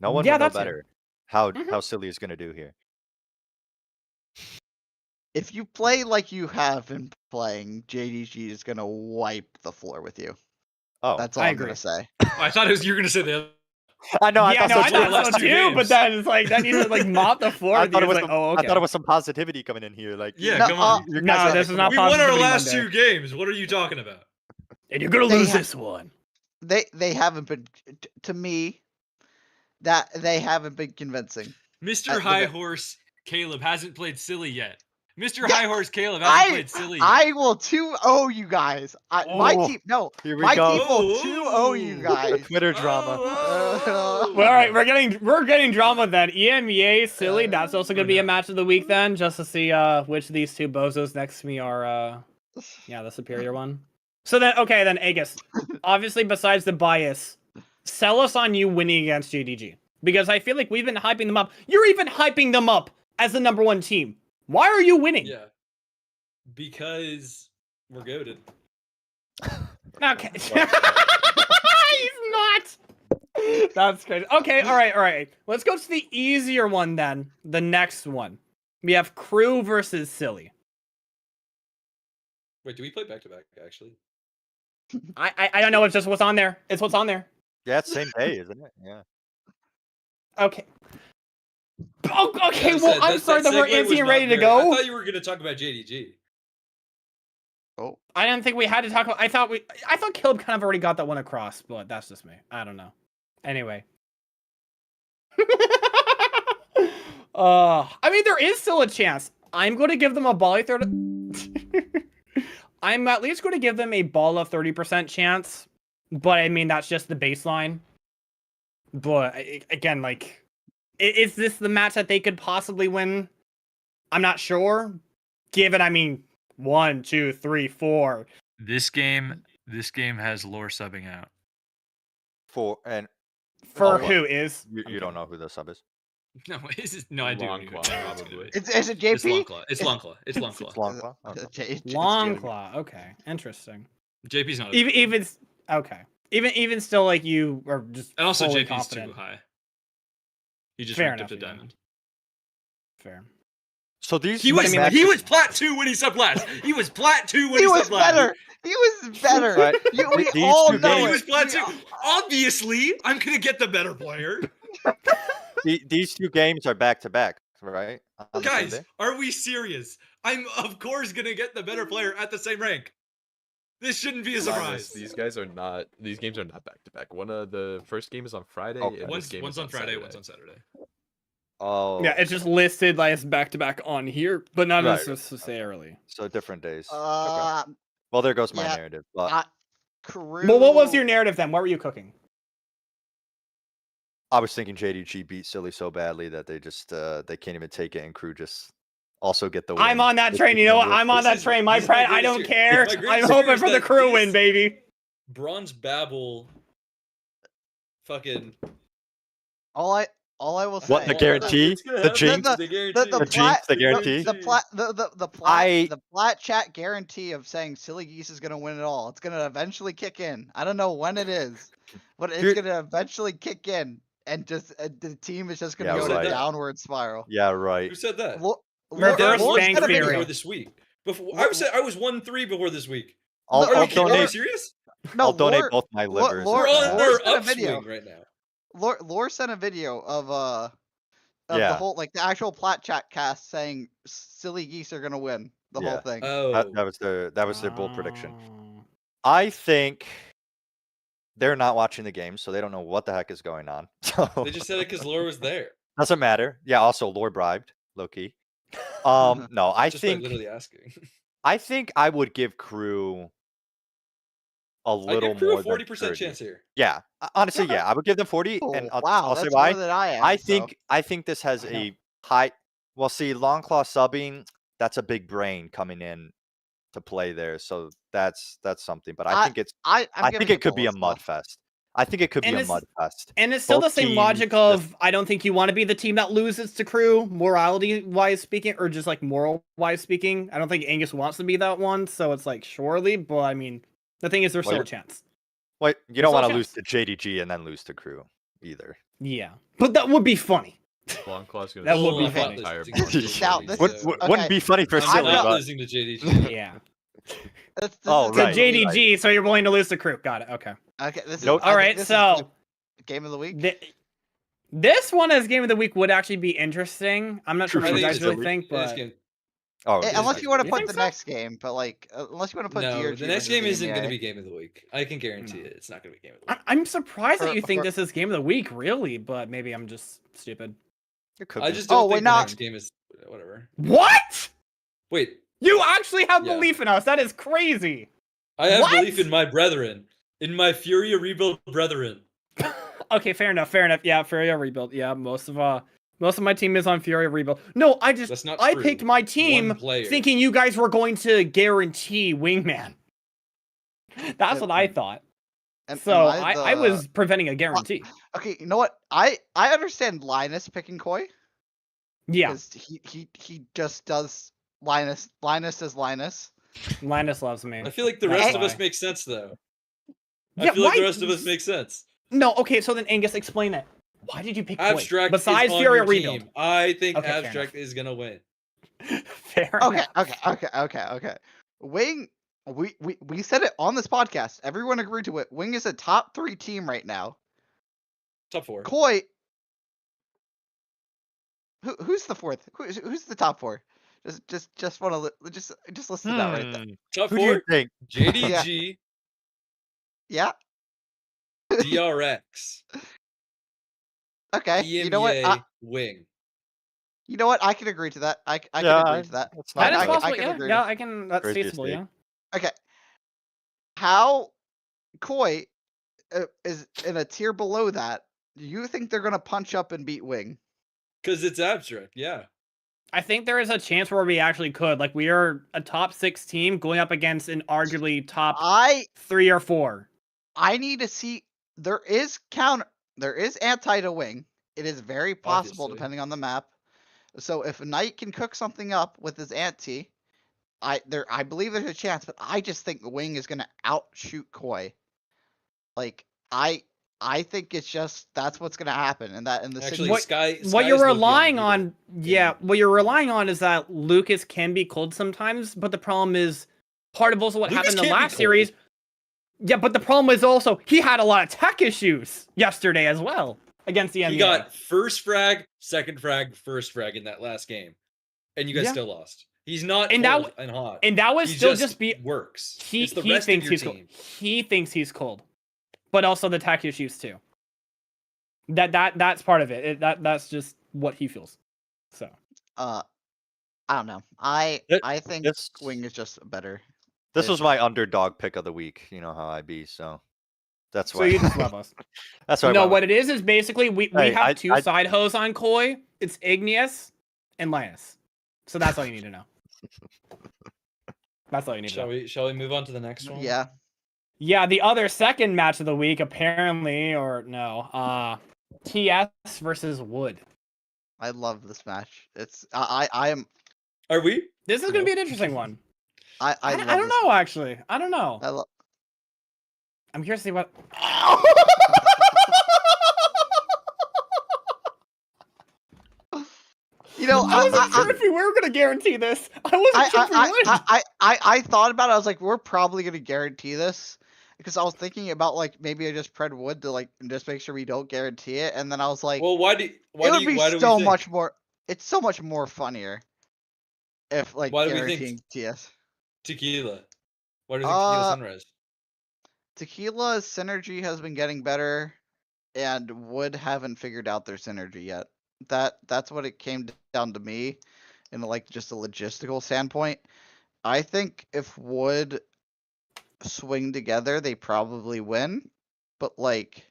No one Yeah, will know that's fair. better how Mhm. silly is going to do here. If you play like you have been playing, JDG is gonna wipe the floor with you. Oh, That's all I I'm agree. gonna say. I thought you were gonna say the other. I know. Yeah, I no, thought I so too. thought last so two too. But games. then it's like then you like mop the floor. I with thought you. it was It's like, some, oh, okay. I thought it was some positivity coming in here. Like, Yeah, No, come on. you No, guys are- this is not We won our Positivity last Monday. 2 games. What are you talking about? And you're gonna They lose ha- this one. They haven't been to me. That they haven't been convincing. Mr. the High ve- Horse Caleb hasn't played SLLY yet. Mr. Yeah, High Horse Caleb hasn't played SLLY yet. I will 2-0 you guys. My Oh, team, no, Here we my go. team will 2-0 you The guys. Twitter drama. Oh, Well, all right, we're getting drama then. EMEA, SLLY. That's also gonna be a no. match of the week then, just to see which of these two bozos next to me are the superior one. So then, okay, then Aegis. Obviously, besides the bias, sell us on you winning against JDG, because I feel like we've been hyping them up. You're even hyping them up as the #1 team. Why are you winning? Yeah. Because we're goated. Okay. He's not. That's crazy. Okay, all right. Let's go to the easier one then. The next one. We have Crew versus SLLY. Wait, do we play back to back actually? I don't know. It's just what's on there. It's what's on there. Yeah, it's same day, isn't it? Yeah. Okay. Oh, okay. Yeah, Well, I'm sorry that we're segue was antsy and not ready to very- go. I thought you were gonna talk about JDG. Oh, I didn't think we had to talk about. I thought Caleb kind of already got that one across, but that's just me. I don't know. Anyway. I mean, there is still a chance. I'm going to give them a ball of 30. I'm at least going to give them a ball of 30% chance, but I mean that's just the baseline. But again, like, is this the match that they could possibly win? I'm not sure. Given, I mean, 1, 2, 3, 4. This game has lore subbing out. For and For Oh, who is? you don't know who the sub is. No, no, I do. Longclaw, probably. is it It's JP? Longclaw. It's Longclaw. It's Longclaw. It's Longclaw. Okay. It's Longclaw. Okay, interesting. JP's not. Even okay. Even still, like you are just And also fully JP's confident. too high. He just Fair ranked up to enough, yeah. diamond. Fair. So these He But was I mean, he was plat 2 when he subbed last. He was plat 2 when He he was subbed last. better. He was better. Right. We These all two know Yeah, games- he it. was plat We 2. Obviously, I'm gonna get the better player. these 2 games are back to back, right? On the same Guys, day? are we serious? I'm of course gonna get the better player at the same rank. This shouldn't be a surprise. These games are not back to back. One of the first game is on Friday. Okay. And One's this game is on Friday, Saturday. one's on Saturday. Oh, Yeah, it's just listed like as back to back on here, but not Right. necessarily. so different days. Uh, Well, there goes my yeah, narrative. But Crew. Well, what was your narrative then? What were you cooking? I was thinking JDG beat SLLY so badly that they just they can't even take it, and Crew just also get the win. I'm on that Which train. is You know what? gonna I'm on This that is- train. My this is my pride. I greatest don't fear. care. My I'm greatest hoping fear is for the that crew these- win, baby. Bronze Babble. Fucking. All All I will say. What, the guarantee? The jinx? The jinx, the guarantee? The plat chat guarantee of saying Silly Geese is gonna win it all. It's gonna eventually kick in. I don't know when it is, but it's gonna eventually kick in, and just the team is just gonna Yeah, go to right. a downward spiral. Yeah, right. Who said that? Reverse Lord bank said a theory. video. Before this week. Before I said I was 1-3 before this week. I'll, Are I'll you kidding? Are you donate. serious? No, I'll donate Lord- both my livers. Lord- We're on Lord our sent a video. upswing right now. Lore sent a video of the Yeah. whole the actual plat chat cast saying Silly Geese are gonna win the whole Yeah. thing. Oh, That was their bold prediction. Oh. I think they're not watching the game, so they don't know what the heck is going on. So they just said it because Laura was there. doesn't matter. Yeah. Also, Lore bribed, low key. No, I Just by think literally asking. I would give Crew a I little give Crew more a than 40% 30. chance here. Yeah, honestly, yeah, I would give them 40, and Oh, I'll say that's why. more than I am. I so. think this has I know. a high. Well, see, Longclaw subbing, that's a big brain coming in to play there, so that's something. But I think it's I think it could be a mud fest. I think it could And be a it's- mud fest. And it's still Both the same teams logic just- of I don't think you want to be the team that loses to Crew, morality-wise speaking, or just like moral-wise speaking. I don't think Angus wants to be that one, so it's like surely, but I mean, the thing is there's still a Wait. chance. Wait, you There's don't no want to lose chance. to JDG and then lose to Crew either. Yeah, but that would be funny. Longclaw's gonna That would be destroy the funny. entire This board. is- Now, this Would, is- wouldn't okay. be funny for I'm Silly, not but losing to JDG. Yeah. This Oh, is To right. JDG, so you're willing to lose to Crew. Got it. Okay. Okay, this is Nope. I All think right, this is so the game of the week. this one as game of the week would actually be interesting. I'm not sure True what you for guys Silly. really think, This but game- oh, Eh, yeah. unless you want to You put think the so? next game, but unless you want to put no, DRG the next versus game isn't going to EMEA. be game of the week. I can guarantee No. it. It's not going to be game of the week. I'm surprised that For- you think for- this is game of the week, really. But maybe I'm just stupid. It could I be. just don't Oh, wait, think the no. next game is whatever. What? Wait, You actually have Yeah. belief in us? That is crazy. I have What? belief in my brethren, in my Furia rebuild brethren. Okay, fair enough. Fair enough. Yeah, Furia rebuild. Yeah, most of my team is on Furia rebuild. No, That's not I true. picked my team One player. thinking you guys were going to guarantee Wingman. That's what I thought. And So am I the- was preventing a guarantee. Okay, you know what? I understand Linus picking Koi Yeah, because he just does Linus. Linus is Linus. Linus loves me. I feel like the That's rest of us why. make sense though. Yeah, I feel like the why- rest of us make sense. No, okay. So then Angus, explain it. Why did you pick Koi? Abstract Besides is on Furia your rebuild? team. I think Okay, fair Abstract is gonna win. Fair Okay, enough. okay. Wing, we said it on this podcast. Everyone agreed to it. Wing is a top 3 team right now. Top 4. Koi. Who's the fourth? Who's the top 4? Just want to just listen to that right there. Top Who do you 4. think? JDG, Yeah. DRX, Okay. EMEA, You know what? Wing. You know what? I can agree to that. I can Yeah, agree to that. That's That not is I bad. possible. can Yeah, agree yeah, with- I can. That's Crazy feasible. take. Yeah. Okay. How Koi is in a tier below that? Do you think they're gonna punch up and beat Wing? Because it's Abstract, yeah. I think there is a chance where we actually could. Like, we are a top 6 team going up against an arguably top I 3 or 4. need to see. There is anti to Wing. It is very possible Obviously. depending on the map. So if Knight can cook something up with his anti, I believe there's a chance. But I just think Wing is gonna outshoot Koi. Like I think it's just that's what's gonna happen, and that in the Actually, What- Sky. What you're Sky's low-key relying unbeatable. on, yeah, what you're relying on is that Lucas can be cold sometimes, but the problem is part of also what Lucas happened in the can't be last cold. series. Yeah, but the problem is also he had a lot of tech issues yesterday as well against the EMEA. He got first frag, second frag, first frag in that last game, and you guys Yeah. still lost. He's not And that cold and hot. and that was He still just be works. he It's the he rest thinks of your he's team. cold. He thinks he's cold, but also the tech issues too. That's part of it. That's just what he feels. So I don't know. I think This Wing is just better. this was my underdog pick of the week. You know how I be, so that's so why. you just love us. That's why. I No, went what it is basically we Hey, have two I- side hoes on Koi. It's Igneous and Linus. So that's all you need to know. That's all you need to know. Shall we move on to the next one? Yeah. Yeah, the other second match of the week, apparently, or no. TS versus Wood. I love this match. It's I am Are we? This is gonna be an interesting one. I I love don't this. know actually. I don't know. I love. I'm curious to see what. You know, I wasn't sure if we were gonna guarantee this. I wasn't sure if we would. I thought about it. I was like, we're probably gonna guarantee this because I was thinking about like maybe I just pred Wood to like just make sure we don't guarantee it, and then I was like, Well, why do it would be we so think? much more. It's so much more funnier if like Why do we think guaranteeing TS. Tequila? Why do you think Tequila Sunrise? Tequila's synergy has been getting better, and Wood haven't figured out their synergy yet. That's what it came down to me, in like just a logistical standpoint. I think if Wood swing together, they probably win, but like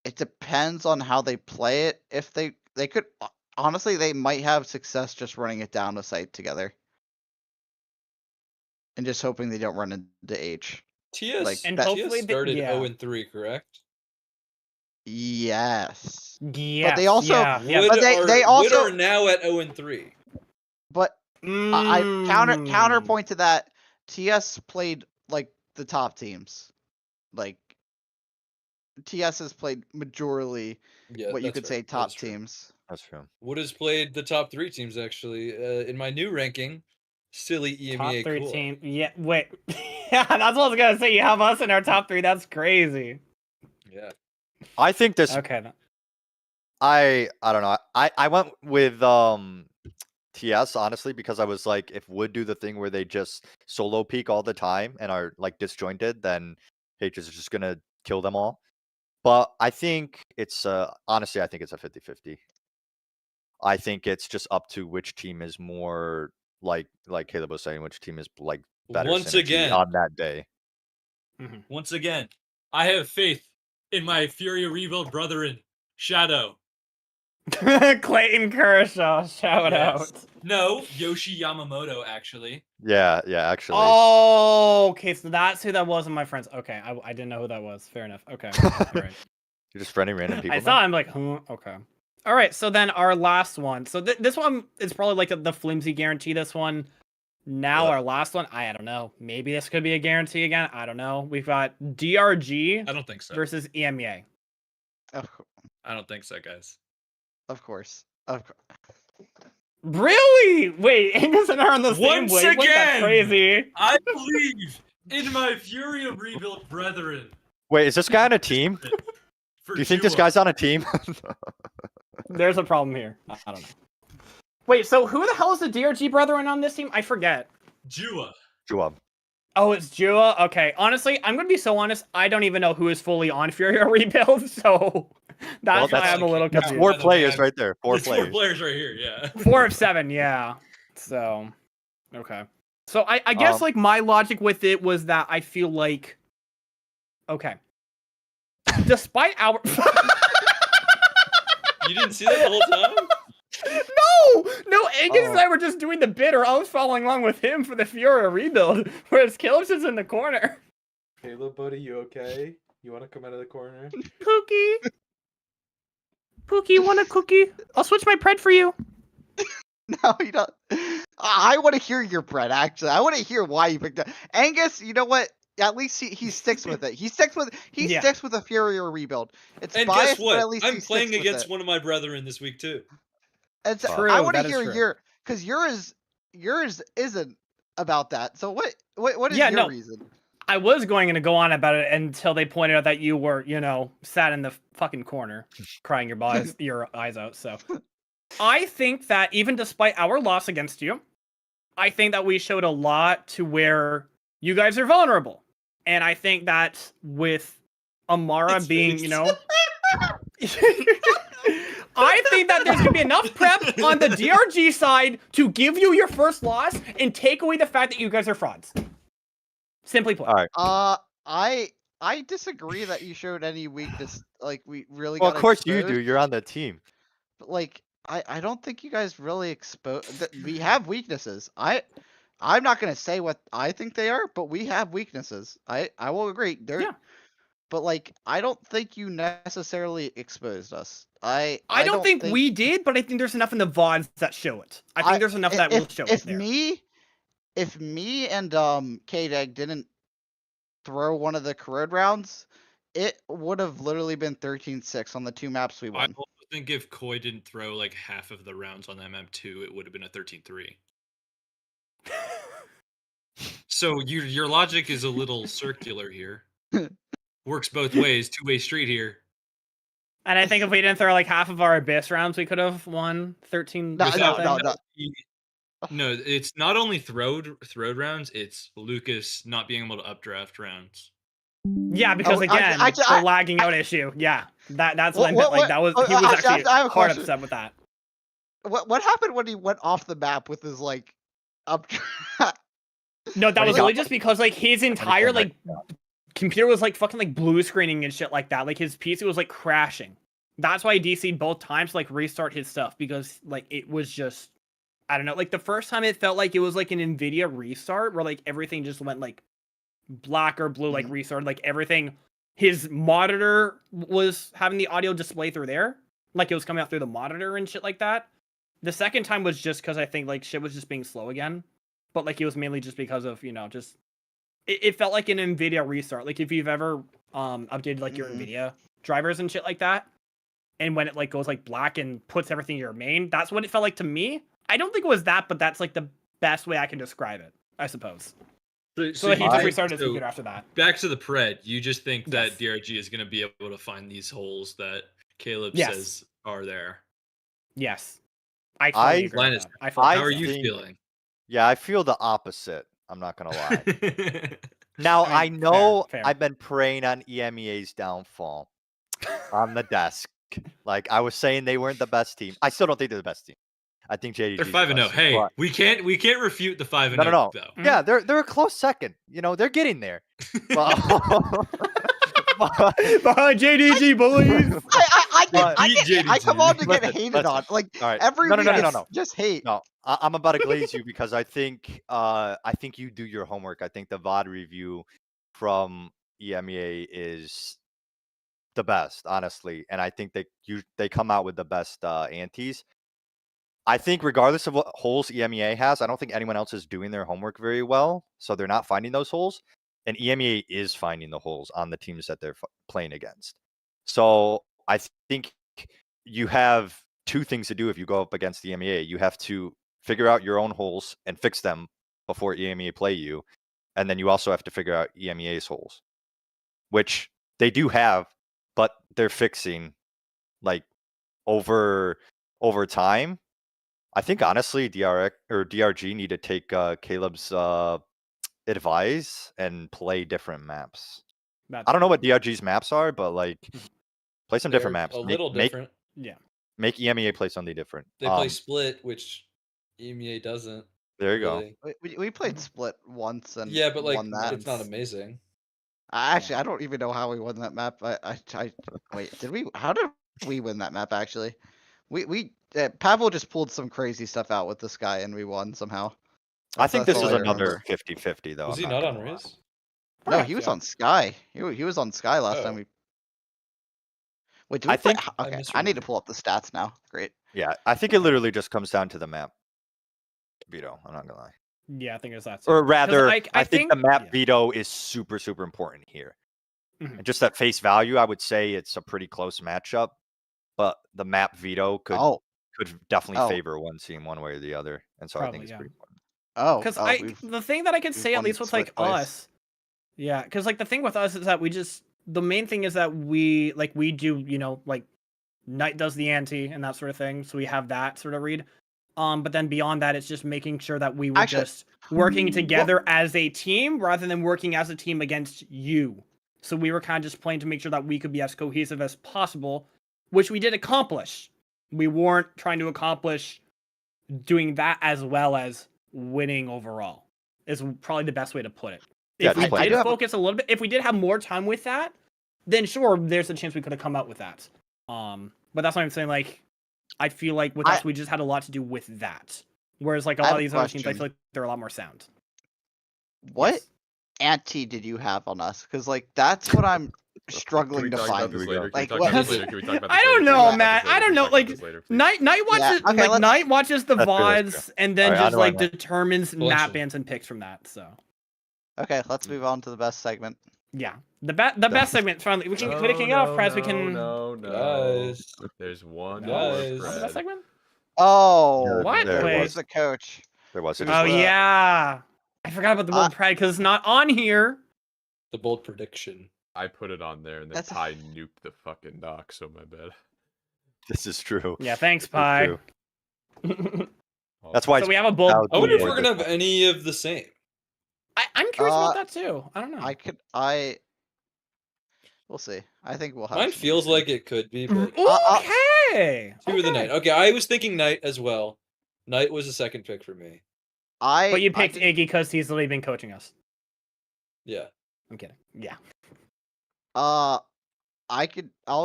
it depends on how they play it. If they could honestly, they might have success just running it down the site together. And just hoping they don't run into H. TS, like, And that- hopefully TS started yeah. 0-3, correct? Yes. Yes, they also- yeah, yeah. Wood but they Wood also- are now at 0-3. But I Mm. counterpoint to that, TS played like the top teams. Like TS has played majorly Yeah, what you that's could fair. say That top is true. teams. That's true. Wood has played the top 3 teams actually. In my new ranking, silly EMEA Top core. 13. Yeah, wait. Yeah, that's what I was gonna say. You have us in our top 3. That's crazy. Yeah. I think this. Okay. I don't know. I went with TS honestly because I was like, if Wood do the thing where they just solo peek all the time and are like disjointed, then H is just gonna kill them all. But I think it's honestly, I think it's a 50-50. I think it's just up to which team is more like Caleb was saying, which team is like better Once synergy again. on that day. Once again, I have faith in my Furia Rebuild brethren, Shadow. Clayton Kershaw, shout Yes. out. No, Yoshi Yamamoto, actually. Yeah, actually. Oh, okay, so that's who that was in my friends. Okay, I didn't know who that was. Fair enough. Okay, all right. You're just friendly random people. I saw him like, okay. All right, so then our last one. So this one is probably like the flimsy guarantee. This one. Now our last one. I don't know. Maybe this could be a guarantee again. I don't know. We've got DRG I don't think so. versus E EMEA. I don't think so, guys. Of course. Really? Wait, Angus and I are on the same Once wavelength? That's again! crazy. I believe in my Furia Rebuild brethren. Wait, is this guy on a team? For Do you think this Jua. guy's on a team? There's a problem here. I don't know. Wait, so who the hell is the DRG brethren on this team? I forget. Jua. Juab. Oh, it's Jua? Okay. Honestly, I'm going to be so honest. I don't even know who is fully on Furia Rebuild, so that's why I'm a little That's confused. 4 By the way, players I'm- right there. 4 It's players. 4 players right here, yeah. 4 of 7, yeah. So, okay. So I guess like my logic with it was that I feel like, okay. Despite our... You didn't see that the whole time? No, Angus and I were just doing the bit, or I was following along with him for the Furia rebuild, whereas Caleb's is in the corner. Caleb, buddy, you okay? You want to come out of the corner? Pookie, you want a cookie? I'll switch my pred for you. No, you don't. I want to hear your bread. Actually, I want to hear why you picked up Angus. You know what? At least he sticks with it. He sticks with the Furia rebuild. It's And biased, guess what? but at least I'm he sticks playing with against it. one of my brethren this week too. And so True, I want to that is hear true. your because yours isn't about that. So what is Yeah, your no. reason? I was going to go on about it until they pointed out that you were, sat in the fucking corner, crying your eyes out. So, I think that even despite our loss against you, I think that we showed a lot to where you guys are vulnerable, and I think that with Amara It's being, face. I think that there's gonna be enough prep on the DRG side to give you your first loss and take away the fact that you guys are frauds. Simply put. All right. I disagree that you showed any weakness. Like we really. Well, got of course you exposed, do. You're on the team. But like I don't think you guys really exposed. We have weaknesses. I'm not gonna say what I think they are, but we have weaknesses. I will agree. Yeah. but like I don't think you necessarily exposed us. I don't think we did, but I think there's enough in the VODs that show it. I think there's enough that will show it there. If me and K-Dag didn't throw one of the corrode rounds, it would have literally been 13-6 on the 2 maps we I won. also think if Koi didn't throw like half of the rounds on that map too, it would have been a 13-3. So your logic is a little circular here. Works both ways, two-way street here. And I think if we didn't throw like half of our Abyss rounds, we could have won 13. No, No, it's not only throwed rounds, it's Lucas not being able to updraft rounds. Yeah, because again, the lagging out issue. Yeah, that's what I meant. Like that was he was actually hard upset with that. What happened when he went off the map with his like updraft? No, that was really just because like his entire like computer was like fucking like blue screening and shit like that. Like his PC was like crashing. That's why I DC'd both times to like restart his stuff because like it was just I don't know. Like the first time it felt like it was like an NVIDIA restart where like everything just went like black or blue, like restarted, like everything. His monitor was having the audio display through there, like it was coming out through the monitor and shit like that. The second time was just because I think like shit was just being slow again. But like it was mainly just because of, you know, just it felt like an NVIDIA restart. Like if you've ever updated like your NVIDIA drivers and shit like that, and when it like goes like black and puts everything in your main, that's what it felt like to me. I don't think it was that, but that's like the best way I can describe it, I suppose. So he just restarted his computer after that. Back to the pred, you just think that DRG is going to be able to find these holes that Caleb says are there. Yes. I totally agree with that. How are you feeling? Yeah, I feel the opposite. I'm not gonna lie. Now I know fair. I've been preying on EMEA's downfall on the desk. Like I was saying, they weren't the best team. I still don't think they're the best team. I think JDG. They're 5-0. Hey, but... we can't refute the 5-0. No. Though. Yeah, they're a close second. You know, they're getting there. Behind JDG, boys. I come on to get hated on. Like every no. Just hate. No, I'm about to glaze you because I think you do your homework. I think the VOD review from EMEA is the best, honestly, and I think they come out with the best antes. I think regardless of what holes EMEA has, I don't think anyone else is doing their homework very well, so they're not finding those holes. And EMEA is finding the holes on the teams that they're playing against. So I think you have two things to do if you go up against the EMEA. You have to figure out your own holes and fix them before EMEA play you. And then you also have to figure out EMEA's holes, which they do have, but they're fixing like over time. I think honestly, DRG need to take Caleb's advice and play different maps. I don't know what DRG's maps are, but like play some different maps. A little different. Make EMEA play something different. They play Split, which EMEA doesn't. There you go. We played Split once and but like won that. it's not amazing. I don't even know how we won that map. Wait, did we? How did we win that map? Actually, we Pavel just pulled some crazy stuff out with this guy and we won somehow. I think this is another 50-50 though. Was he not on Riz? No, he was on Sky. He was on Sky last time we. Wait, okay, I need to pull up the stats now. Great. Yeah, I think it literally just comes down to the map veto. I'm not gonna lie. Yeah, I think it's that. Or rather, I think the map veto is super important here. And just at face value, I would say it's a pretty close matchup, but the map veto could definitely favor one team one way or the other, and so I think it's pretty important. Because the thing that I could say at least with like us, because like the thing with us is that the main thing is that we do, you know, like Knight does the ante and that sort of thing, so we have that sort of read. But then beyond that, it's just making sure that we were just working together as a team rather than working as a team against you. So we were kind of just playing to make sure that we could be as cohesive as possible, which we did accomplish. We weren't trying to accomplish doing that as well as winning overall is probably the best way to put it. If we did focus a little bit, if we did have more time with that, then sure, there's a chance we could have come out with that. But that's what I'm saying. Like, I feel like with us, we just had a lot to do with that. Whereas like a lot of these other teams, I feel like they're a lot more sound. What ante did you have on us? Because like that's what I'm Can we struggling to talk find. about this Here we later? go. Can we Like, talk what- about this later? Can we talk about this I don't later? Can we know, talk about Matt. this later? I don't Can we know. talk about Like this later, please? Knight watches okay, let's- Knight watches the That's fair, that's VODs fair. and then Alright, just on like to it. determines map Collection. bans and picks from that. So Okay, let's move on to the best segment. yeah, the best segment. Finally, we can get off. Prez, we can. No. Guys. There's one No, more, Guys. not the best Fred. segment. Oh, What? There Wait. who's the coach? There was. Who's Oh the- yeah, I forgot about the bold pride because it's not on here. The bold prediction. I put it on there, and then That's a- Pi nuked the fucking doc, so my bad. This is true. Yeah, thanks, This is Pi. true. Oh, That's why. So it's we have a bold. valid I wonder if for we're this gonna have one. any of the same. I'm curious about Uh, that too. I don't know. We'll see. I think we'll have. Mine some feels decent- like it could be, but Okay. two with the okay. Knight. Okay, I was thinking Knight as well. Knight was the second pick for me. But you I picked think- Iggy because he's literally been coaching us. Yeah. I'm kidding. Yeah. I'll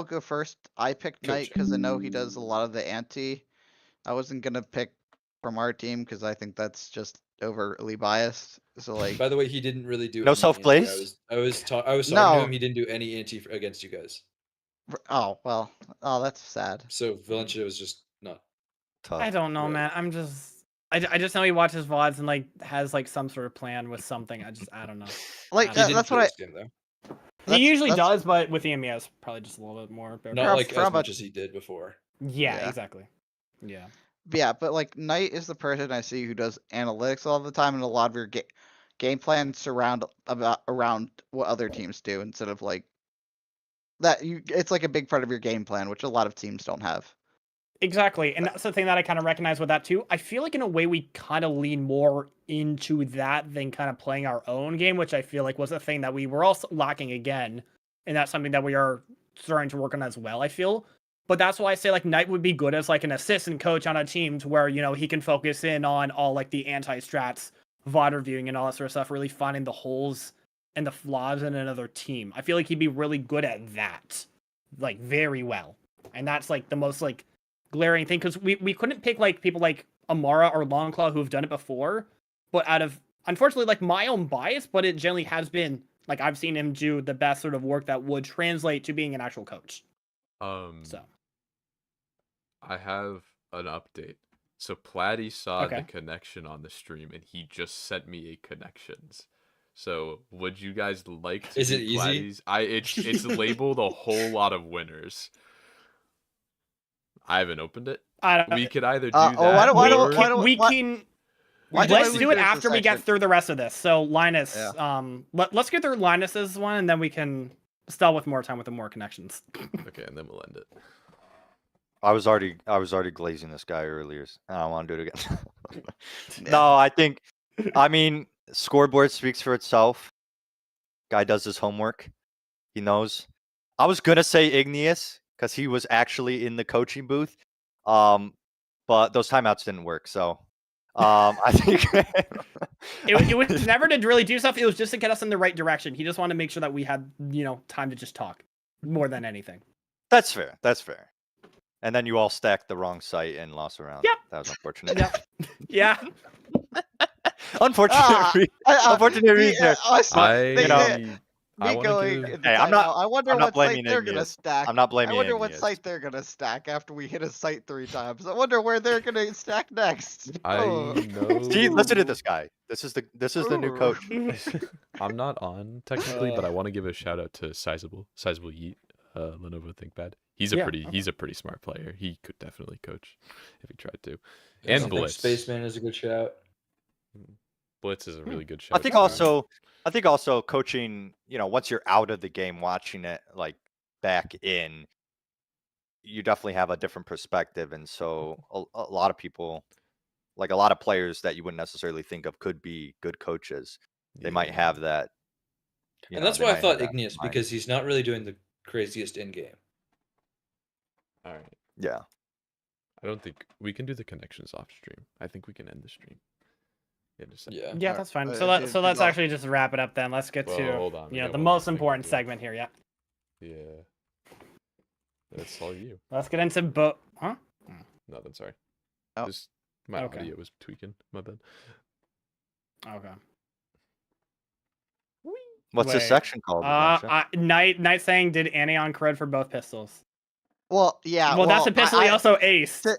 go first. I picked Knight Coach. because I know he does a lot of the anti. I wasn't gonna pick from our team because I think that's just overly biased. So like, By the way, he didn't really do No any self-plays? anti. I was talking to No. him. He didn't do any anti against you guys. oh well, oh that's sad. So Valencia was just not. Tough. I don't know, Right. man. I just know he watches VODs and like has like some sort of plan with something. I don't know. Like He He didn't that's what I. play this game though. That's- he usually that's- does, but with the EMEA, it's probably just a little bit more. bare Not bones. like as from a- much as he did before. Yeah, Yeah. exactly. Yeah. Yeah, but like Knight is the person I see who does analytics all the time, and a lot of your game plans surround around what other teams do instead of like that. It's like a big part of your game plan, which a lot of teams don't have. Exactly. And that's the thing that I kind of recognize with that too. I feel like in a way we kind of lean more into that than kind of playing our own game, which I feel like was a thing that we were also lacking again. And that's something that we are starting to work on as well, I feel. But that's why I say like Knight would be good as like an assistant coach on a team to where, you know, he can focus in on all like the anti-strats, VOD reviewing and all that sort of stuff, really finding the holes and the flaws in another team. I feel like he'd be really good at that. Like very well. And that's like the most like glaring thing because we couldn't pick like people like Amara or Longclaw who have done it before, but out of unfortunately like my own bias, but it generally has been like I've seen him do the best sort of work that would translate to being an actual coach. So I have an update. So Platy saw Okay. the connection on the stream, and he just sent me a connections. So would you guys like to? Is do it easy? Platy's? It's labeled a whole lot of winners. I haven't opened it. I don't. We could either do oh, that. why don't- why don't- or- why don't- we why- can. why Let's don't do we it finish after this we get section? through the rest of this. So Linus, Yeah. let's get through Linus's one, and then we can stall with more time with the more connections. Okay, and then we'll end it. I was already glazing this guy earlier. I don't want to do it again. No, I mean, scoreboard speaks for itself. Guy does his homework. He knows. I was gonna say Igneous because he was actually in the coaching booth, but those timeouts didn't work. So, I think It was never to really do stuff. It was just to get us in the right direction. He just wanted to make sure that we had, you know, time to just talk more than anything. That's fair. That's fair. And then you all stacked the wrong site and lost a round. Yep. That was unfortunate. Yep. Yeah. Unfortunate. Unfortunate reason there. I me wanna going. give- in the Hey, I'm not- timeout, I wonder I'm not what blaming site they're gonna Igneous. stack. I'm not blaming I wonder what Igneous. site they're gonna stack after we hit a site 3 times. I wonder where they're gonna stack next. I Oh. know. See, listen to this guy. This is the new coach. I'm not on technically, but I want to give a shout out to Sizable Yeet, Lenovo ThinkPad. He's a Yeah, pretty smart player. He could definitely coach if he tried to. I And think Blitz. Spaceman is a good shout. Blitz is a really good shout. I think too. also coaching, you know, once you're out of the game watching it like back in, you definitely have a different perspective. And so a lot of people, like a lot of players that you wouldn't necessarily think of could be good coaches. They might Yeah. have that. you And know, that's they why I might thought have that Igneous, mind. because he's not really doing the craziest in game. All right. Yeah. I don't think we can do the connections off stream. I think we can end the stream. In a second. Yeah. Yeah, that's fine. Uh, So dude, let's well- actually just wrap it up then. Let's get Well, to hold on, we you know got the one more most thing to important do. segment here. Yeah. Yeah. That's all you. Let's get into huh? Nothing. Sorry. Oh. Just my Okay. audio was tweaking. My bad. Okay. What's the Wait. section called? Adventure? Knight saying did Anion cred for both pistols. Well, yeah. Well, that's a pistol he also aced.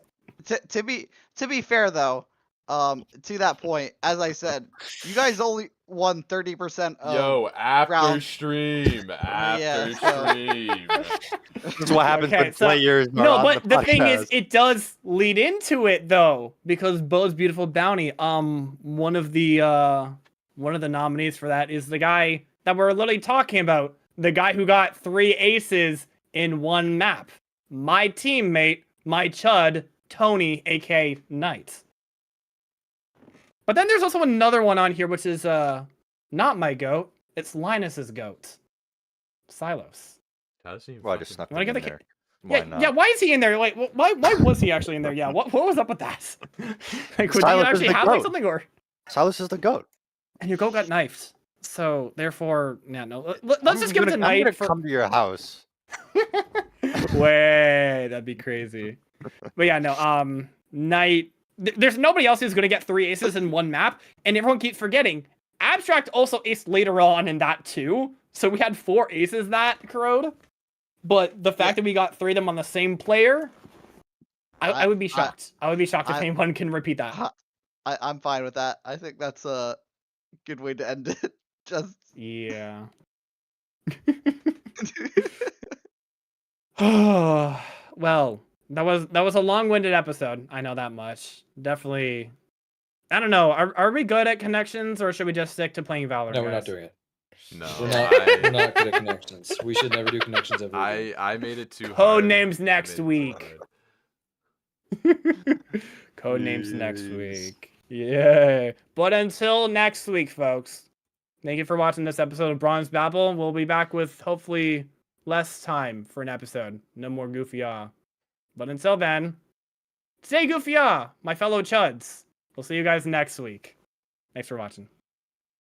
To be fair though, to that point, as I said, you guys only won 30% of Yo, after rounds. stream. Yeah, After so- stream. This is what happens Okay, when so- players are No, on but the thing is, podcast. it does lead into it though, because Bo's Beautiful Bounty. One of the nominees for that is the guy that we're literally talking about, the guy who got 3 aces in one map. My teammate, my chud, Tony, aka Knight. But then there's also another one on here, which is not my goat. It's Linus's goat, Silos. Well, I just snuck Wanna him get in the there. Why Yeah, not? yeah. Why is he in there? Like, why was he actually in there? Yeah, what was up with that? Like, would you Silas is actually the have like goat. something, or Silas is the goat. and your goat got knifed? So therefore, yeah, no. Let's I'm just give it to gonna- I'm gonna Knight for. come to your house. Wait, that'd be crazy. But yeah, no. Knight. There's nobody else who's gonna get 3 aces in one map, and everyone keeps forgetting. Abstract also aced later on in that too. So we had 4 aces that corrode. But the fact that we got 3 of them on the same player, I would be shocked. I would be shocked if anyone can repeat that. I'm fine with that. I think that's a good way to end it. Just Yeah. Well, that was a long-winded episode. I know that much. Definitely. I don't know. Are we good at connections, or should we just stick to playing Valorant? No, we're not guys? doing it. No, We're not good at connections. We should never do connections ever. again. I made it too Code hard. names I next made it too week. hard. Code names next Yes. week. Yay. But until next week, folks, thank you for watching this episode of Bronze Babble. We'll be back with hopefully less time for an episode. No more goofy ah. But until then, stay goofy ah, my fellow chuds. We'll see you guys next week. Thanks for watching.